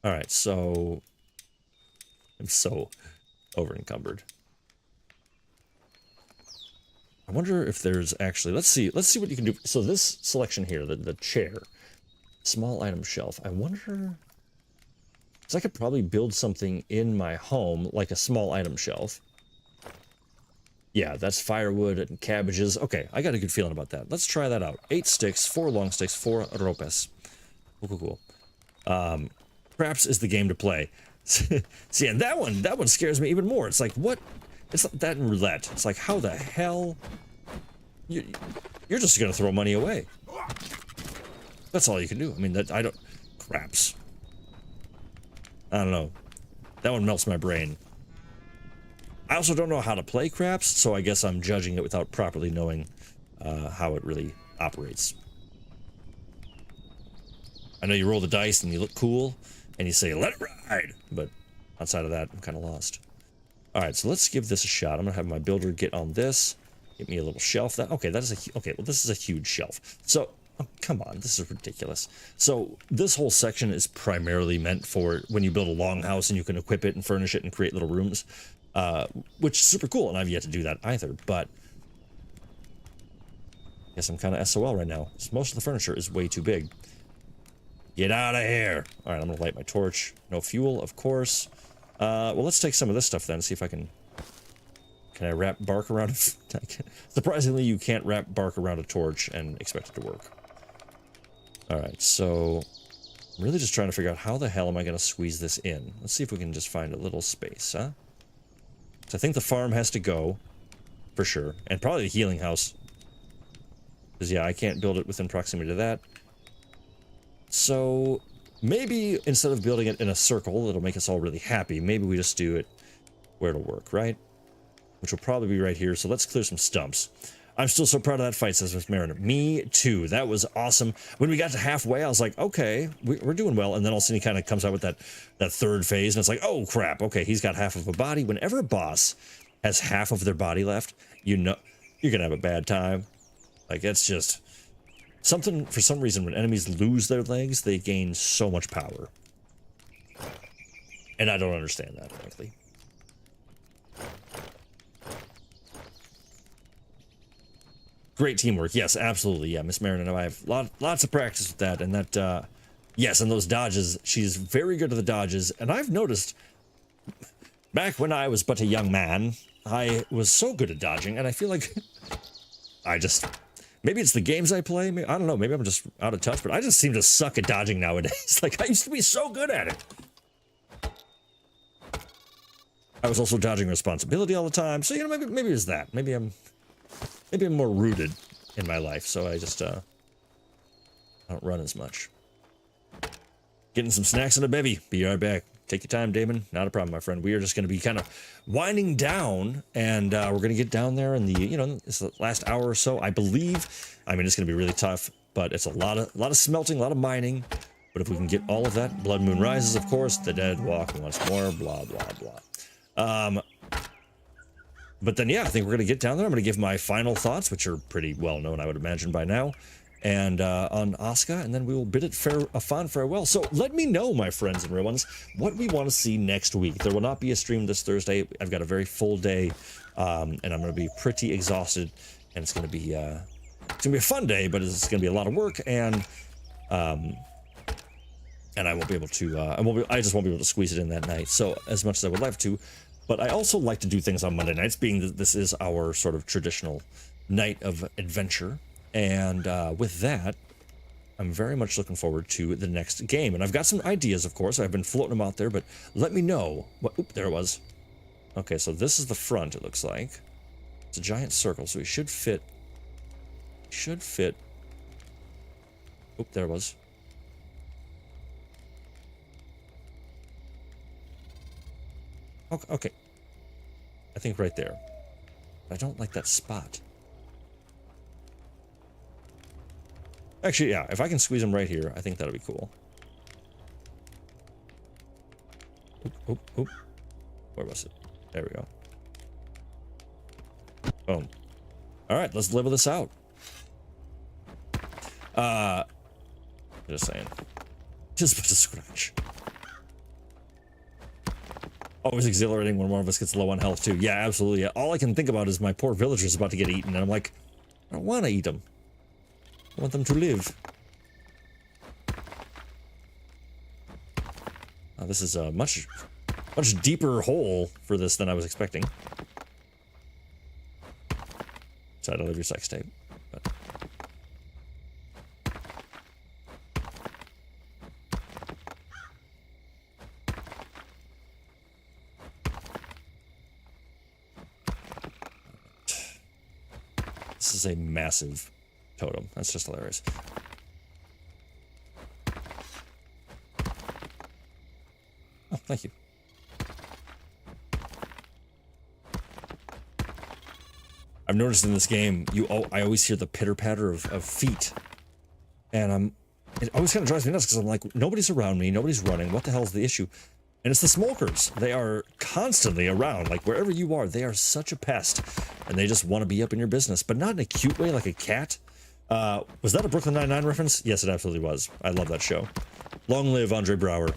Alright, so... I'm so over-encumbered. I wonder if there's actually... Let's see what you can do. So this selection here, the chair, small item shelf, I wonder... So I could probably build something in my home, like a small item shelf. Yeah, that's firewood and cabbages. Okay, I got a good feeling about that. Let's try that out. 8 sticks, 4 long sticks, 4 ropes. Cool. Craps is the game to play. See, and that one scares me even more. It's like, what? It's like that in roulette. It's like, how the hell? You're just gonna throw money away. That's all you can do. I mean, craps. I don't know. That one melts my brain. I also don't know how to play craps, so I guess I'm judging it without properly knowing how it really operates. I know you roll the dice and you look cool, and you say, let it ride! But outside of that, I'm kind of lost. Alright, so let's give this a shot. I'm going to have my builder get on this. Get me a little shelf. Okay, okay, well, this is a huge shelf. So... Oh, come on, this is ridiculous. So this whole section is primarily meant for when you build a longhouse and you can equip it and furnish it and create little rooms, which is super cool, and I've yet to do that either, but I guess I'm kind of SOL right now. Most of the furniture is way too big. Get out of here! Alright, I'm gonna light my torch. No fuel, of course. Well, let's take some of this stuff then, see if I can... Can I wrap bark around it? Surprisingly, you can't wrap bark around a torch and expect it to work. Alright, so I'm really just trying to figure out how the hell am I going to squeeze this in. Let's see if we can just find a little space, huh? So I think the farm has to go, for sure. And probably the healing house. Because, yeah, I can't build it within proximity to that. So maybe instead of building it in a circle that'll make us all really happy, maybe we just do it where it'll work, right? Which will probably be right here. So let's clear some stumps. I'm still so proud of that fight, says Miss Mariner. Me too. That was awesome. When we got to halfway, I was like, okay, we're doing well. And then all of a sudden he kind of comes out with that third phase, and it's like, oh crap, okay, he's got half of a body. Whenever a boss has half of their body left, you know you're gonna have a bad time. Like, it's just something. For some reason, when enemies lose their legs, they gain so much power, and I don't understand that, frankly. Great teamwork. Yes, absolutely. Yeah, Miss Marin and I have lots of practice with that. And that, yes, and those dodges, she's very good at the dodges. And I've noticed, back when I was but a young man, I was so good at dodging. And I feel like maybe it's the games I play. I don't know. Maybe I'm just out of touch. But I just seem to suck at dodging nowadays. Like, I used to be so good at it. I was also dodging responsibility all the time. So, you know, maybe it's that. Maybe I'm more rooted in my life, so I just I don't run as much. Getting some snacks and a bevy. Be right back. Take your time, Damon. Not a problem, my friend. We are just going to be kind of winding down, and we're going to get down there in the, you know, it's the last hour or so, I believe. I mean, it's going to be really tough, but it's a lot of smelting, a lot of mining. But if we can get all of that, Blood Moon Rises, of course, the dead walk once more, blah, blah, blah. But then, yeah, I think we're going to get down there. I'm going to give my final thoughts, which are pretty well known, I would imagine, by now, and on Aska, and then we will bid it a fond farewell. So let me know, my friends and real ones, what we want to see next week. There will not be a stream this Thursday. I've got a very full day, and I'm going to be pretty exhausted, and it's going to be a fun day, but it's going to be a lot of work, and I won't be able to. I just won't be able to squeeze it in that night. So as much as I would like to. But I also like to do things on Monday nights, being that this is our sort of traditional night of adventure. And with that, I'm very much looking forward to the next game. And I've got some ideas, of course. I've been floating them out there, but let me know. Oop, there it was. Okay, so this is the front, it looks like. It's a giant circle, so it should fit. Oop, there it was. Okay. I think right there. I don't like that spot. Actually, yeah, if I can squeeze them right here, I think that'll be cool. Oop. Where was it? There we go. Boom. All right, let's level this out. Just saying. Just put a scratch. Always exhilarating when one of us gets low on health, too. Yeah, absolutely. All I can think about is my poor villagers about to get eaten, and I'm like, I don't want to eat them. I want them to live. This is a much deeper hole for this than I was expecting. So I don't have your sex tape. But. This is a massive totem. That's just hilarious. Oh, thank you. I've noticed in this game, I always hear the pitter-patter of feet. And it always kind of drives me nuts because I'm like, nobody's around me, nobody's running. What the hell is the issue? And it's the smokers. They are constantly around. Like, wherever you are, they are such a pest. And they just want to be up in your business. But not in a cute way, like a cat. Was that a Brooklyn Nine-Nine reference? Yes, it absolutely was. I love that show. Long live Andre Brower.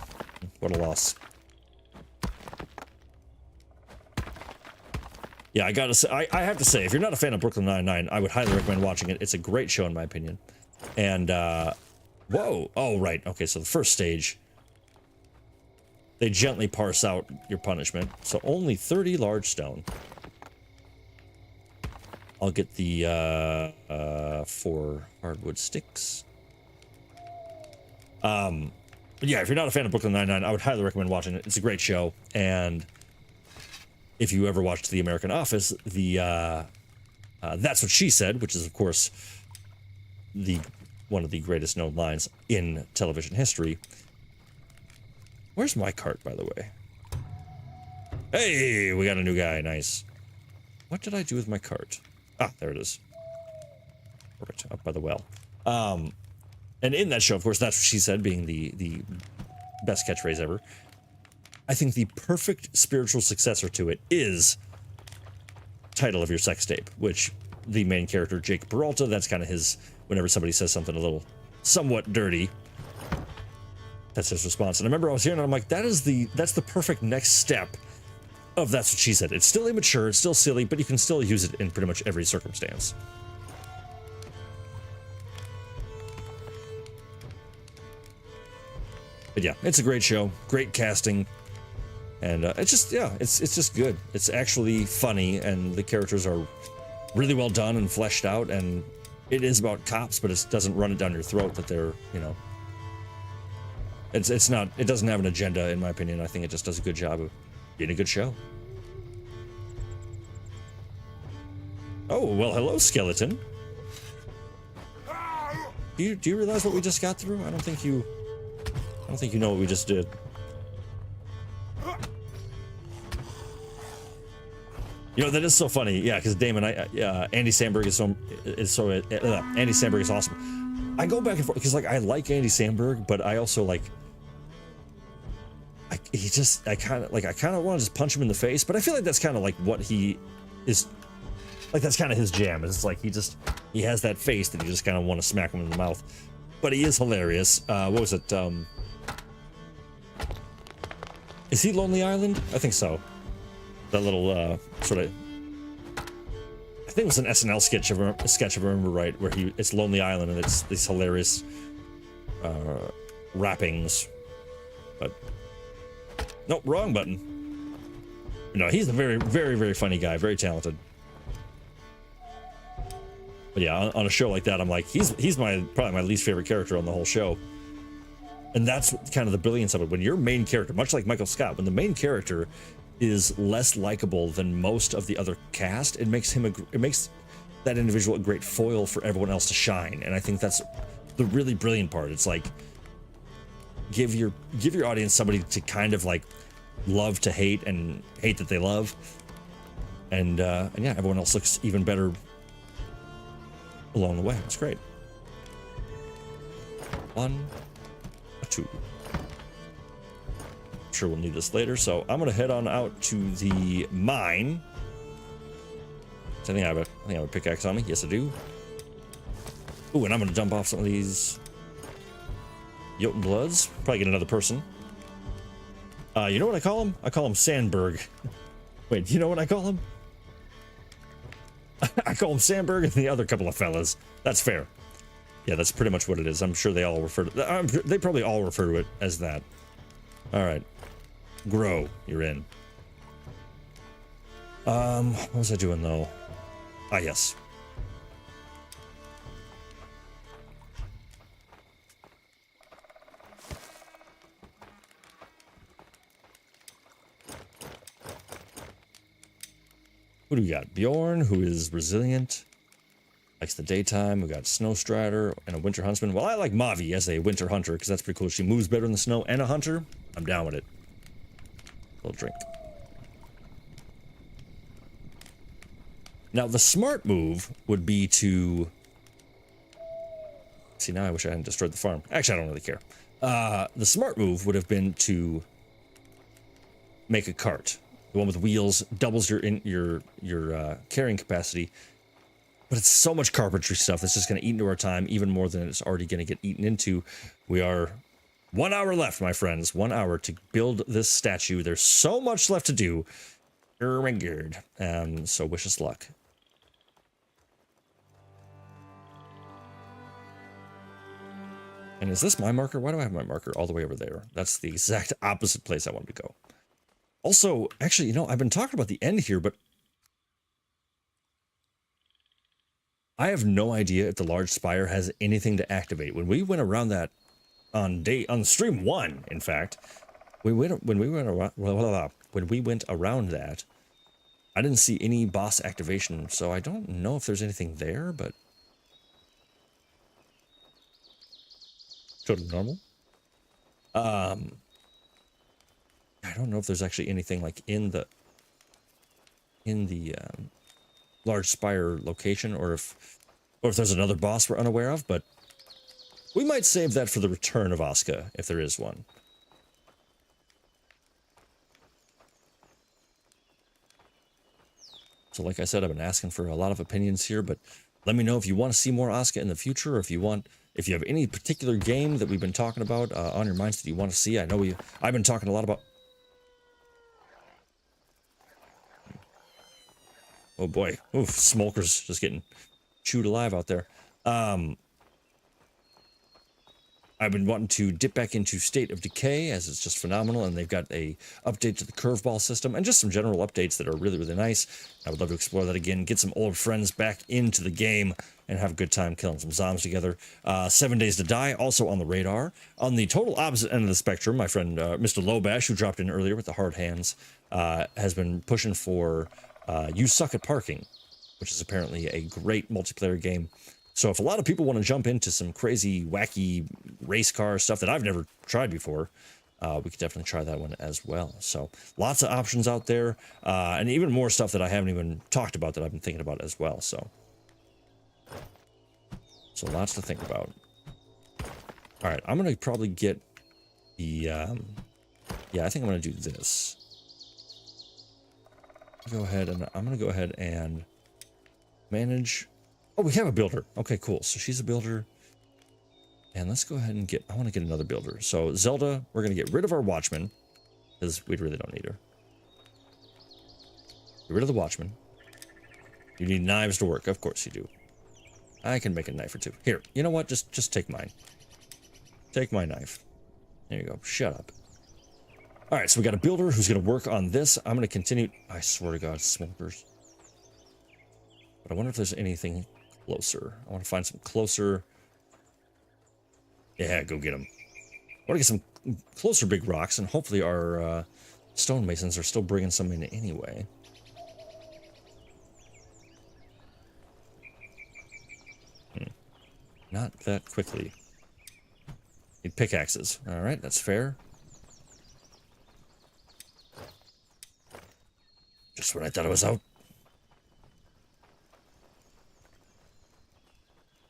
What a loss. Yeah, I gotta say, I have to say, if you're not a fan of Brooklyn Nine-Nine, I would highly recommend watching it. It's a great show, in my opinion. And, whoa. Oh, right. Okay, so the first stage... They gently parse out your punishment. So only 30 large stone. I'll get the 4 hardwood sticks. But yeah, if you're not a fan of Brooklyn Nine-Nine, I would highly recommend watching it. It's a great show. And if you ever watched The American Office, the That's What She Said, which is, of course, one of the greatest known lines in television history. Where's my cart, by the way? Hey, we got a new guy. Nice. What did I do with my cart? Ah, there it is. Perfect. Up by the well. And in that show, of course, that's what she said, being the best catchphrase ever. I think the perfect spiritual successor to it is title of your sex tape, which the main character, Jake Peralta, that's kind of his, whenever somebody says something a little somewhat dirty, that's his response. And I remember I was hearing it, I'm like, that's the perfect next step of That's What She Said. It's still immature, it's still silly, but you can still use it in pretty much every circumstance. But yeah, it's a great show, great casting, and it's just, yeah, it's just good. It's actually funny, and the characters are really well done and fleshed out, and it is about cops, but it doesn't run it down your throat that they're, you know, it's not, it doesn't have an agenda, in my opinion. I think it just does a good job of being a good show. Oh, well, hello, skeleton. Do you realize what we just got through? I don't think you know what we just did. You know, that is so funny. Yeah, because Damon, Andy Samberg Andy Samberg is awesome. I go back and forth because, like, I like Andy Samberg, but I also like, I kind of want to just punch him in the face, but I feel like that's kind of like what he is, like that's kind of his jam. It's like he has that face that you just kind of want to smack him in the mouth. But he is hilarious. What was it? Is he Lonely Island? I think so. That little sort of, I think it was an SNL sketch if I remember right, where it's Lonely Island and it's these hilarious rappings. But nope, wrong button. No, he's a very, very, very funny guy, very talented. But yeah, on a show like that, I'm like, he's probably my least favorite character on the whole show. And that's kind of the brilliance of it. When your main character, much like Michael Scott, when the main character is less likable than most of the other cast, it makes that individual a great foil for everyone else to shine. And I think that's the really brilliant part. It's like, give your audience somebody to kind of like love to hate and hate that they love. And yeah, everyone else looks even better along the way. It's great. 1, 2. I'm sure we'll need this later, so I'm gonna head on out to the mine. I think I have a pickaxe on me. Yes, I do. Ooh, and I'm gonna dump off some of these Jotun bloods. Probably get another person. You know what I call him? I call him Sandberg. Wait, do you know what I call him? I call him Sandberg and the other couple of fellas. That's fair. Yeah, that's pretty much what it is. I'm sure they all refer to they probably all refer to it as that. All right. Grow, you're in. What was I doing though? Ah, yes. Who do we got? Bjorn, who is resilient, likes the daytime. We got Snow Strider and a Winter Huntsman. Well, I like Mavi as a Winter Hunter because that's pretty cool. She moves better in the snow and a hunter. I'm down with it. A little drink. Now, the smart move would be to... See, now I wish I hadn't destroyed the farm. Actually, I don't really care. The smart move would have been to make a cart. The one with wheels doubles your carrying capacity. But it's so much carpentry stuff that's just going to eat into our time even more than it's already going to get eaten into. We are 1 hour left, my friends. 1 hour to build this statue. There's so much left to do. Oh my god. So wish us luck. And is this my marker? Why do I have my marker all the way over there? That's the exact opposite place I wanted to go. Also, actually, you know, I've been talking about the end here, but I have no idea if the large spire has anything to activate. When we went around that on stream 1, in fact, when we went around that, I didn't see any boss activation, so I don't know if there's anything there, but totally normal. I don't know if there's actually anything like in the large spire location, or if or if there's another boss we're unaware of, but we might save that for the return of Aska, if there is one. So like I said, I've been asking for a lot of opinions here, but let me know if you want to see more Aska in the future, or if you have any particular game that we've been talking about on your minds that you want to see. I know I've been talking a lot about... Oh boy, oof, smokers just getting chewed alive out there. I've been wanting to dip back into State of Decay, as it's just phenomenal, and they've got a update to the curveball system, and just some general updates that are really, really nice. I would love to explore that again, get some old friends back into the game, and have a good time killing some zombies together. 7 Days to Die, also on the radar. On the total opposite end of the spectrum, my friend Mr. Lobash, who dropped in earlier with the hard hands, has been pushing for You Suck at Parking, which is apparently a great multiplayer game. So if a lot of people want to jump into some crazy, wacky race car stuff that I've never tried before, we could definitely try that one as well. So lots of options out there, and even more stuff that I haven't even talked about that I've been thinking about as well. So lots to think about. All right, I'm going to probably get the, yeah, I think I'm going to do this. Go ahead, and I'm going to go ahead and manage... Oh, we have a builder. Okay, cool. So she's a builder. And let's go ahead and get... I want to get another builder. So Zelda, we're going to get rid of our watchman, because we really don't need her. Get rid of the watchman. You need knives to work. Of course you do. I can make a knife or two. Here, you know what? Just take mine. Take my knife. There you go. Shut up. All right, so we got a builder who's going to work on this. I'm going to continue... I swear to God, smokers. But I wonder if there's anything closer. I want to find some closer. Yeah, go get them. I want to get some closer big rocks, and hopefully our stonemasons are still bringing some in anyway. Not that quickly. Need pickaxes. All right, that's fair. Just when I thought I was out.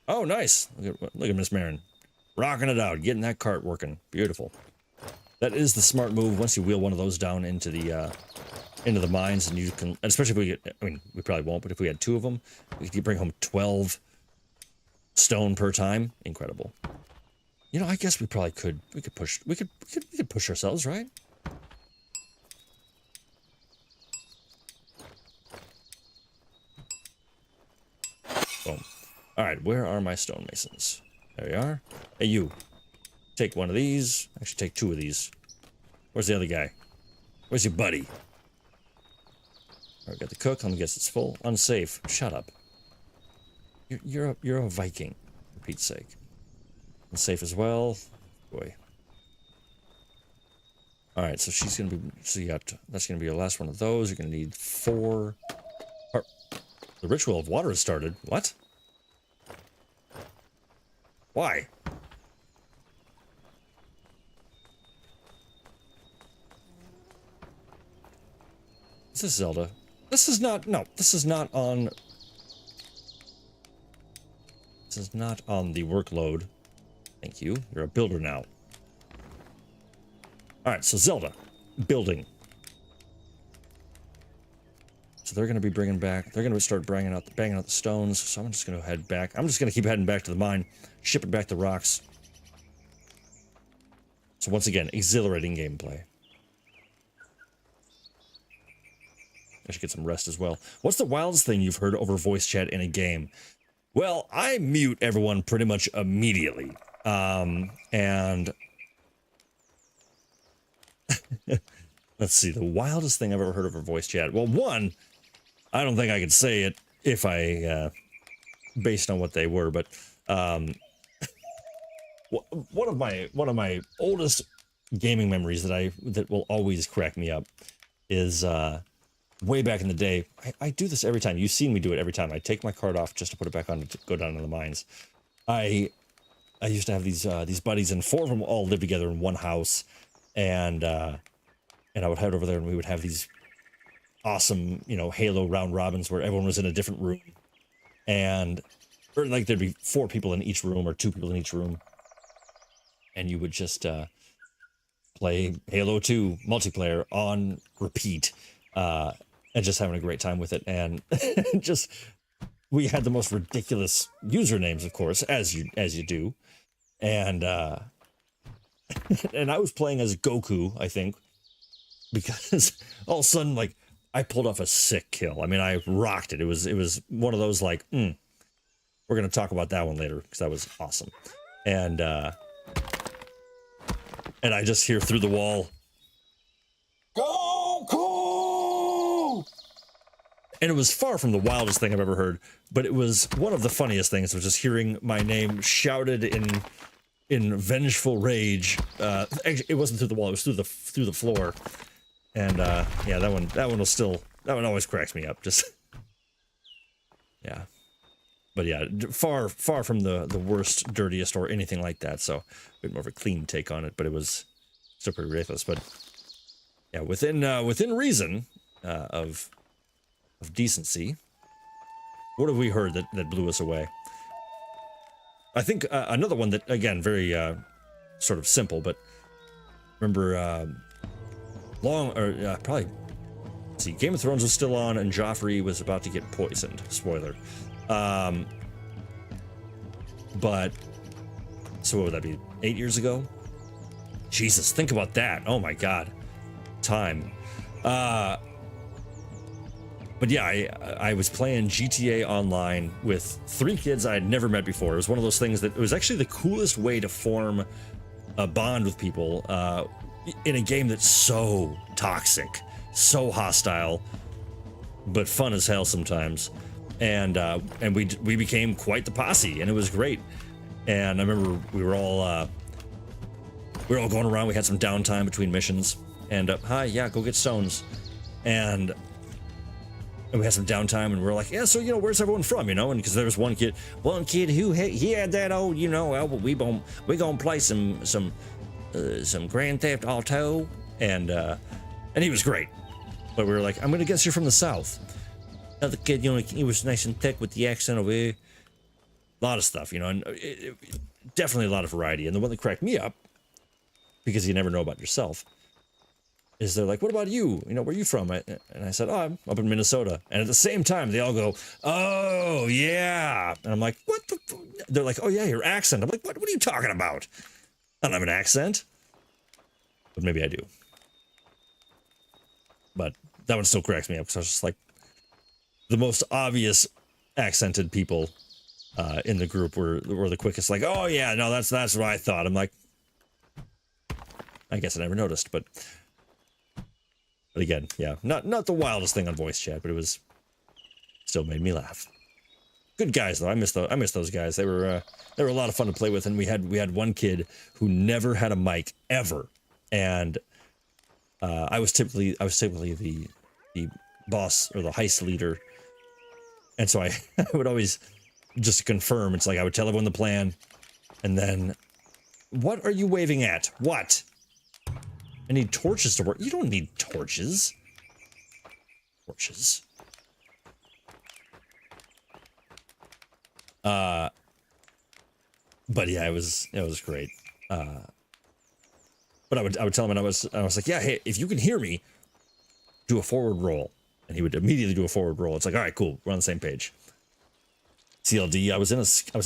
Oh, nice. Look at Miss Marin. Rocking it out, getting that cart working. Beautiful. That is the smart move once you wheel one of those down into the mines, and you can, especially if we get, I mean, we probably won't, but if we had 2 of them, we could bring home 12 stone per time. Incredible. You know, I guess we probably could, we could push ourselves, right? Boom. All right, where are my stonemasons? There you are. Hey, you. Take one of these. Actually, take 2 of these. Where's the other guy? Where's your buddy? All right, got the cook. Let me guess it's full. Unsafe. Shut up. You're a Viking, for Pete's sake. Unsafe as well. Boy. All right, so she's gonna be. So you got. That's gonna be your last one of those. You're gonna need 4. The ritual of water has started. What? Why? Is this Zelda? This is not, no, this is not on... This is not on the workload. Thank you. You're a builder now. Alright, so Zelda. Building. So they're going to be bringing back... They're going to start banging out the stones, so I'm just going to head back. I'm just going to keep heading back to the mine, shipping back the rocks. So once again, exhilarating gameplay. I should get some rest as well. What's the wildest thing you've heard over voice chat in a game? Well, I mute everyone pretty much immediately. And... Let's see, the wildest thing I've ever heard over voice chat. Well, one, I don't think I could say it if I, based on what they were, but, one of my oldest gaming memories that will always crack me up is, way back in the day. I do this every time. You've seen me do it every time. I take my card off just to put it back on to go down to the mines. I used to have these buddies, and 4 of them all lived together in one house, and I would head over there, and we would have these awesome, you know, Halo round robins where everyone was in a different room. And or like there'd be 4 people in each room or 2 people in each room, and you would just play Halo 2 multiplayer on repeat, and just having a great time with it. And just we had the most ridiculous usernames, of course, as you do, and and I was playing as Goku, I think, because all of a sudden, like, I pulled off a sick kill. I mean, I rocked it. It was one of those like, we're gonna talk about that one later because that was awesome. And I just hear through the wall, Goku! And it was far from the wildest thing I've ever heard, but it was one of the funniest things. Was just hearing my name shouted in vengeful rage. It wasn't through the wall; it was through the floor. And yeah, that one always cracks me up. Just yeah, but yeah, far from the worst, dirtiest, or anything like that. So a bit more of a clean take on it, but it was still pretty ridiculous. But yeah, within reason of decency, what have we heard that blew us away? I think another one that, again, very sort of simple, but remember probably, let's see, Game of Thrones was still on and Joffrey was about to get poisoned. Spoiler. But so what would that be? 8 years ago? Jesus, think about that. Oh my God. Time. But yeah, I was playing GTA Online with 3 kids I had never met before. It was one of those things that it was actually the coolest way to form a bond with people in a game that's so toxic, so hostile, but fun as hell sometimes. And we became quite the posse, and it was great. And I remember we were all going around. We had some downtime between missions, and hi, yeah, go get stones, and we had some downtime, and we were like, yeah, so, where's everyone from, and because there was one kid who he had that old, well, we gonna play some Grand Theft Auto, and he was great, but we were like, I'm gonna guess you're from the South. Another kid, he was nice and thick with the accent over here. A lot of stuff, and definitely a lot of variety. And the one that cracked me up, because you never know about yourself, is they're like, what about you? Where are you from? And I said, oh, I'm up in Minnesota. And at the same time, they all go, oh, yeah. And I'm like, what the f-? They're like, oh, yeah, your accent. I'm like, what are you talking about? I don't have an accent. But maybe I do. But that one still cracks me up, because I was just like, the most obvious accented people in the group were the quickest, like, oh, yeah, no, that's what I thought. I'm like, I guess I never noticed, but again, yeah, not the wildest thing on voice chat, but it was still made me laugh. Good guys though. I miss those guys. They were a lot of fun to play with, and we had one kid who never had a mic ever, and I was typically the boss or the heist leader, and so I would always just confirm. It's like I would tell everyone the plan, and then, what are you waving at? What? I need torches to work. You don't need torches. Torches. But yeah, it was great. But I would tell him, and I was like, yeah, hey, if you can hear me, do a forward roll. And he would immediately do a forward roll. It's like, all right, cool, we're on the same page. CLD, I was in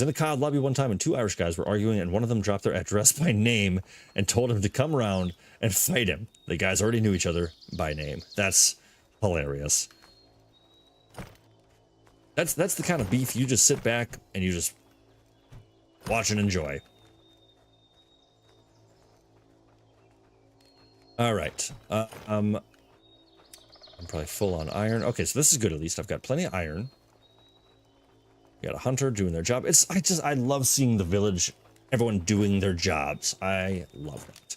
a COD lobby one time, and 2 Irish guys were arguing, and one of them dropped their address by name and told him to come around and fight him. The guys already knew each other by name. That's hilarious. That's the kind of beef you just sit back and you just watch and enjoy. All right. I'm probably full on iron. Okay, so this is good. At least I've got plenty of iron. You got a hunter doing their job. I love seeing the village, everyone doing their jobs. I love that.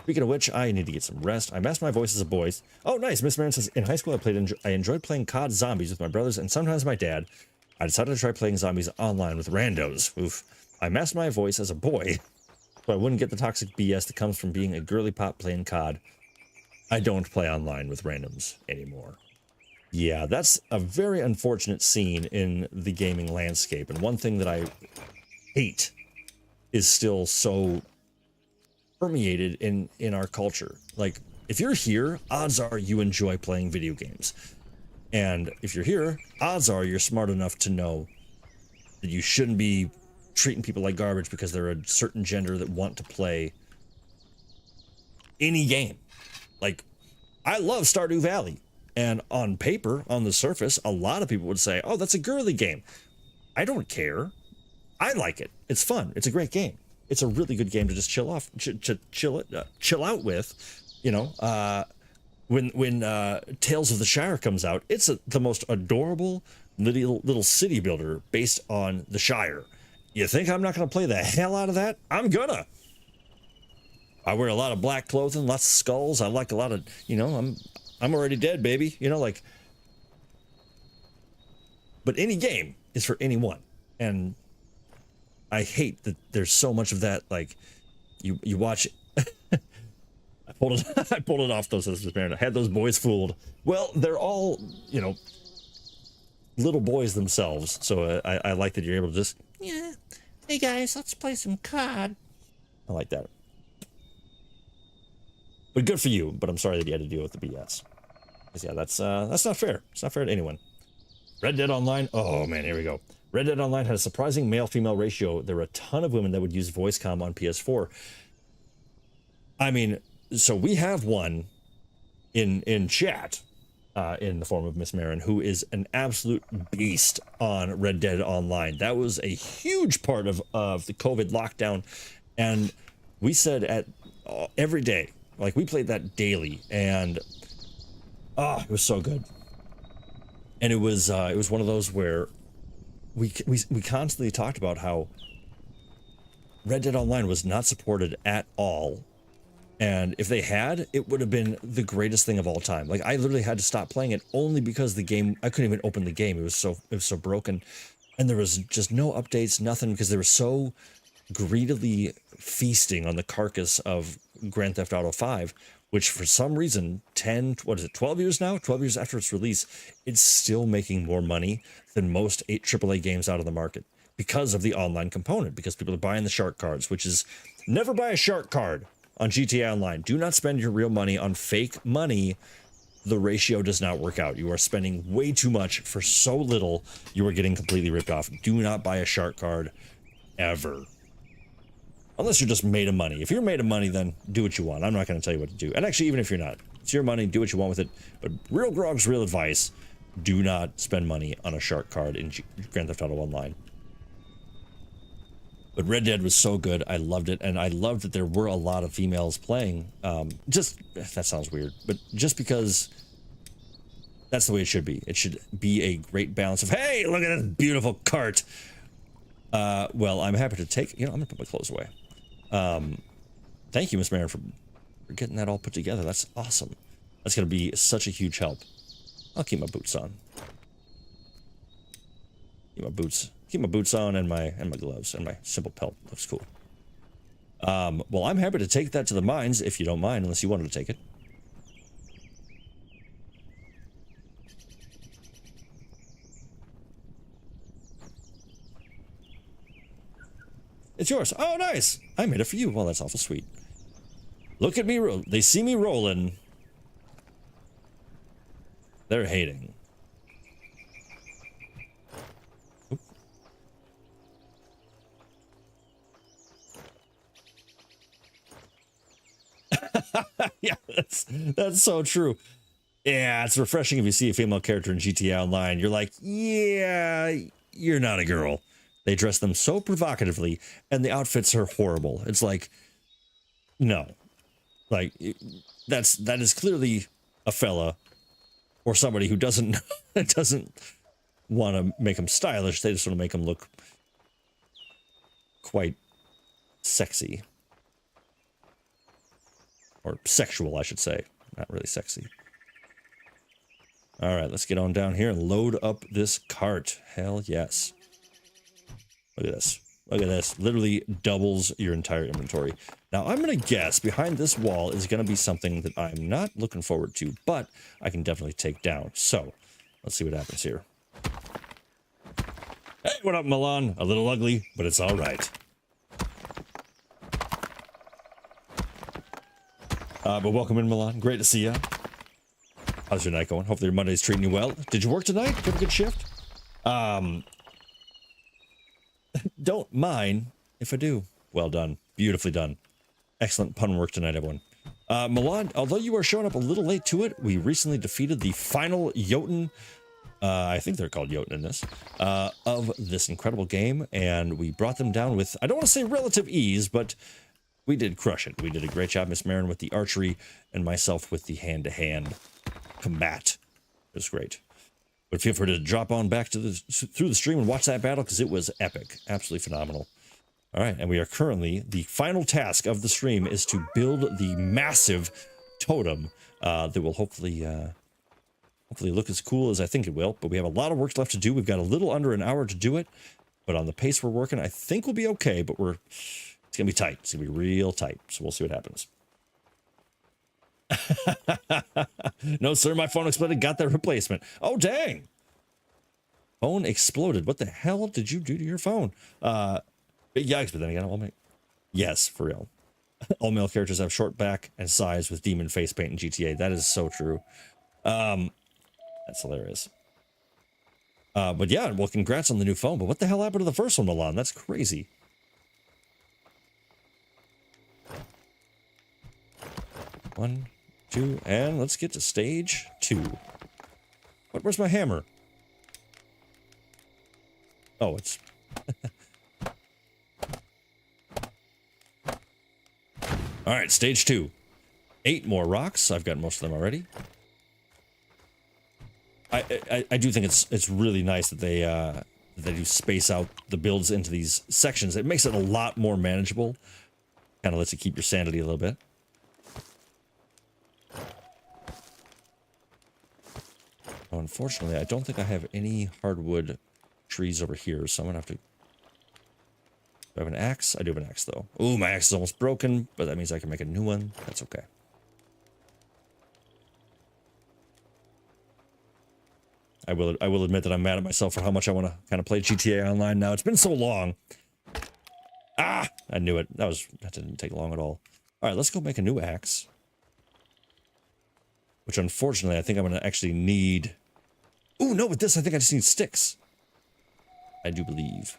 Speaking of which, I need to get some rest. I mastered my voice as a boy. Oh, nice. Miss Marin says, in high school, I enjoyed playing COD Zombies with my brothers and sometimes my dad. I decided to try playing zombies online with randos. Oof. I mastered my voice as a boy, so I wouldn't get the toxic BS that comes from being a girly pop playing COD. I don't play online with randoms anymore. Yeah, that's a very unfortunate scene in the gaming landscape. And one thing that I hate is still so permeated in our culture. Like, if you're here, odds are you enjoy playing video games. And if you're here, odds are you're smart enough to know that you shouldn't be treating people like garbage because they're a certain gender that want to play any game. Like, I love Stardew Valley. And on paper, on the surface, a lot of people would say, oh, that's a girly game. I don't care. I like it. It's fun. It's a great game. It's a really good game to just chill out with. You know, when Tales of the Shire comes out, it's the most adorable little city builder based on the Shire. You think I'm not going to play the hell out of that? I'm gonna. I wear a lot of black clothing, lots of skulls. I like a lot of, you know, I'm already dead, baby. You know, like. But any game is for anyone, and I hate that there's so much of that. Like, you watch. I pulled it off those sisters, man. I had those boys fooled. Well, they're all, you know, little boys themselves. So I like that you're able to just, yeah, hey guys, let's play some COD. I like that. But good for you. But I'm sorry that you had to deal with the BS. 'Cause yeah, that's not fair. It's not fair to anyone. Red Dead Online. Oh man, here we go. Red Dead Online had a surprising male-female ratio. There were a ton of women that would use voice comm on PS4. I mean, so we have one in chat in the form of Miss Marin, who is an absolute beast on Red Dead Online. That was a huge part of the COVID lockdown, and we said at every day, like we played that daily, and it was so good. And it was one of those where we constantly talked about how Red Dead Online was not supported at all. And if they had, it would have been the greatest thing of all time. Like, I literally had to stop playing it only because the game, I couldn't even open the game. It was so broken. And there was just no updates, nothing, because they were so greedily feasting on the carcass of Grand Theft Auto 5, which for some reason, 12 years now? 12 years after its release, it's still making more money than most AAA games out of the market because of the online component, because people are buying the shark cards, which is, never buy a shark card on GTA Online. Do not spend your real money on fake money. The ratio does not work out. You are spending way too much for so little. You are getting completely ripped off. Do not buy a shark card ever. Unless you're just made of money. If you're made of money, then do what you want. I'm not going to tell you what to do. And actually, even if you're not, it's your money, do what you want with it. But RealGrogg's real advice, do not spend money on a shark card in Grand Theft Auto Online. But Red Dead was so good. I loved it. And I loved that there were a lot of females playing. That sounds weird, but just because that's the way it should be. It should be a great balance of, hey, look at this beautiful cart. Well, I'm happy to take, I'm gonna put my clothes away. Thank you, Miss Marin, for getting that all put together. That's awesome. That's gonna be such a huge help. I'll keep my boots on. Keep my boots on and my gloves and my simple pelt. Looks cool. Well, I'm happy to take that to the mines if you don't mind, unless you wanted to take it. It's yours. Oh, nice. I made it for you. Well, that's awful sweet. Look at me. They see me rolling. They're hating. Oop. Yeah, that's so true. Yeah, it's refreshing if you see a female character in GTA Online. You're like, yeah, you're not a girl. They dress them so provocatively, and the outfits are horrible. It's like, no. Like, that is clearly a fella or somebody who doesn't want to make them stylish. They just want to make them look quite sexy. Or sexual, I should say. Not really sexy. All right, let's get on down here and load up this cart. Hell yes. Look at this. Look at this. Literally doubles your entire inventory. Now, I'm going to guess behind this wall is going to be something that I'm not looking forward to, but I can definitely take down. So, Let's see what happens here. Hey, what up, Milan? A little ugly, but it's all right. But welcome in, Milan. Great to see you. How's your night going? Hopefully your Monday's treating you well. Did you work tonight? Did you have a good shift? Don't mind if I do. Well done. Beautifully done. Excellent pun work tonight, everyone. Milan, although you are showing up a little late to it, we recently defeated the final Jotun, I think they're called Jotun in this, of this incredible game, and we brought them down with, I don't want to say relative ease, but we did crush it. We did a great job, Miss Marin with the archery, and myself with the hand-to-hand combat. It was great. But feel free to drop on back to through the stream and watch that battle, because it was epic. Absolutely phenomenal. All right, and we are currently, the final task of the stream is to build the massive totem that will hopefully look as cool as I think it will. But we have a lot of work left to do. We've got a little under an hour to do it, but on the pace we're working, I think we'll be okay. But it's gonna be tight. It's gonna be real tight. So we'll see what happens. No, sir, my phone exploded. Got that replacement. Oh, dang! Phone exploded. What the hell did you do to your phone? Yikes! But then again, yes, for real. All male characters have short back and size with demon face paint in GTA. That is so true. That's hilarious. But yeah, well, congrats on the new phone. But what the hell happened to the first one, Milan? That's crazy. One, two, and let's get to stage 2. Where's my hammer? Oh, it's... All right, stage 2. 8 more rocks. I've got most of them already. I do think it's really nice that they do space out the builds into these sections. It makes it a lot more manageable. Kind of lets you keep your sanity a little bit. Oh, unfortunately, I don't think I have any hardwood trees over here, so I'm gonna have to... Do I have an axe? I do have an axe, though. Ooh, my axe is almost broken, but that means I can make a new one. That's okay. I will admit that I'm mad at myself for how much I want to kind of play GTA Online now. It's been so long. Ah! I knew it. That didn't take long at all. All right, let's go make a new axe. Which, unfortunately, I think I'm going to actually need... Ooh, no, with this, I think I just need sticks. I do believe.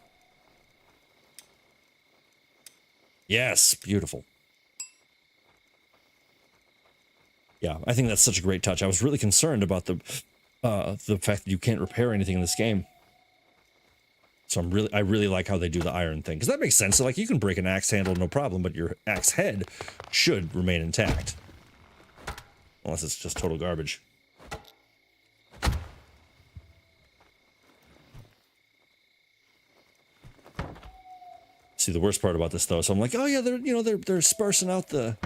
Yes, beautiful. Yeah, I think that's such a great touch. I was really concerned about the fact that you can't repair anything in this game. So I really like how they do the iron thing, because that makes sense. So, like, you can break an axe handle, no problem, but your axe head should remain intact. Unless it's just total garbage. See, the worst part about this, though, so I'm like, oh yeah, they're sparsing out the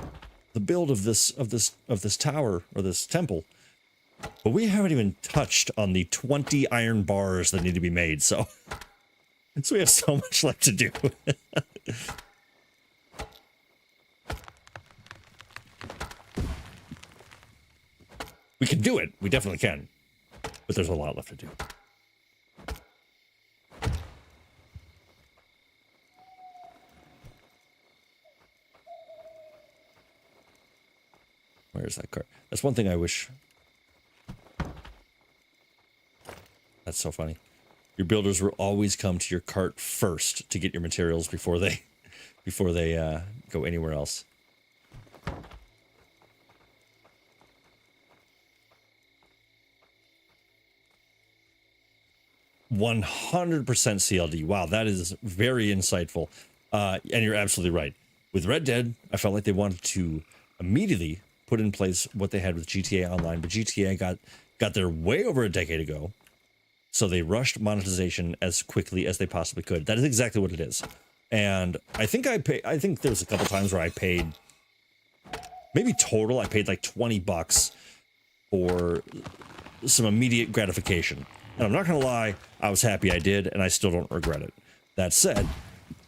build of this tower or this temple, but we haven't even touched on the 20 iron bars that need to be made. So we have so much left to do. We can do it. We definitely can. But there's a lot left to do. Where's that cart? That's one thing I wish. That's so funny. Your builders will always come to your cart first to get your materials before they go anywhere else. 100% CLD. Wow, that is very insightful. And you're absolutely right. With Red Dead, I felt like they wanted to immediately put in place what they had with GTA Online, but GTA got there way over a decade ago. So they rushed monetization as quickly as they possibly could. That is exactly what it is. And I think there was a couple times where I paid, maybe total, I paid like $20 for some immediate gratification. And I'm not going to lie, I was happy I did, and I still don't regret it. That said,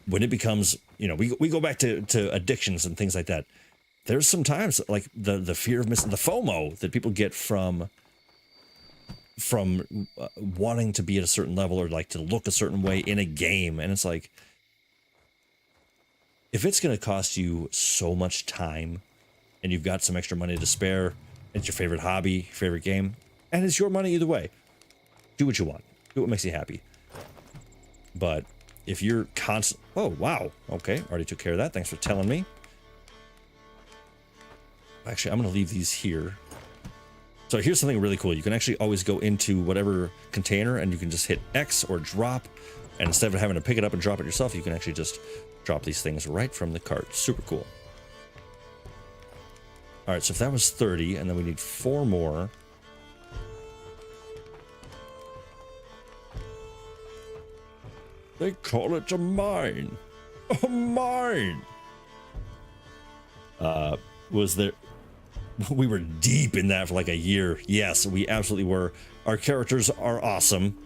when it becomes, we go back to addictions and things like that, there's sometimes like the fear of missing, the FOMO that people get from from wanting to be at a certain level or like to look a certain way in a game. And it's like, if it's going to cost you so much time and you've got some extra money to spare, it's your favorite hobby, your favorite game, and it's your money either way, do what you want. Do what makes you happy. But if you're constant, oh, wow. Okay. Already took care of that. Thanks for telling me. Actually, I'm going to leave these here. So here's something really cool. You can actually always go into whatever container and you can just hit X or drop. And instead of having to pick it up and drop it yourself, you can actually just drop these things right from the cart. Super cool. All right, so if that was 30, and then we need 4 more. They call it a mine. A mine. Was there... We were deep in that for like a year. Yes, we absolutely were. Our characters are awesome,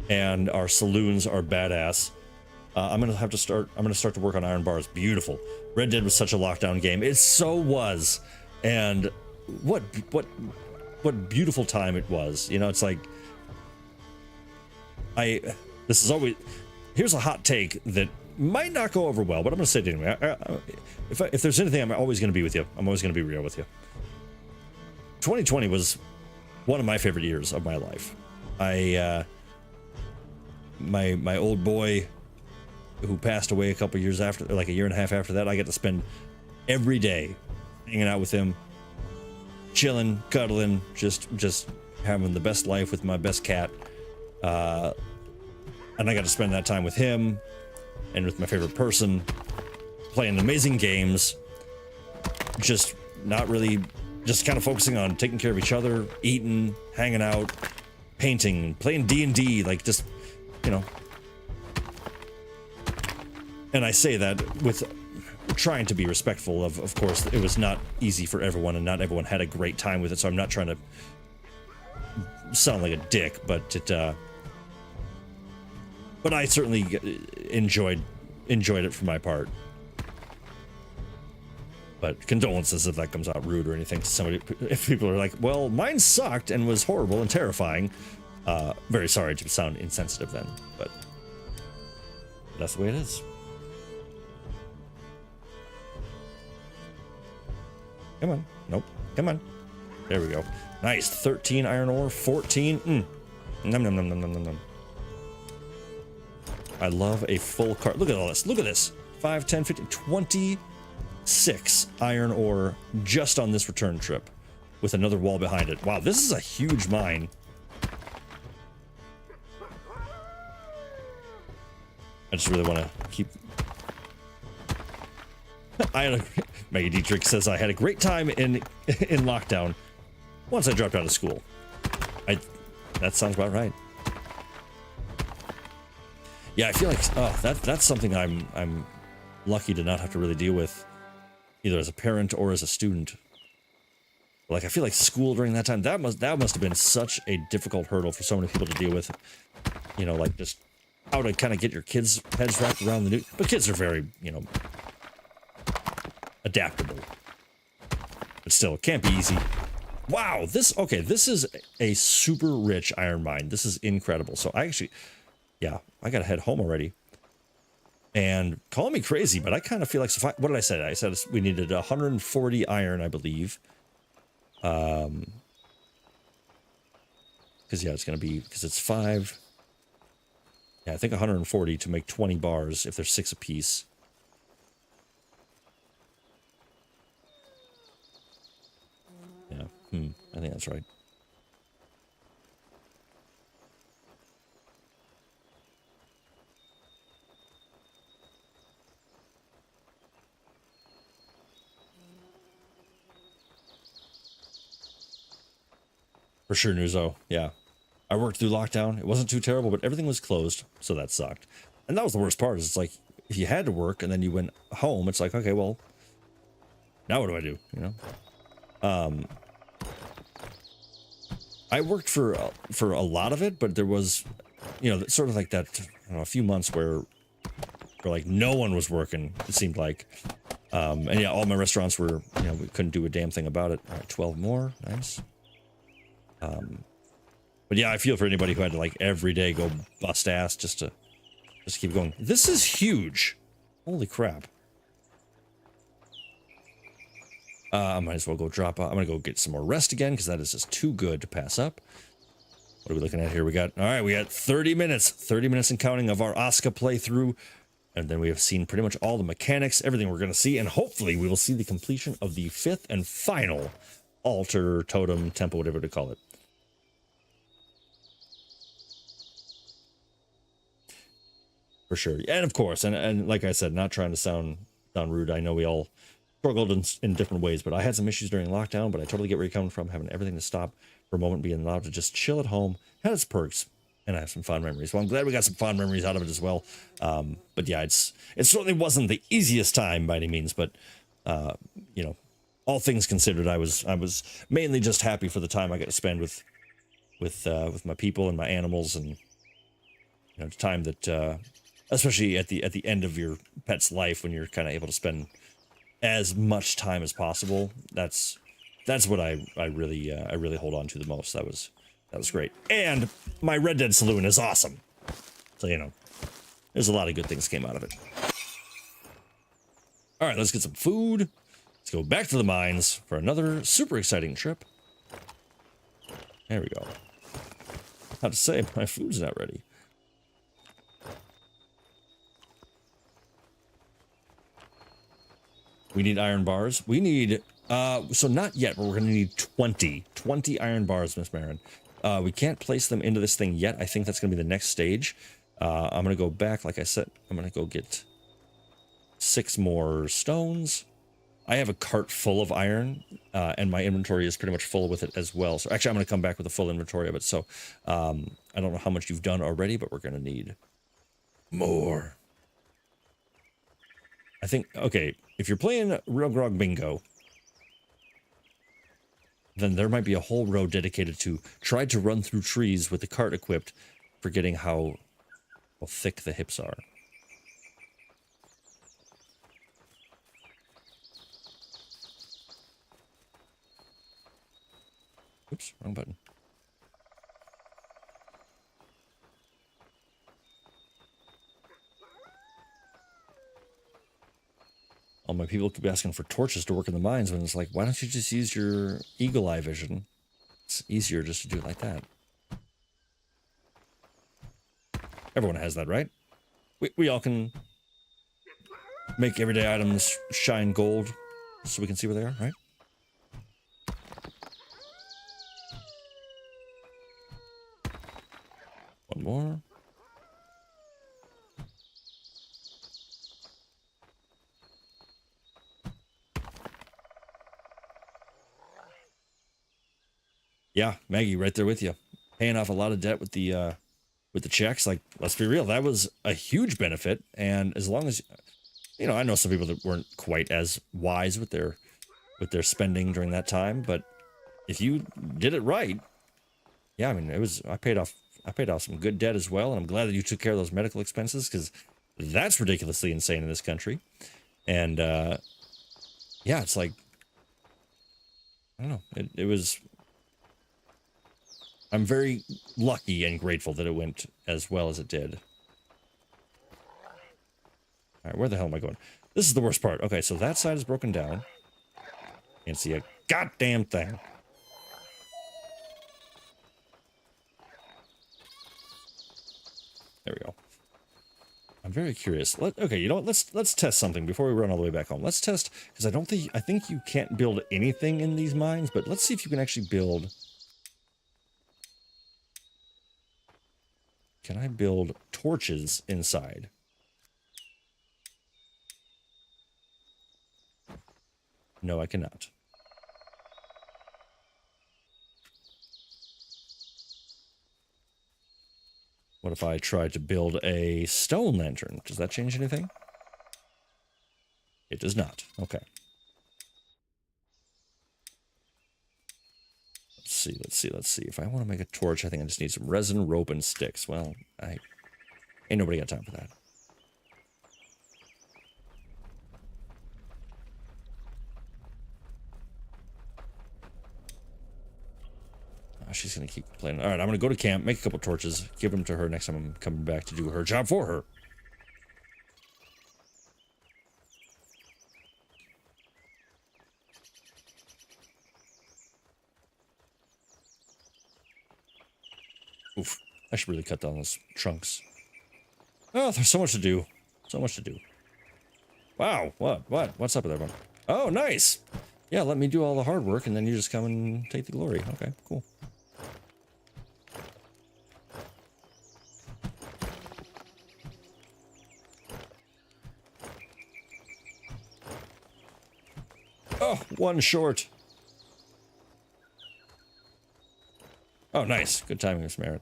and our saloons are badass. I'm gonna start to work on iron bars. Beautiful. Red Dead was such a lockdown game. It so was, and what beautiful time it was. You know, it's like this is always. Here's a hot take that might not go over well, but I'm gonna say it anyway. If there's anything, I'm always gonna be with you. I'm always gonna be real with you. 2020 was one of my favorite years of my life. My old boy, who passed away a couple years after, like a year and a half after that, I got to spend every day hanging out with him, chilling, cuddling, just having the best life with my best cat. And I got to spend that time with him and with my favorite person, playing amazing games, just not really, just kind of focusing on taking care of each other, eating, hanging out, painting, playing D&D, like just, you know. And I say that with trying to be respectful of course, it was not easy for everyone and not everyone had a great time with it. So I'm not trying to sound like a dick, but I certainly enjoyed it for my part. But condolences if that comes out rude or anything to somebody. If people are like, well, mine sucked and was horrible and terrifying. Very sorry to sound insensitive then, but that's the way it is. Come on. Nope. Come on. There we go. Nice. 13 iron ore. 14. Nom, nom, nom, nom, nom, nom, nom. I love a full cart. Look at all this. Look at this. 5, 10, 15, 26 iron ore just on this return trip with another wall behind it. Wow, this is a huge mine. I just really want to keep... Maggie Dietrich says, I had a great time in lockdown once I dropped out of school. That sounds about right. Yeah, I feel like that's something I'm lucky to not have to really deal with, either as a parent or as a student. Like, I feel like school during that time, that must have been such a difficult hurdle for so many people to deal with. You know, like just how to kind of get your kids' heads wrapped around the new. But kids are very, you know, adaptable. But still, it can't be easy. Wow, this is a super rich iron mine. This is incredible. So I actually, yeah, I gotta head home already. And call me crazy, but I kind of feel like, what did I say? I said we needed 140 iron, I believe. Because yeah, it's gonna be, because it's 5. Yeah, I think 140 to make 20 bars if there's 6 apiece. Yeah, I think that's right. For sure, Nuzo. Yeah. I worked through lockdown. It wasn't too terrible, but everything was closed, so that sucked. And that was the worst part, is it's like, if you had to work and then you went home, it's like, okay, well, now what do I do, you know? I worked for a lot of it, but there was, you know, sort of like that, I don't know, a few months where like no one was working, it seemed like. And yeah, all my restaurants were, you know, we couldn't do a damn thing about it. All right, 12 more, nice. But yeah, I feel for anybody who had to like every day go bust ass just to keep going. This is huge. Holy crap. I might as well go drop out. I'm gonna go get some more rest again because that is just too good to pass up. What are we looking at here? We got, all right, we got 30 minutes and counting of our Aska playthrough. And then we have seen pretty much all the mechanics, everything we're going to see. And hopefully we will see the completion of the 5th and final altar, totem, temple, whatever to call it. For sure. And of course, and like I said, not trying to sound rude. I know we all struggled in different ways, but I had some issues during lockdown, but I totally get where you're coming from, having everything to stop for a moment, being allowed to just chill at home, had its perks, and I have some fond memories. Well, I'm glad we got some fond memories out of it as well. But yeah, it certainly wasn't the easiest time by any means, but you know, all things considered, I was mainly just happy for the time I got to spend with my people and my animals, and you know, the time that especially at the end of your pet's life, when you're kind of able to spend as much time as possible. That's what I really hold on to the most. That was great. And my Red Dead Saloon is awesome. So, you know, there's a lot of good things came out of it. All right, let's get some food. Let's go back to the mines for another super exciting trip. There we go. How to say, my food's not ready. We need iron bars. We need, so not yet, but we're going to need 20 iron bars, Miss Marin. We can't place them into this thing yet. I think that's going to be the next stage. I'm going to go back, like I said, I'm going to go get 6 more stones. I have a cart full of iron, and my inventory is pretty much full with it as well. So actually, I'm going to come back with a full inventory of it. So I don't know how much you've done already, but we're going to need more. I think, okay, if you're playing RealGrogg Bingo, then there might be a whole row dedicated to try to run through trees with the cart equipped, forgetting how thick the hips are. Oops, wrong button. All my people keep asking for torches to work in the mines, when it's like, why don't you just use your eagle eye vision? It's easier just to do it like that. Everyone has that, right? We all can make everyday items shine gold so we can see where they are, right? One more. Yeah, Maggie, right there with you. Paying off a lot of debt with the checks. Like, let's be real, that was a huge benefit. And as long as, you know, I know some people that weren't quite as wise with their spending during that time, but if you did it right, yeah, I mean, I paid off some good debt as well, and I'm glad that you took care of those medical expenses, because that's ridiculously insane in this country. And yeah, it's like, I don't know, it was, I'm very lucky and grateful that it went as well as it did. All right, where the hell am I going? This is the worst part. Okay, so that side is broken down. Can't see a goddamn thing. There we go. I'm very curious. Okay, you know what? Let's test something before we run all the way back home. Let's test, because I think you can't build anything in these mines, but let's see if you can actually build. Can I build torches inside? No, I cannot. What if I tried to build a stone lantern? Does that change anything? It does not. Okay. Let's see. If I want to make a torch, I think I just need some resin, rope, and sticks. Well, ain't nobody got time for that. she's gonna keep complaining. All right, I'm gonna go to camp, make a couple torches, give them to her next time I'm coming back to do her job for her. Oof, I should really cut down those trunks. Oh, there's so much to do. So much to do. Wow, what's up with everyone? Oh, nice. Yeah, let me do all the hard work and then you just come and take the glory. Okay, cool. Oh, one short. Oh, nice. Good timing, Miss Merritt.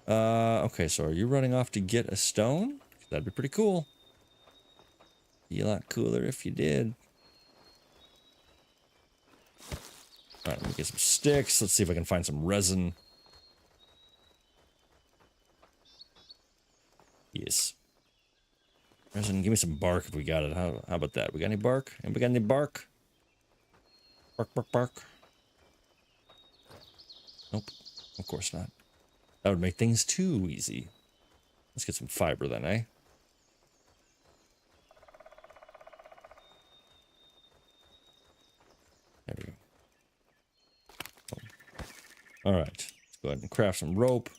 Okay, so are you running off to get a stone? That'd be pretty cool. Be a lot cooler if you did. Alright, let me get some sticks. Let's see if I can find some resin. Yes. Resin, give me some bark if we got it. How about that? We got any bark? Anybody got any bark? Bark, bark, bark. Nope. Of course not. That would make things too easy. Let's get some fiber then, eh? There we go. Oh. All right. Let's go ahead and craft some rope.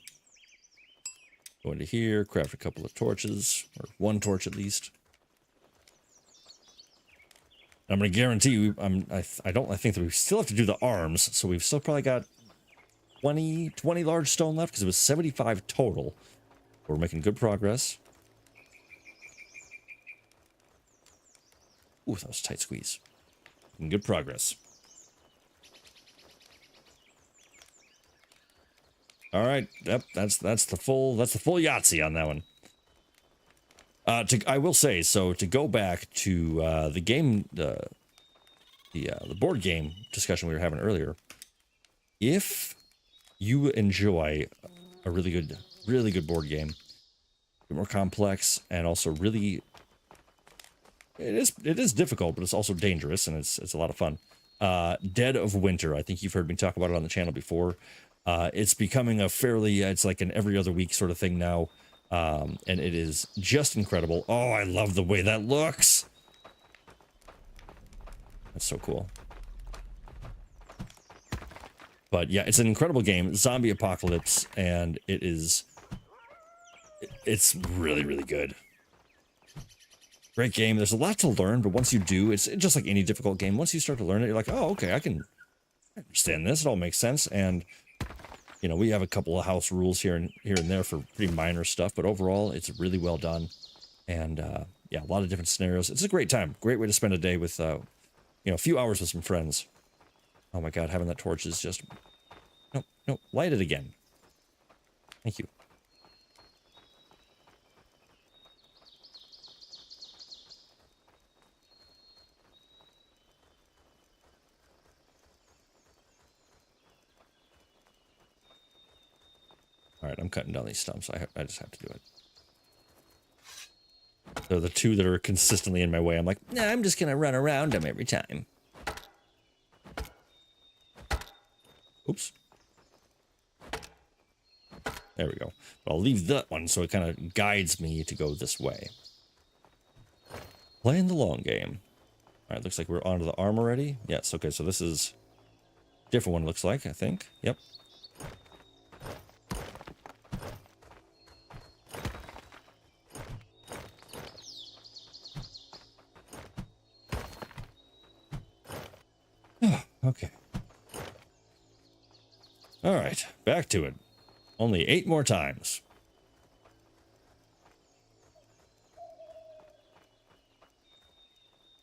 Go into here, craft a couple of torches, or one torch at least. I'm going to guarantee you, I think that we still have to do the arms, so we've still probably got 20 large stone left, because it was 75 total. We're making good progress. Ooh, that was a tight squeeze. Making good progress. All right, yep, that's the full Yahtzee on that one. I will say, so to go back to the game, the board game discussion we were having earlier, if you enjoy a really good board game, a bit more complex, and also really, it is difficult, but it's also dangerous, and it's a lot of fun. Dead of Winter, I think you've heard me talk about it on the channel before. It's becoming a fairly, it's like an every other week sort of thing now. And it is just incredible. Oh, I love the way that looks. That's so cool. But yeah, it's an incredible game, zombie apocalypse, and it's really, really good. Great game. There's a lot to learn, but once you do, it's just like any difficult game. Once you start to learn it, you're like, oh, okay, I can understand this. It all makes sense. And you know, we have a couple of house rules here and there for pretty minor stuff, but overall, it's really well done. And yeah, a lot of different scenarios. It's a great time. Great way to spend a day with, you know, a few hours with some friends. Oh my God, having that torch is just... No, light it again. Thank you. All right, I'm cutting down these stumps. I just have to do it. They're the two that are consistently in my way. I'm like, nah, I'm just going to run around them every time. Oops. There we go. But I'll leave that one so it kind of guides me to go this way. Playing the long game. All right, looks like we're onto the arm already. Yes, okay, so this is a different one, looks like, I think. Yep. Okay. All right, back to it. Only 8 more times.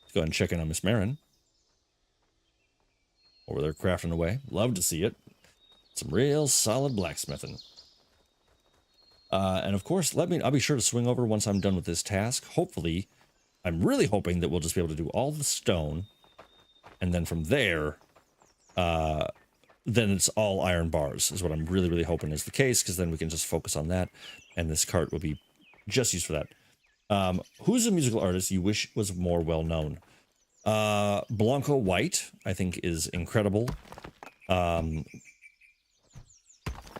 Let's go ahead and check in on Miss Marin. Over there crafting away. Love to see it. Some real solid blacksmithing. And of course, I'll be sure to swing over once I'm done with this task. Hopefully, I'm really hoping that we'll just be able to do all the stone. And then from there, then it's all iron bars is what I'm really, really hoping is the case, because then we can just focus on that, and this cart will be just used for that. Who's a musical artist you wish was more well-known? Blanco White, I think, is incredible.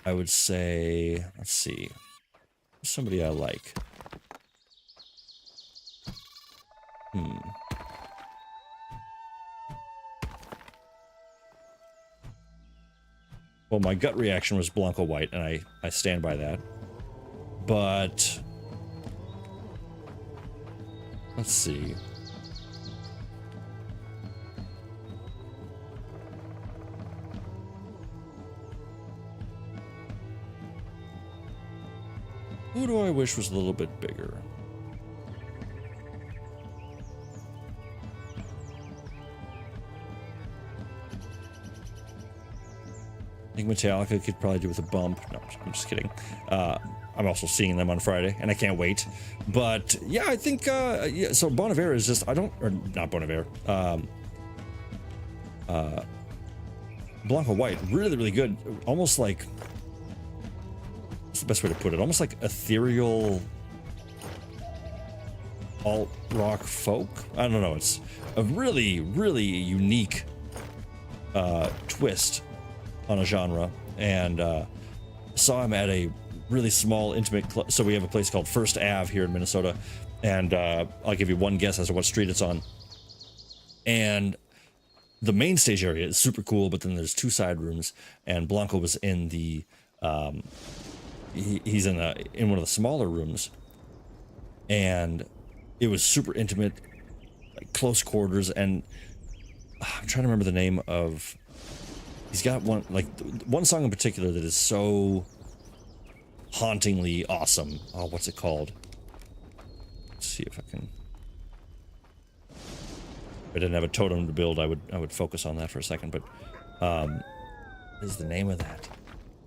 I would say, let's see, somebody I like. Well, my gut reaction was Blanco White, and I stand by that. But let's see. Who do I wish was a little bit bigger? I think Metallica could probably do with a bump. No, I'm just kidding. I'm also seeing them on Friday, and I can't wait. But yeah, I think yeah. So Bon Iver is just or not Bon Iver. Blanco White, really, really good. Almost like, what's the best way to put it? Almost like ethereal alt rock folk. I don't know. It's a really, really unique twist on a genre, and saw him at a really small, intimate club. So we have a place called First Ave here in Minnesota, and I'll give you one guess as to what street it's on. And the main stage area is super cool, but then there's two side rooms, and Blanco was in the he's in one of the smaller rooms, and it was super intimate, like close quarters. And I'm trying to remember the name of. He's got one song in particular that is so hauntingly awesome. Oh, what's it called? Let's see if I can. If I didn't have a totem to build, I would focus on that for a second. But what is the name of that?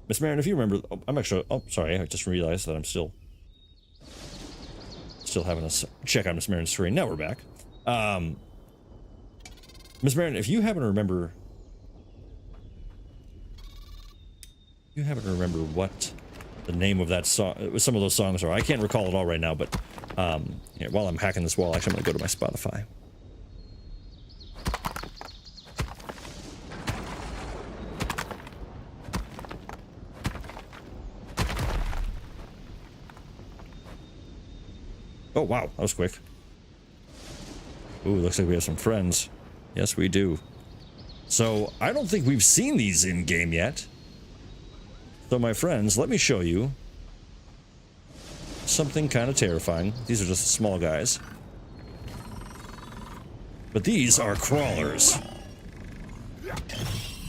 Miss Marin, if you remember, I'm actually. Oh, sorry, I just realized that I'm still having a check on Miss Marin's screen. Now we're back. Miss Marin, if you happen to remember. You happen to remember what the name of that song, some of those songs are. I can't recall it all right now, but here, while I'm hacking this wall, actually I'm going to go to my Spotify. Oh, wow, that was quick. Ooh, looks like we have some friends. Yes, we do. So, I don't think we've seen these in-game yet. So my friends, let me show you something kind of terrifying. These are just small guys. But these are crawlers.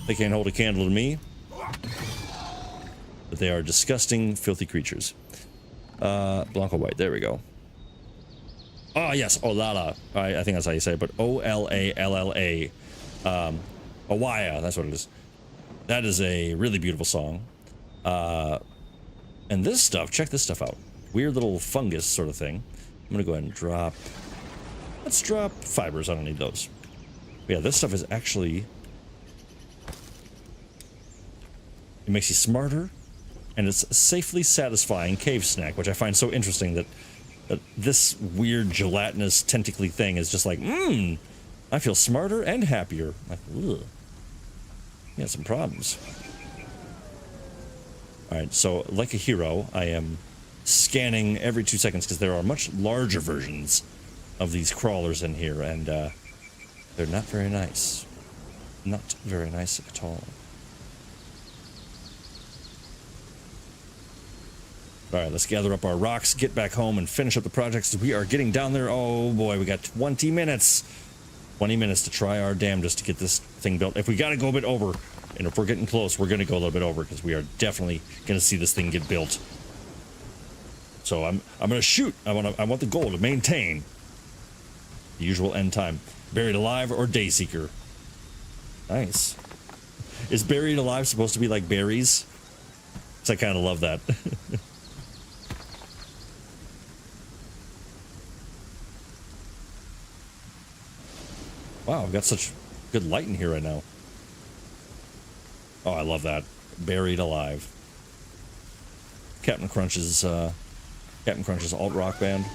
They can't hold a candle to me. But they are disgusting, filthy creatures. Blanco White, there we go. Oh, yes, Olala. I think that's how you say it, but O-L-A-L-L-A. Owaya, that's what it is. That is a really beautiful song. And this stuff, check this stuff out. Weird little fungus sort of thing. I'm gonna go ahead and drop. Let's drop fibers. I don't need those. But yeah, this stuff is actually. It makes you smarter, and it's a safely satisfying cave snack, which I find so interesting that this weird gelatinous tentacly thing is just like, I feel smarter and happier. Like, ugh. You had some problems. Alright, so like a hero, I am scanning every 2 seconds because there are much larger versions of these crawlers in here, and they're not very nice. Not very nice at all. Alright, let's gather up our rocks, get back home, and finish up the projects. We are getting down there. Oh boy, we got 20 minutes. 20 minutes to try our damnedest to get this thing built. If we gotta go a bit over, and if we're getting close, we're gonna go a little bit over, because we are definitely gonna see this thing get built. So I'm gonna shoot. I want the goal to maintain the usual end time. Buried alive or Dayseeker. Nice. Is buried alive supposed to be like berries? So I kind of love that. Wow, I've got such good light in here right now. Oh, I love that. Buried alive. Captain Crunch's alt rock band.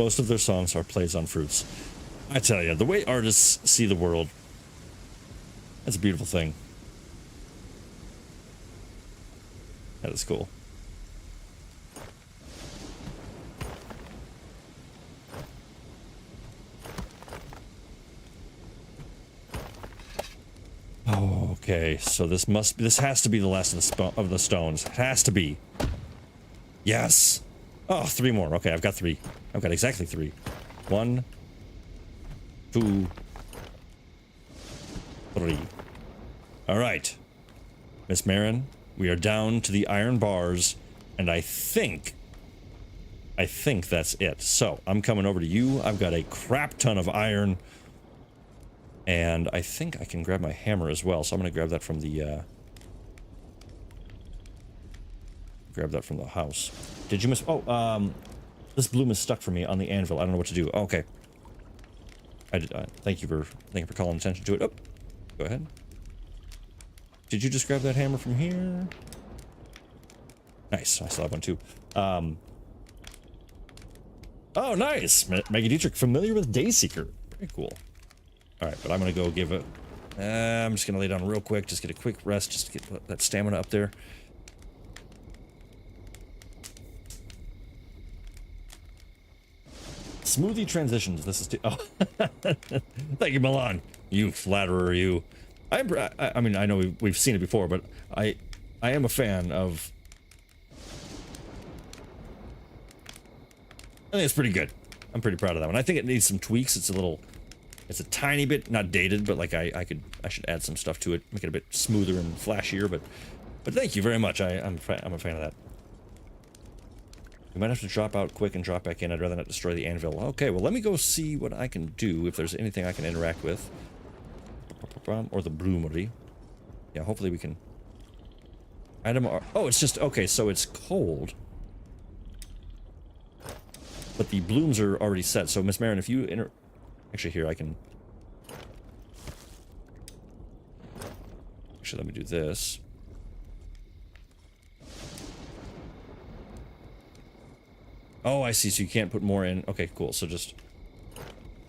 Most of their songs are plays on fruits. I tell you, the way artists see the world, that's a beautiful thing. That is cool. Oh, okay. So this has to be the last of the stones. It has to be. Yes. Oh, 3 more. Okay, I've got 3. I've got exactly 3. 1, 2, 3. All right, Miss Marin, we are down to the iron bars, and I think that's it. So I'm coming over to you. I've got a crap ton of iron, and I think I can grab my hammer as well. So I'm gonna grab that from the house. Did you miss? Oh, this bloom is stuck for me on the anvil. I don't know what to do. Oh, okay. I did. Thank you for calling attention to it. Oh, go ahead. Did you just grab that hammer from here? Nice. I still have one too. Oh, nice. Maggie Dietrich, familiar with Dayseeker. Very cool. All right, but I'm gonna go give it. I'm just gonna lay down real quick. Just get a quick rest. Just to get that stamina up there. Smoothie transitions. This is too. Oh, thank you, Milan. You flatterer, you. I mean, I know we've seen it before, but I am a fan of. I think it's pretty good. I'm pretty proud of that one. I think it needs some tweaks. It's a tiny bit not dated, but like I should add some stuff to it, make it a bit smoother and flashier. But thank you very much. I'm a fan of that. We might have to drop out quick and drop back in. I'd rather not destroy the anvil. Okay, well, let me go see what I can do, if there's anything I can interact with. Or the bloomery. Yeah, hopefully we can... Item... Oh, it's just... Okay, so it's cold. But the blooms are already set. So, Miss Marin, if you... Actually, here, I can... Actually, let me do this. Oh, I see. So you can't put more in. Okay, cool. So just...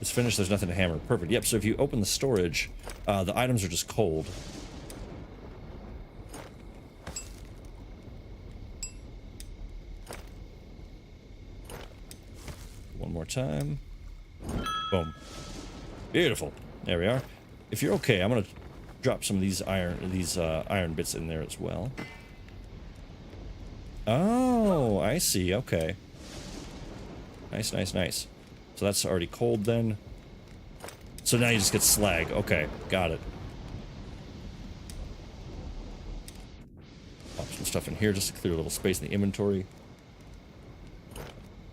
It's finished. There's nothing to hammer. Perfect. Yep, so if you open the storage, the items are just cold. One more time. Boom. Beautiful. There we are. If you're okay, I'm gonna drop some of these iron bits in there as well. Oh, I see. Okay. Nice, nice, nice. So that's already cold then. So now you just get slag. Okay, got it. Pop some stuff in here just to clear a little space in the inventory.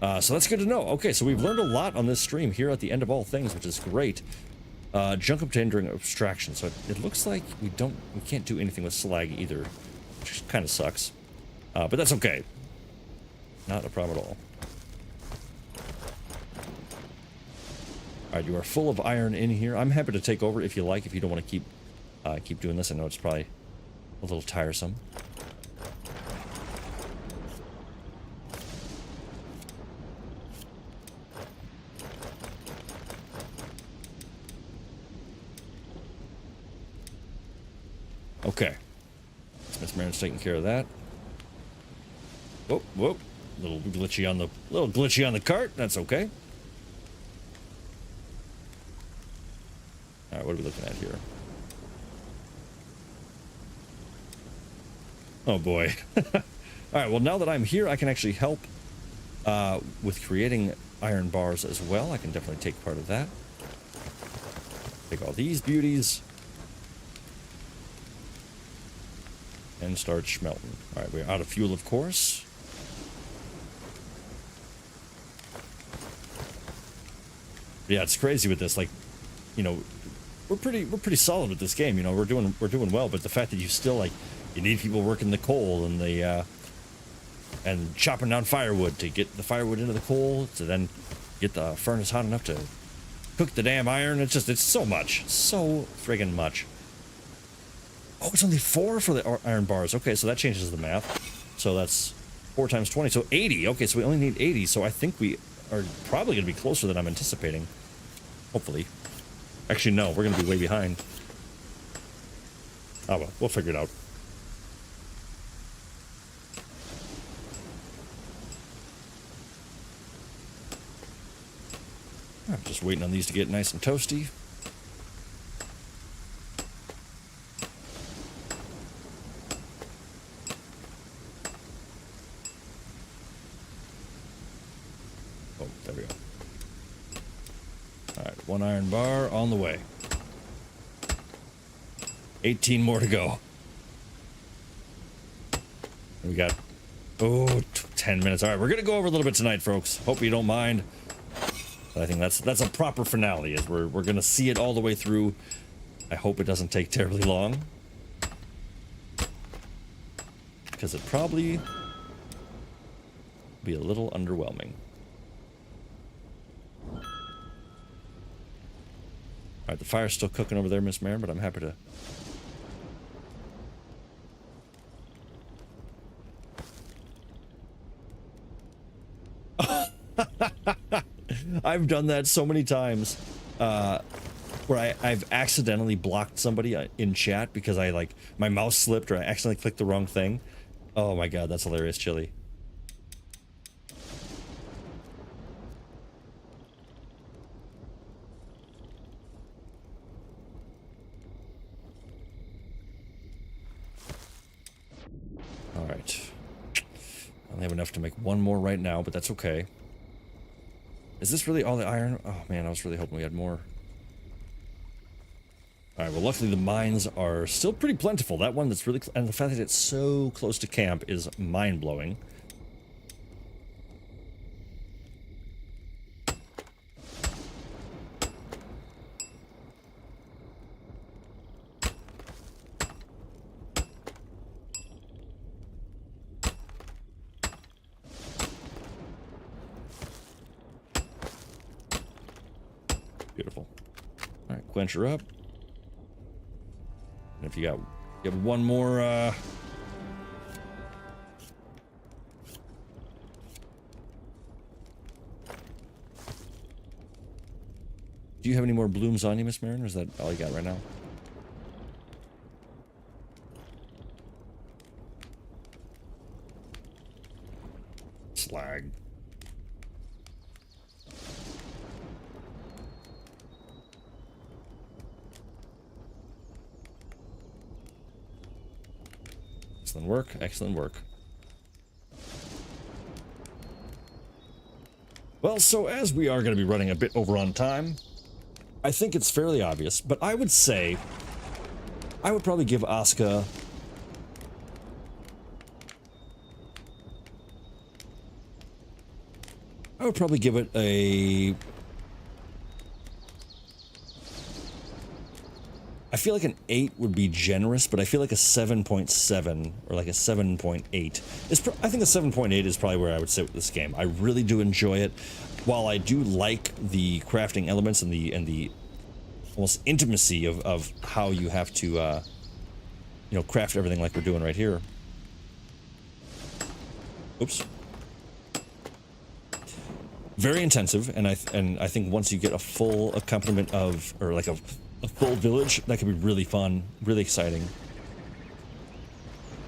So that's good to know. Okay, so we've learned a lot on this stream here at the end of all things, which is great. Junk obtained during abstraction. So it looks like we can't do anything with slag either, which kind of sucks. But that's okay. Not a problem at all. Alright, you are full of iron in here. I'm happy to take over if you like, if you don't want to keep doing this. I know it's probably a little tiresome. Okay. Miss Marin's taking care of that. Whoop, whoop. Little glitchy on the cart. That's okay. Alright, what are we looking at here? Oh boy. Alright, well now that I'm here, I can actually help with creating iron bars as well. I can definitely take part of that. Take all these beauties. And start smelting. Alright, we're out of fuel, of course. Yeah, it's crazy with this, like, you know, we're pretty solid with this game, you know, we're doing well, but the fact that you still, like, you need people working the coal and the and chopping down firewood to get the firewood into the coal to then get the furnace hot enough to cook the damn iron. It's so much, so friggin' much. Oh, it's only 4 for the iron bars. Okay, so that changes the math. So that's 4 times 20, so 80. Okay, so we only need 80. So I think we are probably going to be closer than I'm anticipating. Hopefully. Actually, no, we're going to be way behind. Oh well, we'll figure it out. I'm just waiting on these to get nice and toasty. Oh, there we go. All right, 1 iron bar on the way. 18 more to go. We got, 10 minutes. All right, we're going to go over a little bit tonight, folks. Hope you don't mind. But I think that's a proper finale, is we're going to see it all the way through. I hope it doesn't take terribly long. Because it probably be a little underwhelming. All right, the fire's still cooking over there, Miss Marin, but I'm happy to... I've done that so many times, where I've accidentally blocked somebody in chat because my mouse slipped or I accidentally clicked the wrong thing. Oh my god, that's hilarious, Chili. All right. I only have enough to make one more right now, but that's okay. Is this really all the iron? Oh man, I was really hoping we had more. Alright, well luckily the mines are still pretty plentiful. That one that's really... and the fact that it's so close to camp is mind-blowing. Beautiful. Alright, quench her up. And if you have one more, do you have any more blooms on you, Miss Marin, or is that all you got right now? Slag. Excellent work, excellent work. Well, so as we are going to be running a bit over on time, I think it's fairly obvious, but I would say I would probably give Aska I would probably give it a... I feel like an 8 would be generous, but I feel like a 7.7 or like a 7.8 is... I think a 7.8 is probably where I would sit with this game. I really do enjoy it. While I do like the crafting elements and the almost intimacy of how you have to, you know, craft everything like we're doing right here. Oops. Very intensive, and I think once you get a full accompaniment of, or like a full village, that could be really fun, really exciting,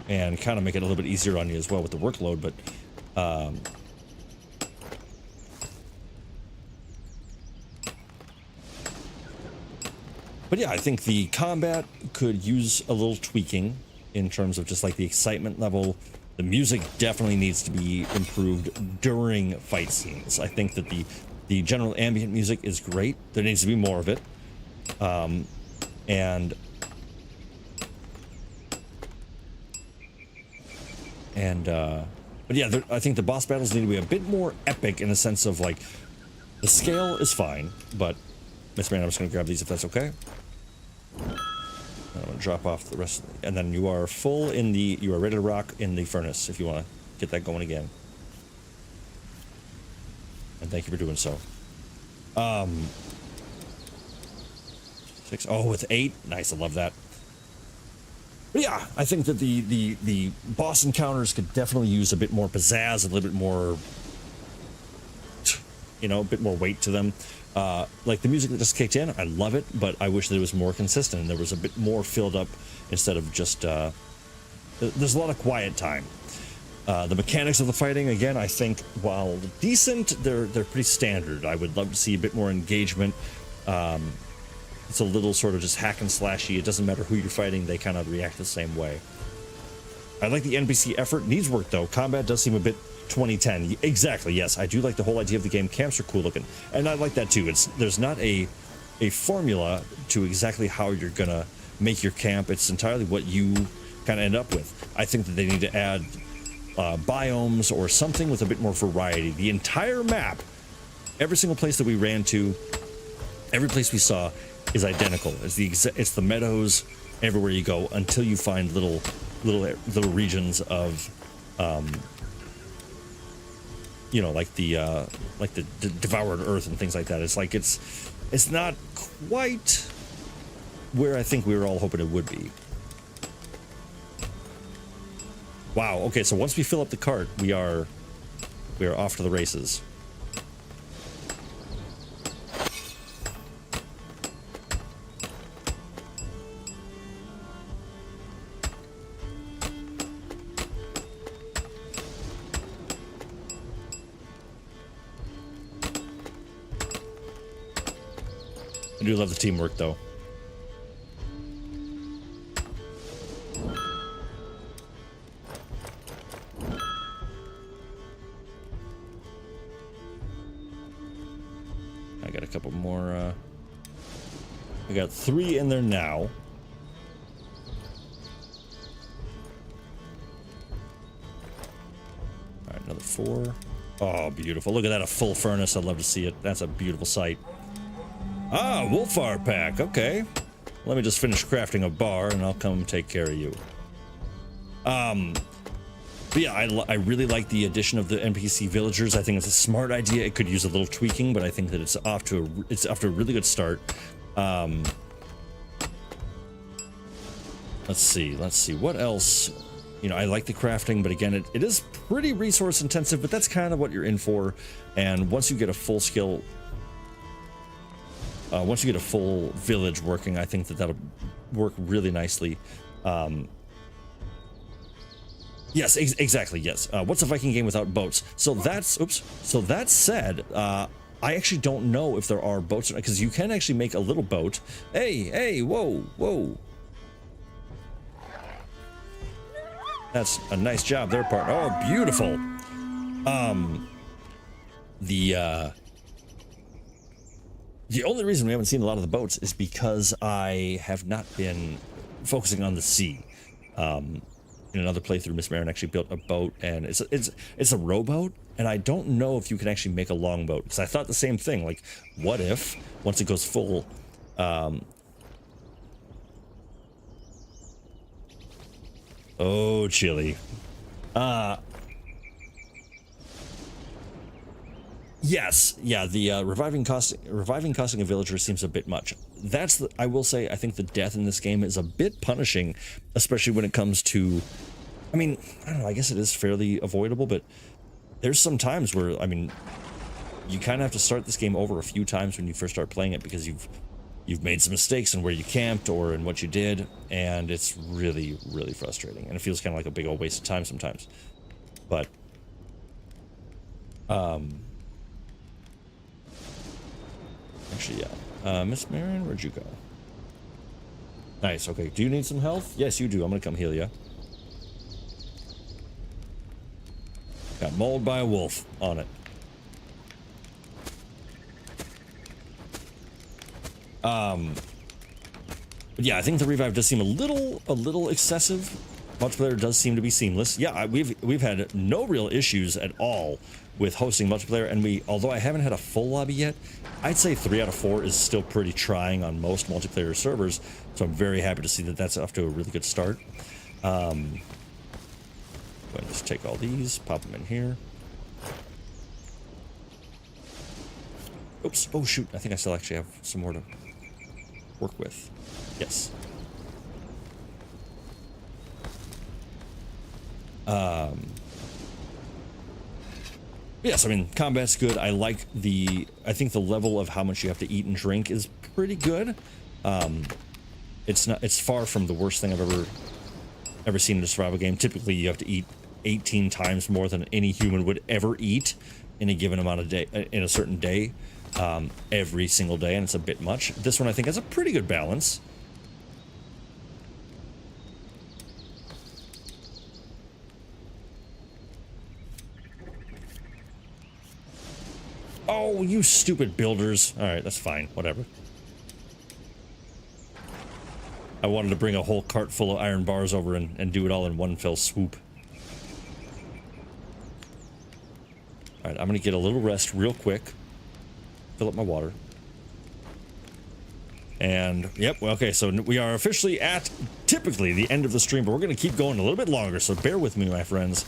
and kind of make it a little bit easier on you as well with the workload. But yeah, I think the combat could use a little tweaking in terms of just like the excitement level. The music definitely needs to be improved during fight scenes. I think that the general ambient music is great. There needs to be more of it. But yeah, I think the boss battles need to be a bit more epic in the sense of like, the scale is fine, but Miss Man, I'm just gonna grab these if that's okay. I'm gonna drop off the rest, and then you are full in the, you are ready to rock in the furnace if you want to get that going again. And thank you for doing so. 6, oh, with 8, nice, I love that. But yeah, I think that the boss encounters could definitely use a bit more pizzazz, a little bit more you know, a bit more weight to them. Like the music that just kicked in, I love it, but I wish that it was more consistent and there was a bit more filled up instead of just there's a lot of quiet time. The mechanics of the fighting, again, I think while decent, they're pretty standard. I would love to see a bit more engagement. It's a little sort of just hack and slashy. It doesn't matter who you're fighting, they kind of react the same way. I like the NPC effort. Needs work though. Combat does seem a bit 2010. Exactly, yes. I do like the whole idea of the game. Camps are cool looking. And I like that too. There's not a formula to exactly how you're gonna make your camp. It's entirely what you kind of end up with. I think that they need to add biomes or something with a bit more variety. The entire map, every single place that we ran to, every place we saw is identical. It's the meadows everywhere you go until you find little regions of you know, like the devoured earth and things like that. It's like it's not quite where I think we were all hoping it would be. Wow, okay, so once we fill up the cart, we are off to the races. I do love the teamwork though. I got a couple more, I got 3 in there now. All right, another 4. Oh, beautiful. Look at that, a full furnace. I'd love to see it. That's a beautiful sight. Ah, Wolfar pack. Okay. Let me just finish crafting a bar and I'll come take care of you. But yeah, I really like the addition of the NPC villagers. I think it's a smart idea. It could use a little tweaking, but I think that it's off to a really good start. Let's see what else. You know, I like the crafting, but again, it is pretty resource intensive, but that's kind of what you're in for. And once you get a full skill, once you get a full village working, I think that that'll work really nicely. Yes, exactly. Yes. What's a Viking game without boats? So that's, oops. So that said, I actually don't know if there are boats, because you can actually make a little boat. Hey, whoa. That's a nice job, their part. Oh, beautiful. The only reason we haven't seen a lot of the boats is because I have not been focusing on the sea. In another playthrough, Miss Marin actually built a boat, and it's a rowboat, and I don't know if you can actually make a longboat, because I thought the same thing. Like, what if once it goes full, oh, chili. Yes, yeah, the reviving costing a villager seems a bit much. I will say, I think the death in this game is a bit punishing, especially when it comes to, I mean, I don't know, I guess it is fairly avoidable, but there's some times where, I mean, you kind of have to start this game over a few times when you first start playing it, because you've made some mistakes in where you camped or in what you did, and it's really, really frustrating, and it feels kind of like a big old waste of time sometimes. But, actually, yeah. Miss Marin, where'd you go? Nice, okay. Do you need some health? Yes, you do. I'm gonna come heal you. Got mauled by a wolf on it. But yeah, I think the revive does seem a little excessive. Multiplayer does seem to be seamless. Yeah, we've had no real issues at all with hosting multiplayer, and although I haven't had a full lobby yet, I'd say 3 out of 4 is still pretty trying on most multiplayer servers, so I'm very happy to see that that's off to a really good start. Go ahead and just take all these, pop them in here. Oops, oh shoot, I think I still actually have some more to work with. Yes. Yes, I mean, combat's good. I think the level of how much you have to eat and drink is pretty good. It's far from the worst thing I've ever seen in a survival game. Typically, you have to eat 18 times more than any human would ever eat in a given amount of day, in a certain day, every single day, and it's a bit much. This one, I think, has a pretty good balance. Oh, you stupid builders. All right, that's fine. Whatever. I wanted to bring a whole cart full of iron bars over and do it all in one fell swoop. All right, I'm going to get a little rest real quick. Fill up my water. And, yep, okay, so we are officially at, typically, the end of the stream, but we're going to keep going a little bit longer, so bear with me, my friends.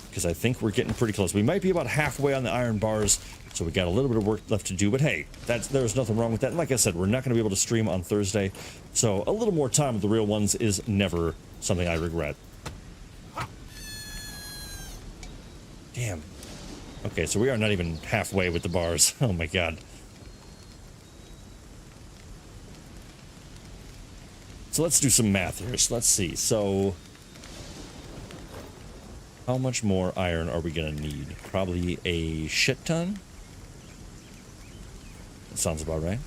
Because I think we're getting pretty close. We might be about halfway on the iron bars, so we got a little bit of work left to do, but hey, there's nothing wrong with that. And like I said, we're not going to be able to stream on Thursday, so a little more time with the real ones is never something I regret. Damn. Okay, so we are not even halfway with the bars. Oh my god. So let's do some math here. So let's see. So how much more iron are we going to need? Probably a shit ton? That sounds about right.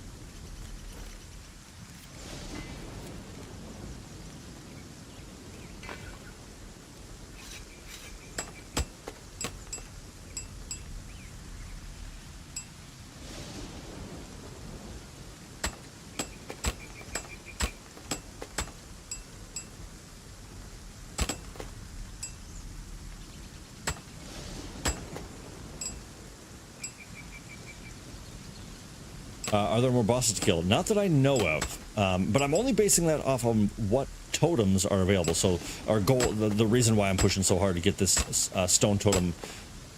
Are there more bosses to kill? Not that I know of, but I'm only basing that off of what totems are available. So our goal, the reason why I'm pushing so hard to get this stone totem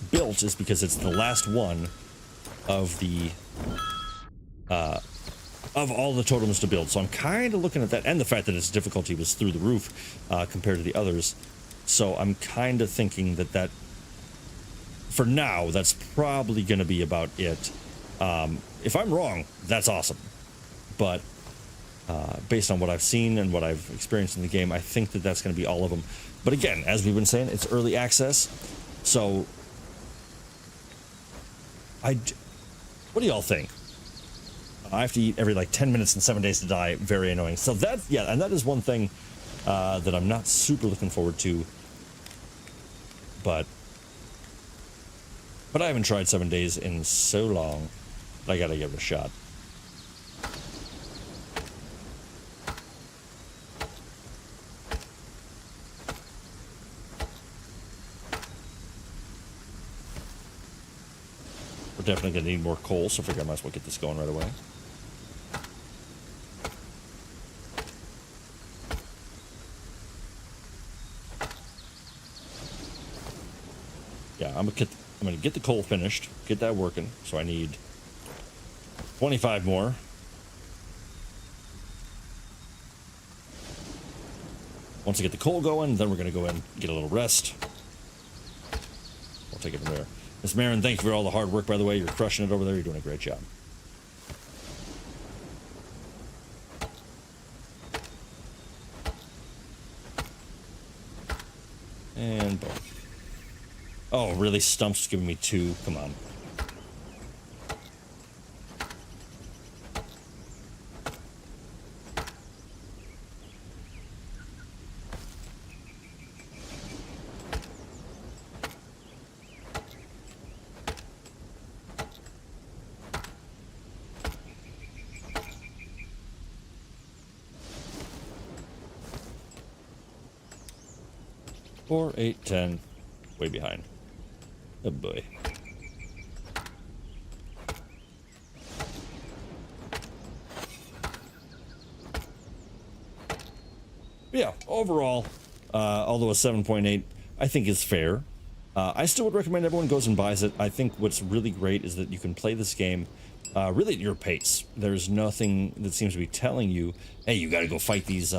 built is because it's the last one of the of all the totems to build. So I'm kind of looking at that, and the fact that its difficulty was through the roof compared to the others. So I'm kind of thinking that for now, that's probably going to be about it. If I'm wrong, that's awesome. But based on what I've seen and what I've experienced in the game, I think that that's going to be all of them. But again, as we've been saying, it's early access. So what do y'all think? I have to eat every like 10 minutes and 7 days to die. Very annoying. So that, yeah, and that is one thing that I'm not super looking forward to. But I haven't tried 7 days in so long. I gotta give it a shot. We're definitely gonna need more coal, so I figure I might as well get this going right away. Yeah, I'm gonna get the coal finished, get that working. So I need 25 more. Once I get the coal going, then we're going to go in and get a little rest. We'll take it from there. Miss Marin, thank you for all the hard work, by the way. You're crushing it over there. You're doing a great job. And boom. Oh, really? Stump's giving me 2. Come on. Four, 8, 10, way behind. Oh boy. Yeah, overall, although a 7.8 I think is fair. I still would recommend everyone goes and buys it. I think what's really great is that you can play this game really at your pace. There's nothing that seems to be telling you, hey, you gotta go fight these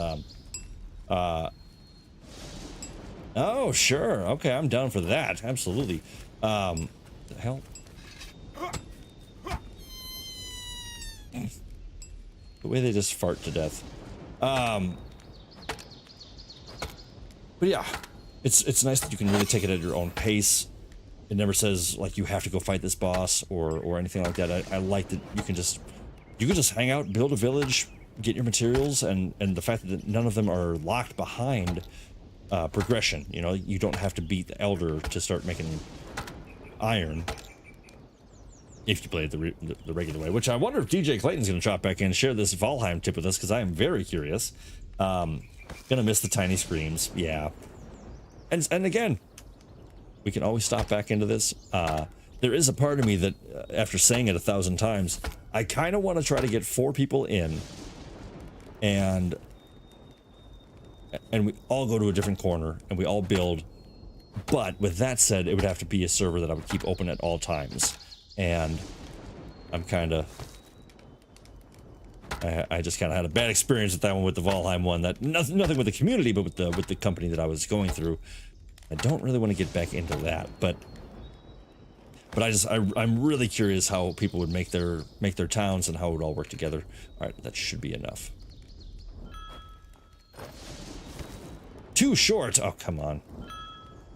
Oh, sure. Okay, I'm down for that. Absolutely. The hell? The way they just fart to death. But yeah, it's nice that you can really take it at your own pace. It never says like you have to go fight this boss or anything like that. I like that you can just hang out, build a village, get your materials, and the fact that none of them are locked behind progression. You know, you don't have to beat the elder to start making iron if you play it the regular way. Which I wonder if DJ Clayton's going to drop back in and share this Valheim tip with us, because I am very curious. Gonna miss the tiny screams, yeah. And again, we can always stop back into this. There is a part of me that, after saying it 1,000 times, I kind of want to try to get 4 people in, and we all go to a different corner, and we all build. But with that said, it would have to be a server that I would keep open at all times. And I'm kind of... I just kind of had a bad experience with that one, with the Valheim one. That nothing with the community, but with the company that I was going through. I don't really want to get back into that, but I'm really curious how people would make their towns and how it would all work together. All right, that should be enough. Too short. Oh, come on.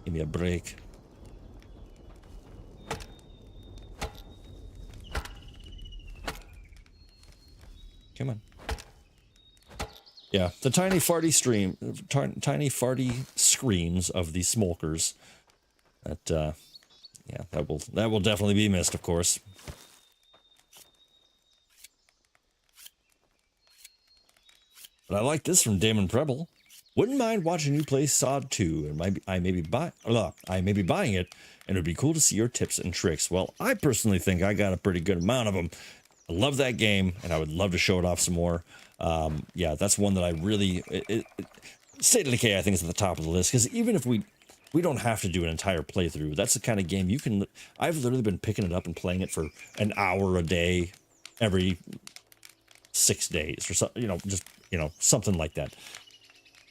Give me a break. Come on. Yeah, the tiny farty screams of the smokers. That yeah, that will definitely be missed, of course. But I like this from Damon Preble. Wouldn't mind watching you play Sod 2, and I may be buying it, and it would be cool to see your tips and tricks. Well, I personally think I got a pretty good amount of them. I love that game, and I would love to show it off some more. Yeah, that's one that I really... State of Decay, I think, is at the top of the list, because even if we don't have to do an entire playthrough, that's the kind of game you can... I've literally been picking it up and playing it for an hour a day, every 6 days, or something, just, something like that.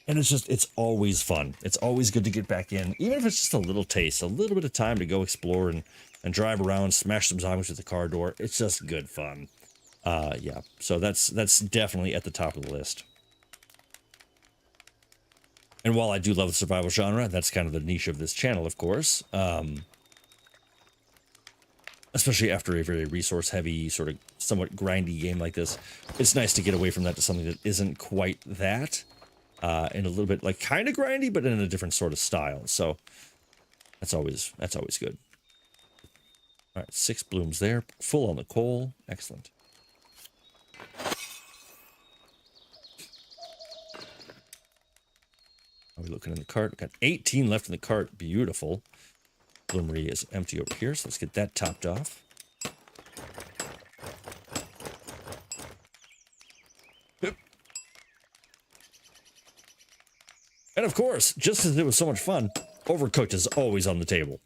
And it's always fun. It's always good to get back in, even if it's just a little taste, a little bit of time to go explore and drive around, smash some zombies with the car door. It's just good fun. Yeah, so that's definitely at the top of the list. And while I do love the survival genre, that's kind of the niche of this channel, of course. Especially after a very resource-heavy, sort of somewhat grindy game like this, it's nice to get away from that to something that isn't quite that. And a little bit like kind of grindy, but in a different sort of style. So that's always good. All right, 6 blooms there, full on the coal. Excellent. Are we looking in the cart? We've got 18 left in the cart. Beautiful. Bloomery is empty over here, so let's get that topped off. And of course, just as it was so much fun, Overcooked is always on the table.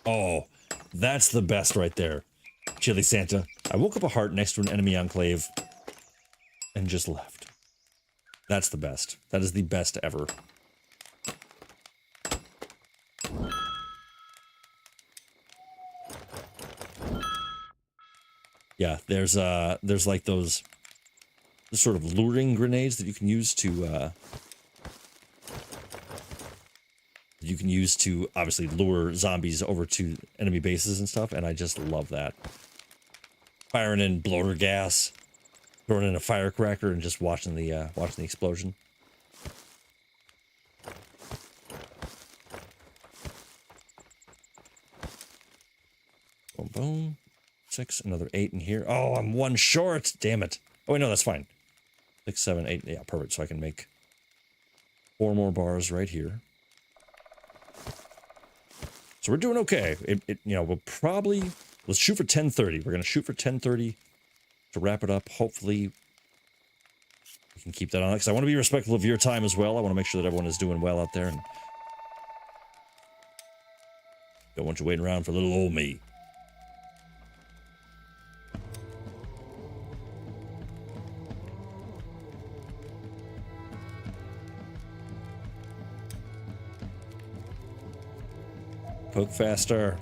Oh, that's the best right there. Chili Santa. I woke up a heart next to an enemy enclave and just left. That's the best. That is the best ever. Yeah, there's like those sort of luring grenades that you can use to obviously lure zombies over to enemy bases and stuff, and I just love that. Firing in bloater gas, throwing in a firecracker, and just watching the explosion. Boom, boom. 6, another 8 in here. Oh, I'm 1 short. Damn it. Oh, wait, no, that's fine. 6, 7, 8. Yeah, perfect. So I can make 4 more bars right here. So we're doing okay. We'll probably... Let's shoot for 10:30. We're going to shoot for 10:30 to wrap it up. Hopefully, we can keep that on, because I want to be respectful of your time as well. I want to make sure that everyone is doing well out there, and don't want you waiting around for little old me. Poke faster.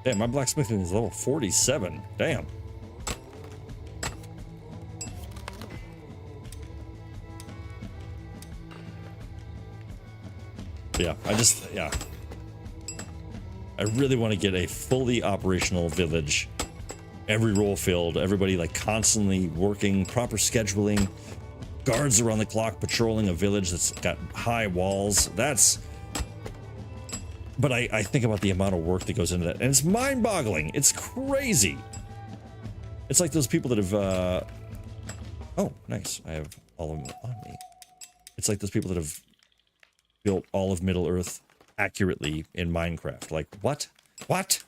Damn, my blacksmithing is level 47. Damn. Yeah, I really want to get a fully operational village. Every role filled, everybody like constantly working, proper scheduling, guards around the clock patrolling a village that's got high walls. But I think about the amount of work that goes into that, and it's mind-boggling. It's crazy. It's like those people that have, oh, nice. I have all of them on me. It's like those people that have built all of Middle-earth accurately in Minecraft. Like, what? What?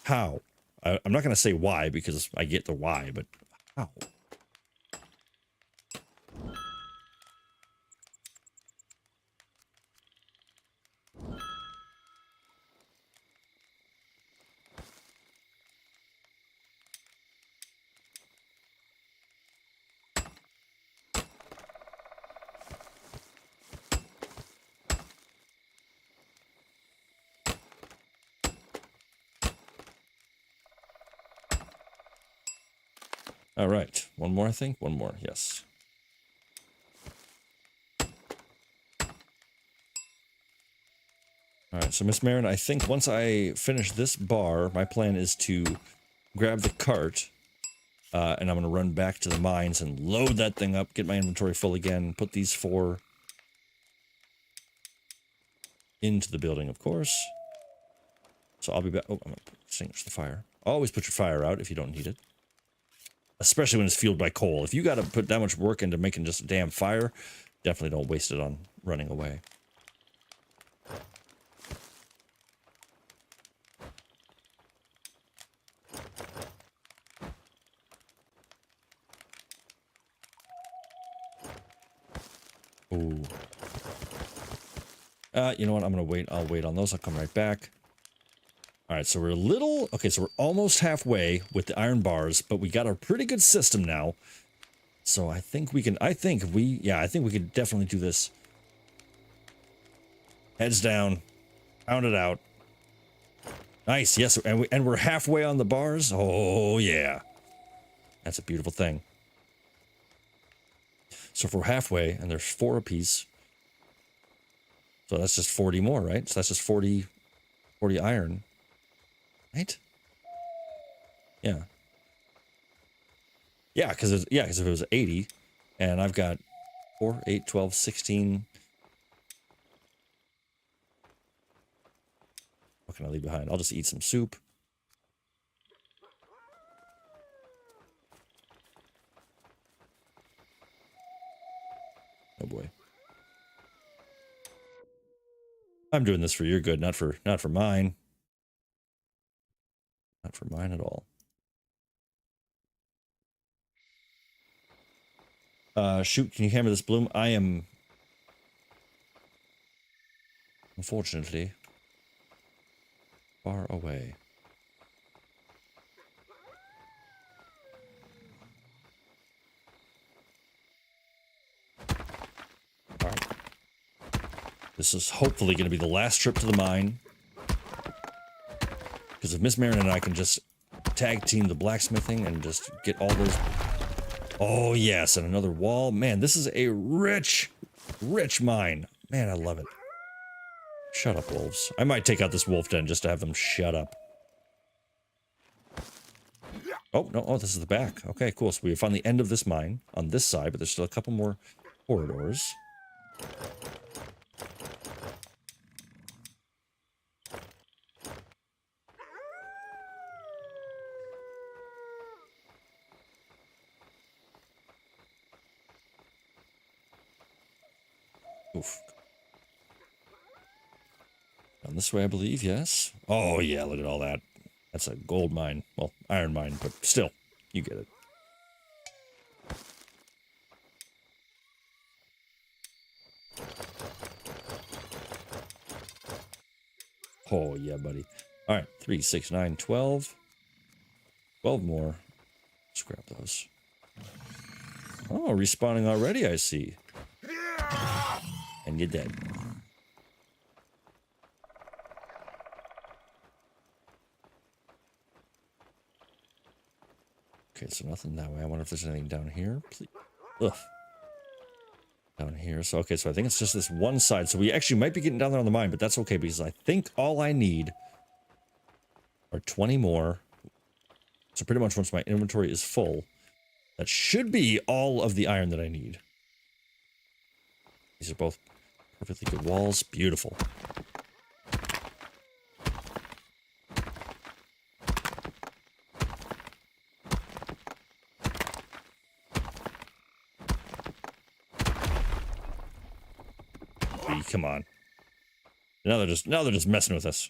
How? I'm not going to say why, because I get the why, but how? All right, one more, I think. One more, yes. All right, so Miss Marin, I think once I finish this bar, my plan is to grab the cart, and I'm going to run back to the mines and load that thing up, get my inventory full again, put these 4 into the building, of course. So I'll be back. Oh, I'm going to extinguish the fire. Always put your fire out if you don't need it. Especially when it's fueled by coal. If you got to put that much work into making just a damn fire, definitely don't waste it on running away. Ooh. You know what? I'm gonna wait. I'll wait on those. I'll come right back. All right, so we're a little... Okay, so we're almost halfway with the iron bars, but we got a pretty good system now. So I think we can... I think we could definitely do this. Heads down. Pound it out. Nice, yes, and we're halfway on the bars. Oh, yeah. That's a beautiful thing. So if we're halfway, and there's 4 apiece... So that's just 40 more, right? So that's just 40 iron. Right? Yeah. Yeah, because if it was 80, and I've got 4, 8, 12, 16. What can I leave behind? I'll just eat some soup. Oh boy. I'm doing this for your good, not for mine. Not for mine at all. Shoot, can you hammer this bloom? I am... Unfortunately... far away. Alright. This is hopefully going to be the last trip to the mine. Because if Miss Marin and I can just tag team the blacksmithing and just get all those... Oh, yes, and another wall. Man, this is a rich mine. Man, I love it. Shut up, wolves. I might take out this wolf den just to have them shut up. Oh, no. Oh, this is the back. Okay, cool. So we found the end of this mine on this side, but there's still a couple more corridors. Oof. Down this way, I believe, yes. Oh, yeah, look at all that. That's a gold mine. Well, iron mine, but still, you get it. Oh, yeah, buddy. All right, 3, 6, 9, 12. 12 more. Let's grab those. Oh, respawning already, I see. And you're dead. Okay, so nothing that way. I wonder if there's anything down here. Please. Ugh. Down here. So, okay, so I think it's just this one side. So we actually might be getting down there on the mine, but that's okay because I think all I need are 20 more. So pretty much once my inventory is full, that should be all of the iron that I need. These are both perfectly good walls. Beautiful. Come on. Now they're just messing with us.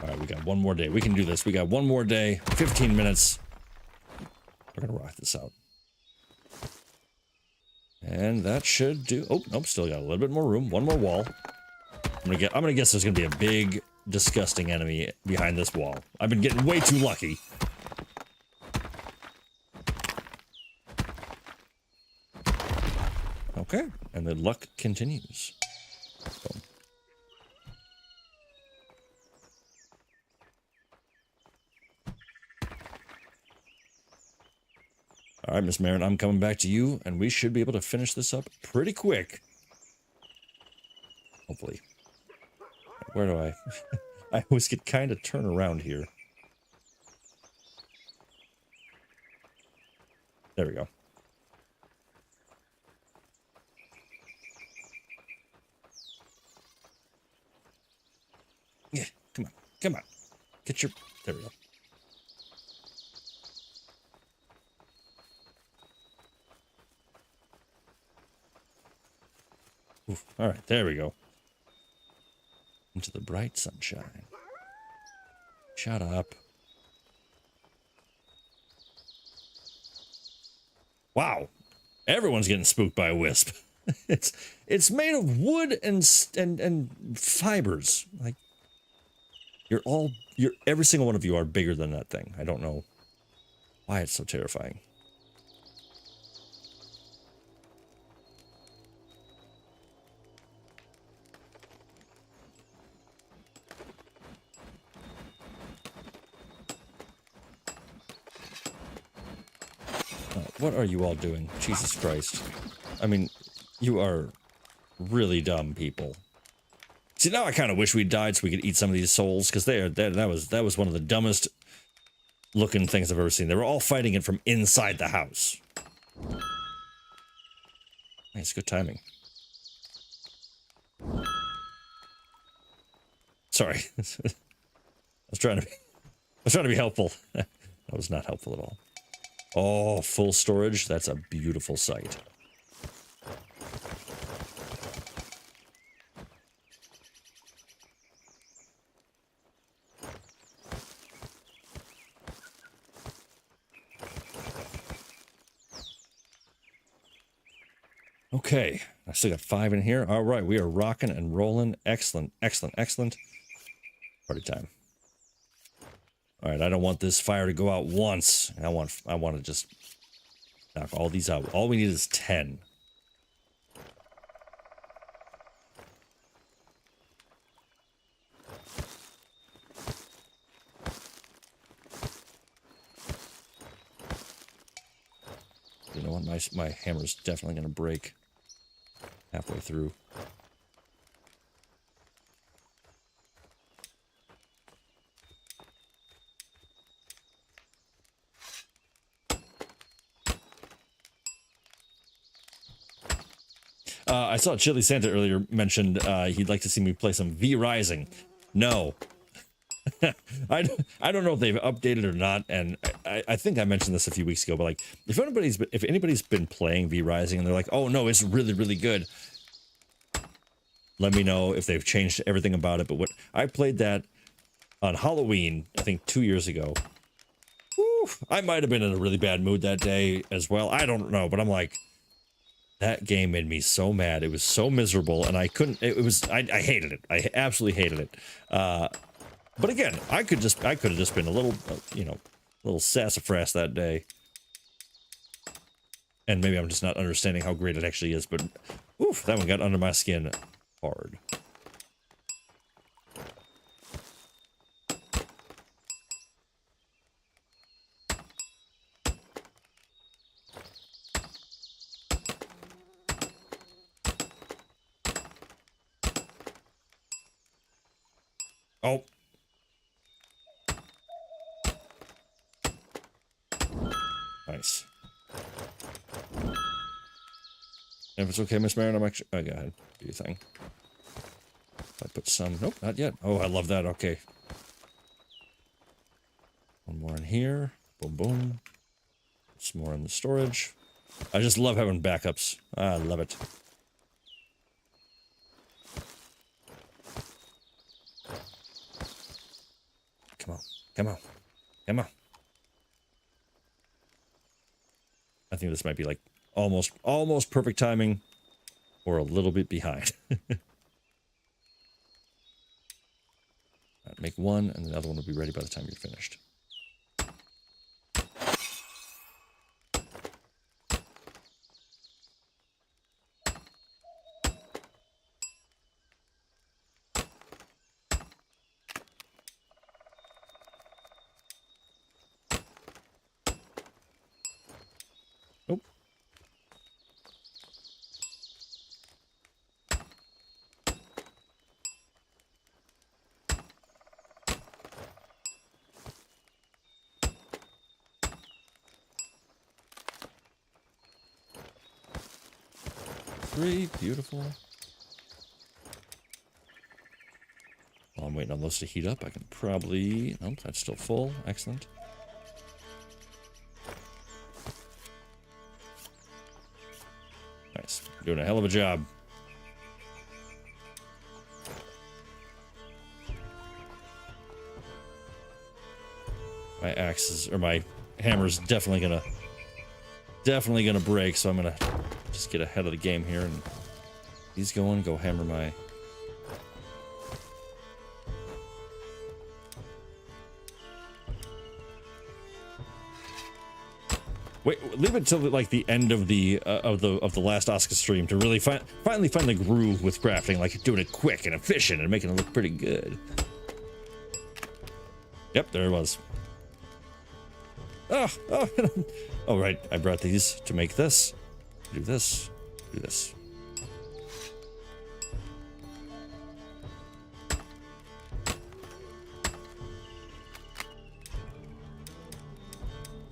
All right, we got one more day. We can do this. We got one more day, 15 minutes. We're gonna rock this out. And that should do. Oh, nope, still got a little bit more room. One more wall. I'm gonna guess there's gonna be a big, disgusting enemy behind this wall. I've been getting way too lucky. Okay, and the luck continues. So. All right, Miss Marin, I'm coming back to you, and we should be able to finish this up pretty quick. Hopefully. Where do I... I always get kind of turn around here. There we go. Yeah, come on. Come on. Get your... There we go. Oof. All right, there we go. Into the bright sunshine. Shut up. Wow. Everyone's getting spooked by a wisp. it's made of wood and fibers. Like every single one of you are bigger than that thing. I don't know why it's so terrifying. What are you all doing? Jesus Christ. I mean, you are really dumb people. See, now I kind of wish we died so we could eat some of these souls, because that was one of the dumbest looking things I've ever seen. They were all fighting it from inside the house. Nice, good timing. Sorry. I was trying to be helpful. That was not helpful at all. Oh, full storage. That's a beautiful sight. Okay, I still got 5 in here. All right, we are rocking and rolling. Excellent, excellent, excellent. Party time. All right, I don't want this fire to go out once. I want to just knock all these out. All we need is 10. You know what? My hammer's definitely going to break halfway through. I saw Chili Santa earlier mentioned he'd like to see me play some V Rising. No. I don't know if they've updated or not, and I think I mentioned this a few weeks ago, but like if anybody's been playing V Rising and they're like, oh no, it's really, really good, let me know if they've changed everything about it. But what I played that on Halloween, I think 2 years ago. Whew, I might have been in a really bad mood that day as well. I don't know, but I'm like, that game made me so mad. It was so miserable, and I couldn't. I hated it. I absolutely hated it. But again, I could have just been a little, you know, a little sassafras that day. And maybe I'm just not understanding how great it actually is, but oof, that one got under my skin hard. Oh. Nice. If it's okay, Miss Marin, I'm actually... Oh, go ahead. Do your thing. I put some... Nope, not yet. Oh, I love that. Okay. One more in here. Boom, boom. Some more in the storage. I just love having backups. I love it. Come on. Come on. Come on. I think this might be like almost perfect timing, or a little bit behind. Right, make one, and the other one will be ready by the time you're finished. Nope. Three, beautiful. While I'm waiting on those to heat up, I can probably... Nope, that's still full. Excellent. Nice. Doing a hell of a job. My axes, or my hammer's definitely gonna break, so I'm gonna just get ahead of the game here, and he's going, go hammer my... Wait, leave it till like the end of the last Aska stream to really finally find the groove with crafting, like doing it quick and efficient and making it look pretty good. Yep, there it was. Oh, oh, right. I brought these to make this. Do this. Do this.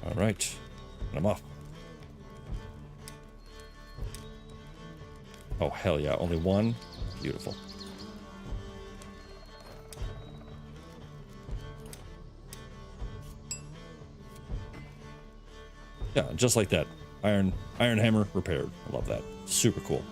All right. I'm off. Oh, hell yeah. Only one? Beautiful. Yeah, just like that. Iron hammer repaired. I love that. Super cool.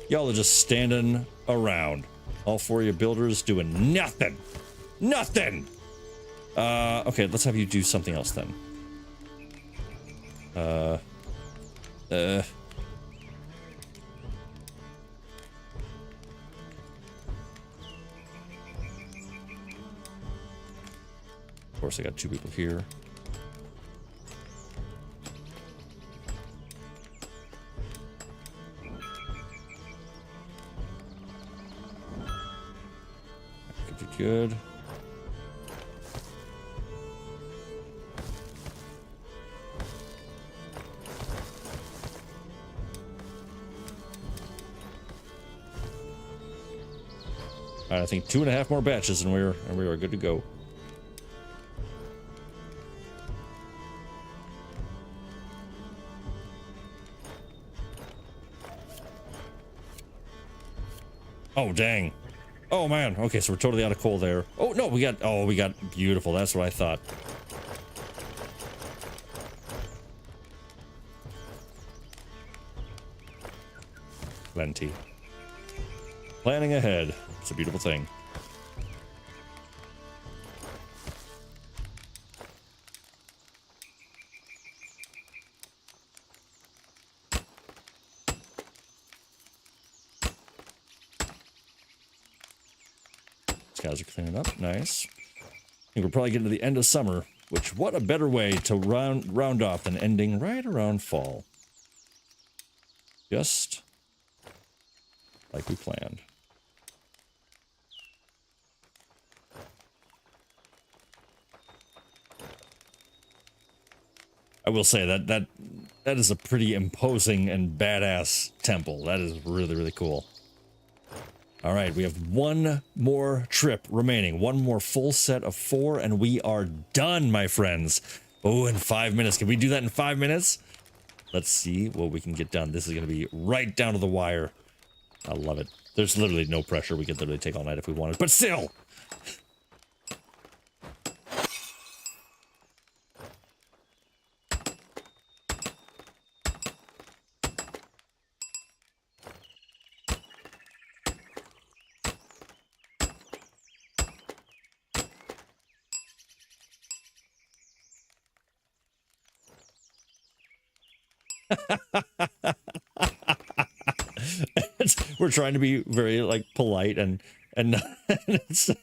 Y'all are just standing around. All four of your builders doing nothing. Nothing! Okay, let's have you do something else then. Of course, I got two people here. That could be good. All right, I think 2.5 more batches, and we are good to go. Oh dang! Oh man. Okay, so we're totally out of coal there. Oh no, we got beautiful. That's what I thought. Plenty. Planning ahead. It's a beautiful thing. These guys are cleaning up. Nice. I think we're probably getting to the end of summer, which what a better way to round off than ending right around fall. Just like we planned. I will say that is a pretty imposing and badass temple. That is really, really cool. All right, we have one more trip remaining. One more full set of 4, and we are done, my friends. Oh, in 5 minutes. Can we do that in 5 minutes? Let's see what we can get done. This is going to be right down to the wire. I love it. There's literally no pressure. We could literally take all night if we wanted, but still. We're trying to be very like polite and so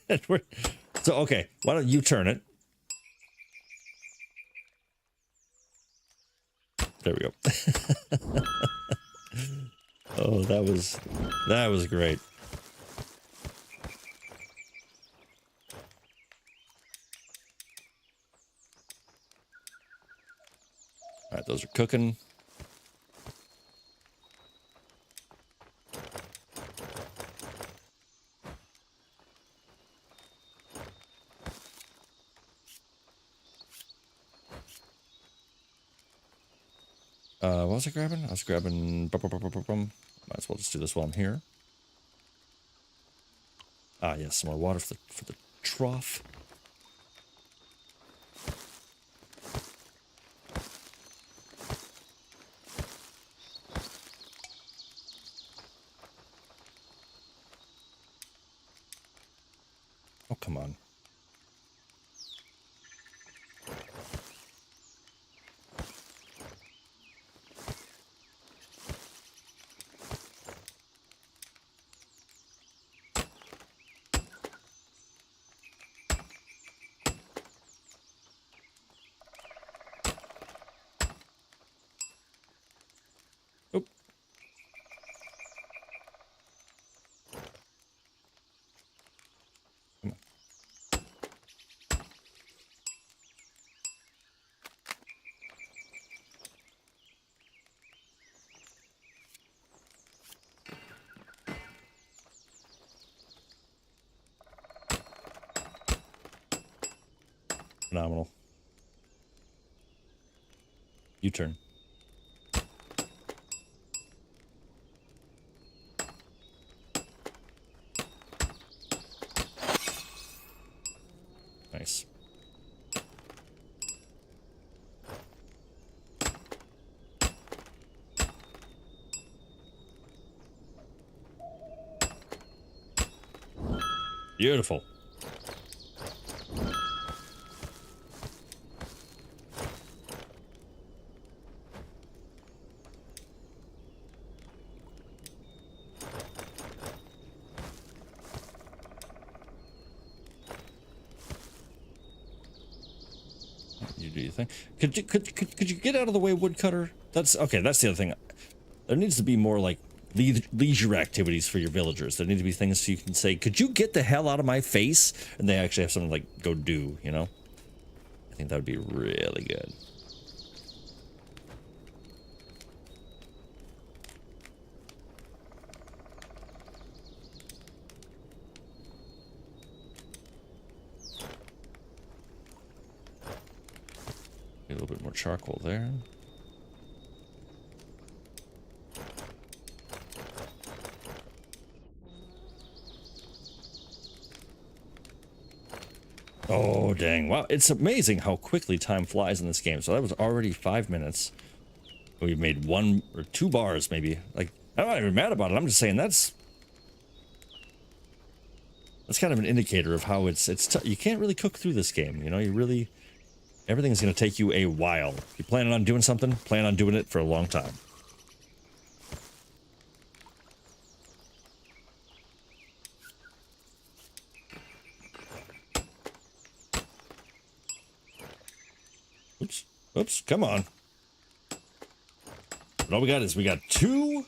okay, why don't you turn it? There we go. Oh, that was great. All right, those are cooking. What was I grabbing? I was grabbing... Might as well just do this while I'm here. Ah, yes, some more water for the trough. Oh, come on. Oop. Come on. Phenomenal. You turn. Nice. Beautiful. You do your thing. Could you get out of the way, woodcutter? That's okay. That's the other thing. There needs to be more like leisure activities for your villagers. There need to be things so you can say, "Could you get the hell out of my face?" And they actually have something to, like, go do. You know, I think that would be really good. little bit more charcoal there. Oh, dang. Wow. It's amazing how quickly time flies in this game. So that was already 5 minutes. We made 1 or 2 bars, maybe. Like, I'm not even mad about it. I'm just saying that's kind of an indicator of how it's you can't really cook through this game. You know, everything's going to take you a while. If you're planning on doing something, plan on doing it for a long time. Oops, come on. But all we got is we got 2.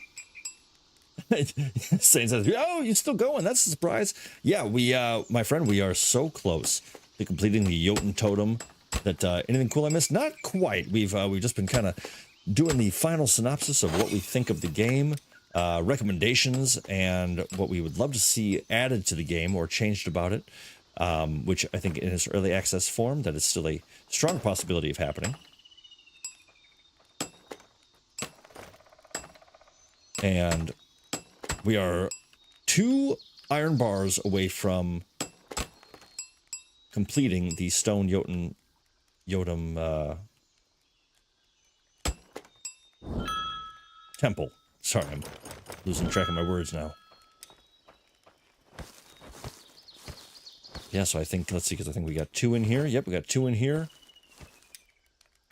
Sane says, oh, you're still going. That's a surprise. Yeah, my friend, we are so close to completing the Jotun totem that anything cool I missed? Not quite. We've just been kind of doing the final synopsis of what we think of the game, recommendations, and what we would love to see added to the game or changed about it, which I think in its early access form, that is still a strong possibility of happening. And we are 2 iron bars away from completing the Stone Jotun temple. Sorry, I'm losing track of my words now. Yeah, so I think, let's see, because I think we got 2 in here. Yep, we got 2 in here.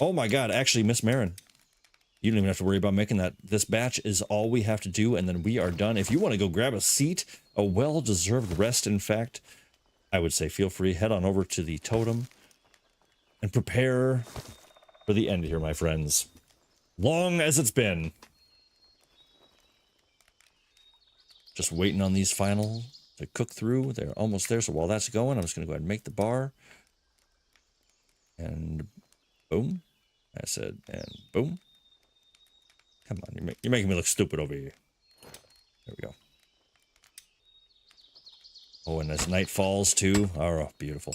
Oh my god, actually, Miss Marin, you don't even have to worry about making that. This batch is all we have to do, and then we are done. If you want to go grab a seat, a well-deserved rest, in fact, I would say feel free. Head on over to the totem and prepare for the end here, my friends. Long as it's been. Just waiting on these final to cook through. They're almost there, so while that's going, I'm just going to go ahead and make the bar. And boom. I said, and boom. Come on, you're making me look stupid over here. There we go. Oh, and as night falls too. Oh, beautiful.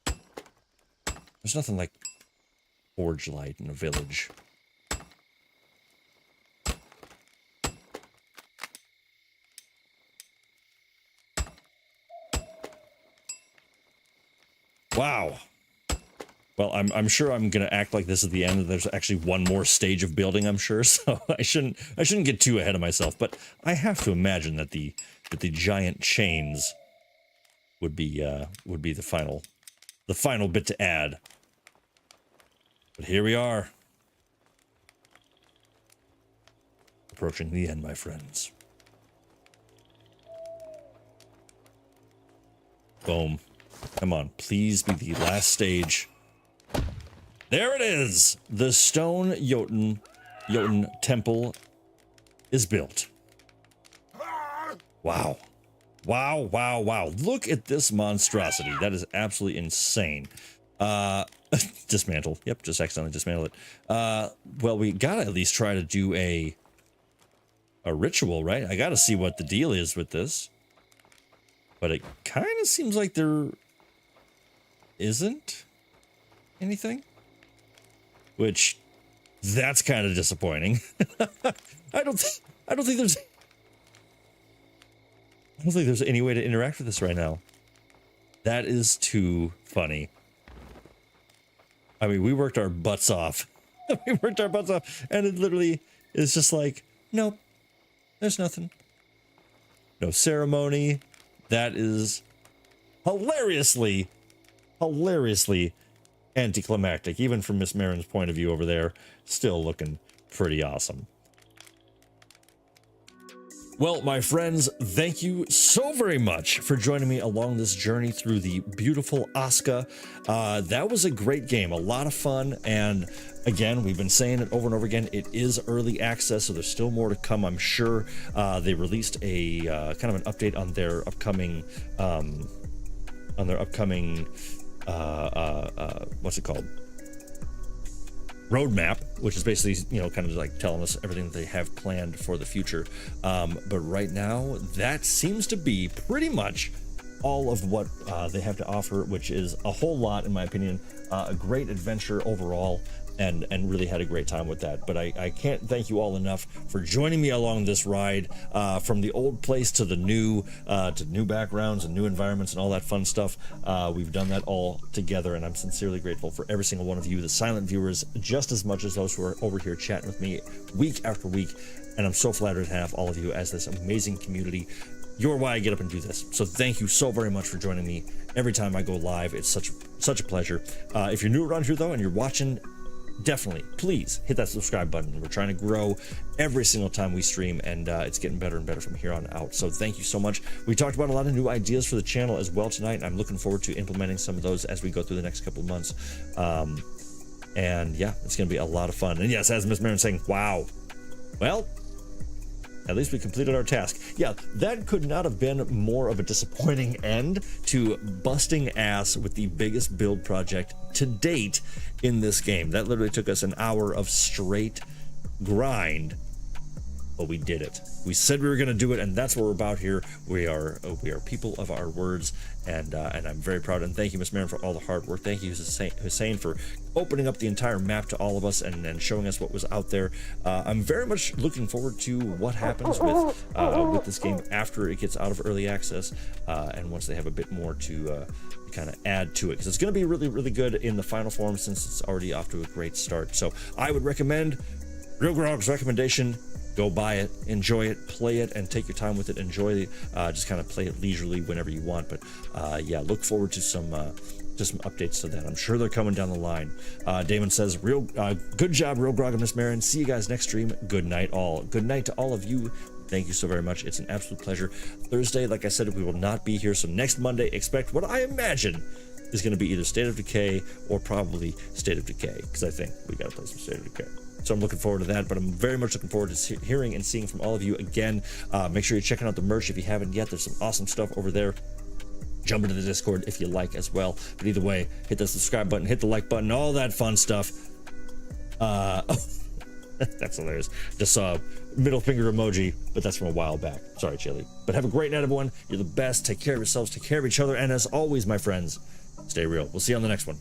There's nothing like forge light in a village. Wow. Well, I'm sure I'm gonna act like this at the end. There's actually 1 more stage of building, I'm sure. So I shouldn't get too ahead of myself. But I have to imagine that the giant chains would be the final bit to add. But here we are, approaching the end, my friends. Boom. Come on, please be the last stage. There it is! The Stone Jotun temple is built. Wow. Wow, wow, wow. Look at this monstrosity. That is absolutely insane. Dismantle. Yep, just accidentally dismantle it. Well, we gotta at least try to do a ritual, right? I gotta see what the deal is with this. But it kind of seems like there isn't anything. Which, that's kind of disappointing. I don't think there's any way to interact with this right now. That is too funny. I mean, we worked our butts off. We worked our butts off, and it literally is just like, nope, there's nothing. No ceremony. That is hilariously anticlimactic, even from Miss Marin's point of view over there. Still looking pretty awesome. Well, my friends, thank you so very much for joining me along this journey through the beautiful Aska. That was a great game, a lot of fun, and again, we've been saying it over and over again, it is early access, so there's still more to come, I'm sure. They released a kind of an update on their upcoming what's it called? Roadmap, which is basically, you know, kind of like telling us everything that they have planned for the future. But right now, that seems to be pretty much all of what they have to offer, which is a whole lot, in my opinion. A great adventure overall, and really had a great time with that. But I can't thank you all enough for joining me along this ride, from the old place to the new, to new backgrounds and new environments and all that fun stuff. We've done that all together, and I'm sincerely grateful for every single one of you, the silent viewers, just as much as those who are over here chatting with me week after week. And I'm so flattered to have all of you as this amazing community. You're why I get up and do this. So thank you so very much for joining me every time I go live. It's such a pleasure. If you're new around here though and you're watching, definitely please hit that subscribe button. We're trying to grow every single time we stream, and it's getting better and better from here on out. So thank you so much. We talked about a lot of new ideas for the channel as well tonight, and I'm looking forward to implementing some of those as we go through the next couple of months. And yeah, it's gonna be a lot of fun. And yes, as Miss Marin saying, wow, well, at least we completed our task. Yeah, that could not have been more of a disappointing end to busting ass with the biggest build project to date in this game. That literally took us an hour of straight grind, but we did it. We said we were going to do it, and that's what we're about here. We are people of our words, and I'm very proud. And thank you, Miss Marin, for all the hard work. Thank you, Hussein, for opening up the entire map to all of us and showing us what was out there. I'm very much looking forward to what happens with this game after it gets out of early access, and once they have a bit more to kind of add to it, because it's going to be really, really good in the final form since it's already off to a great start. So I would recommend RealGrogg's recommendation. Go buy it, enjoy it, play it, and take your time with it. Enjoy it, just kind of play it leisurely whenever you want. But yeah, look forward to some updates to that. I'm sure they're coming down the line. Damon says, good job, RealGrogg and Miss Marin. See you guys next stream. Good night, all. Good night to all of you. Thank you so very much. It's an absolute pleasure. Thursday, like I said, we will not be here. So next Monday, expect what I imagine is going to be either State of Decay or probably State of Decay, because I think we got to play some State of Decay. So I'm looking forward to that, but I'm very much looking forward to hearing and seeing from all of you again. Make sure you're checking out the merch if you haven't yet. There's some awesome stuff over there. Jump into the Discord if you like as well. But either way, hit the subscribe button, hit the like button, all that fun stuff. That's hilarious. Just saw a middle finger emoji, but that's from a while back. Sorry, Chili. But have a great night, everyone. You're the best. Take care of yourselves, take care of each other, and as always, my friends, stay real. We'll see you on the next one.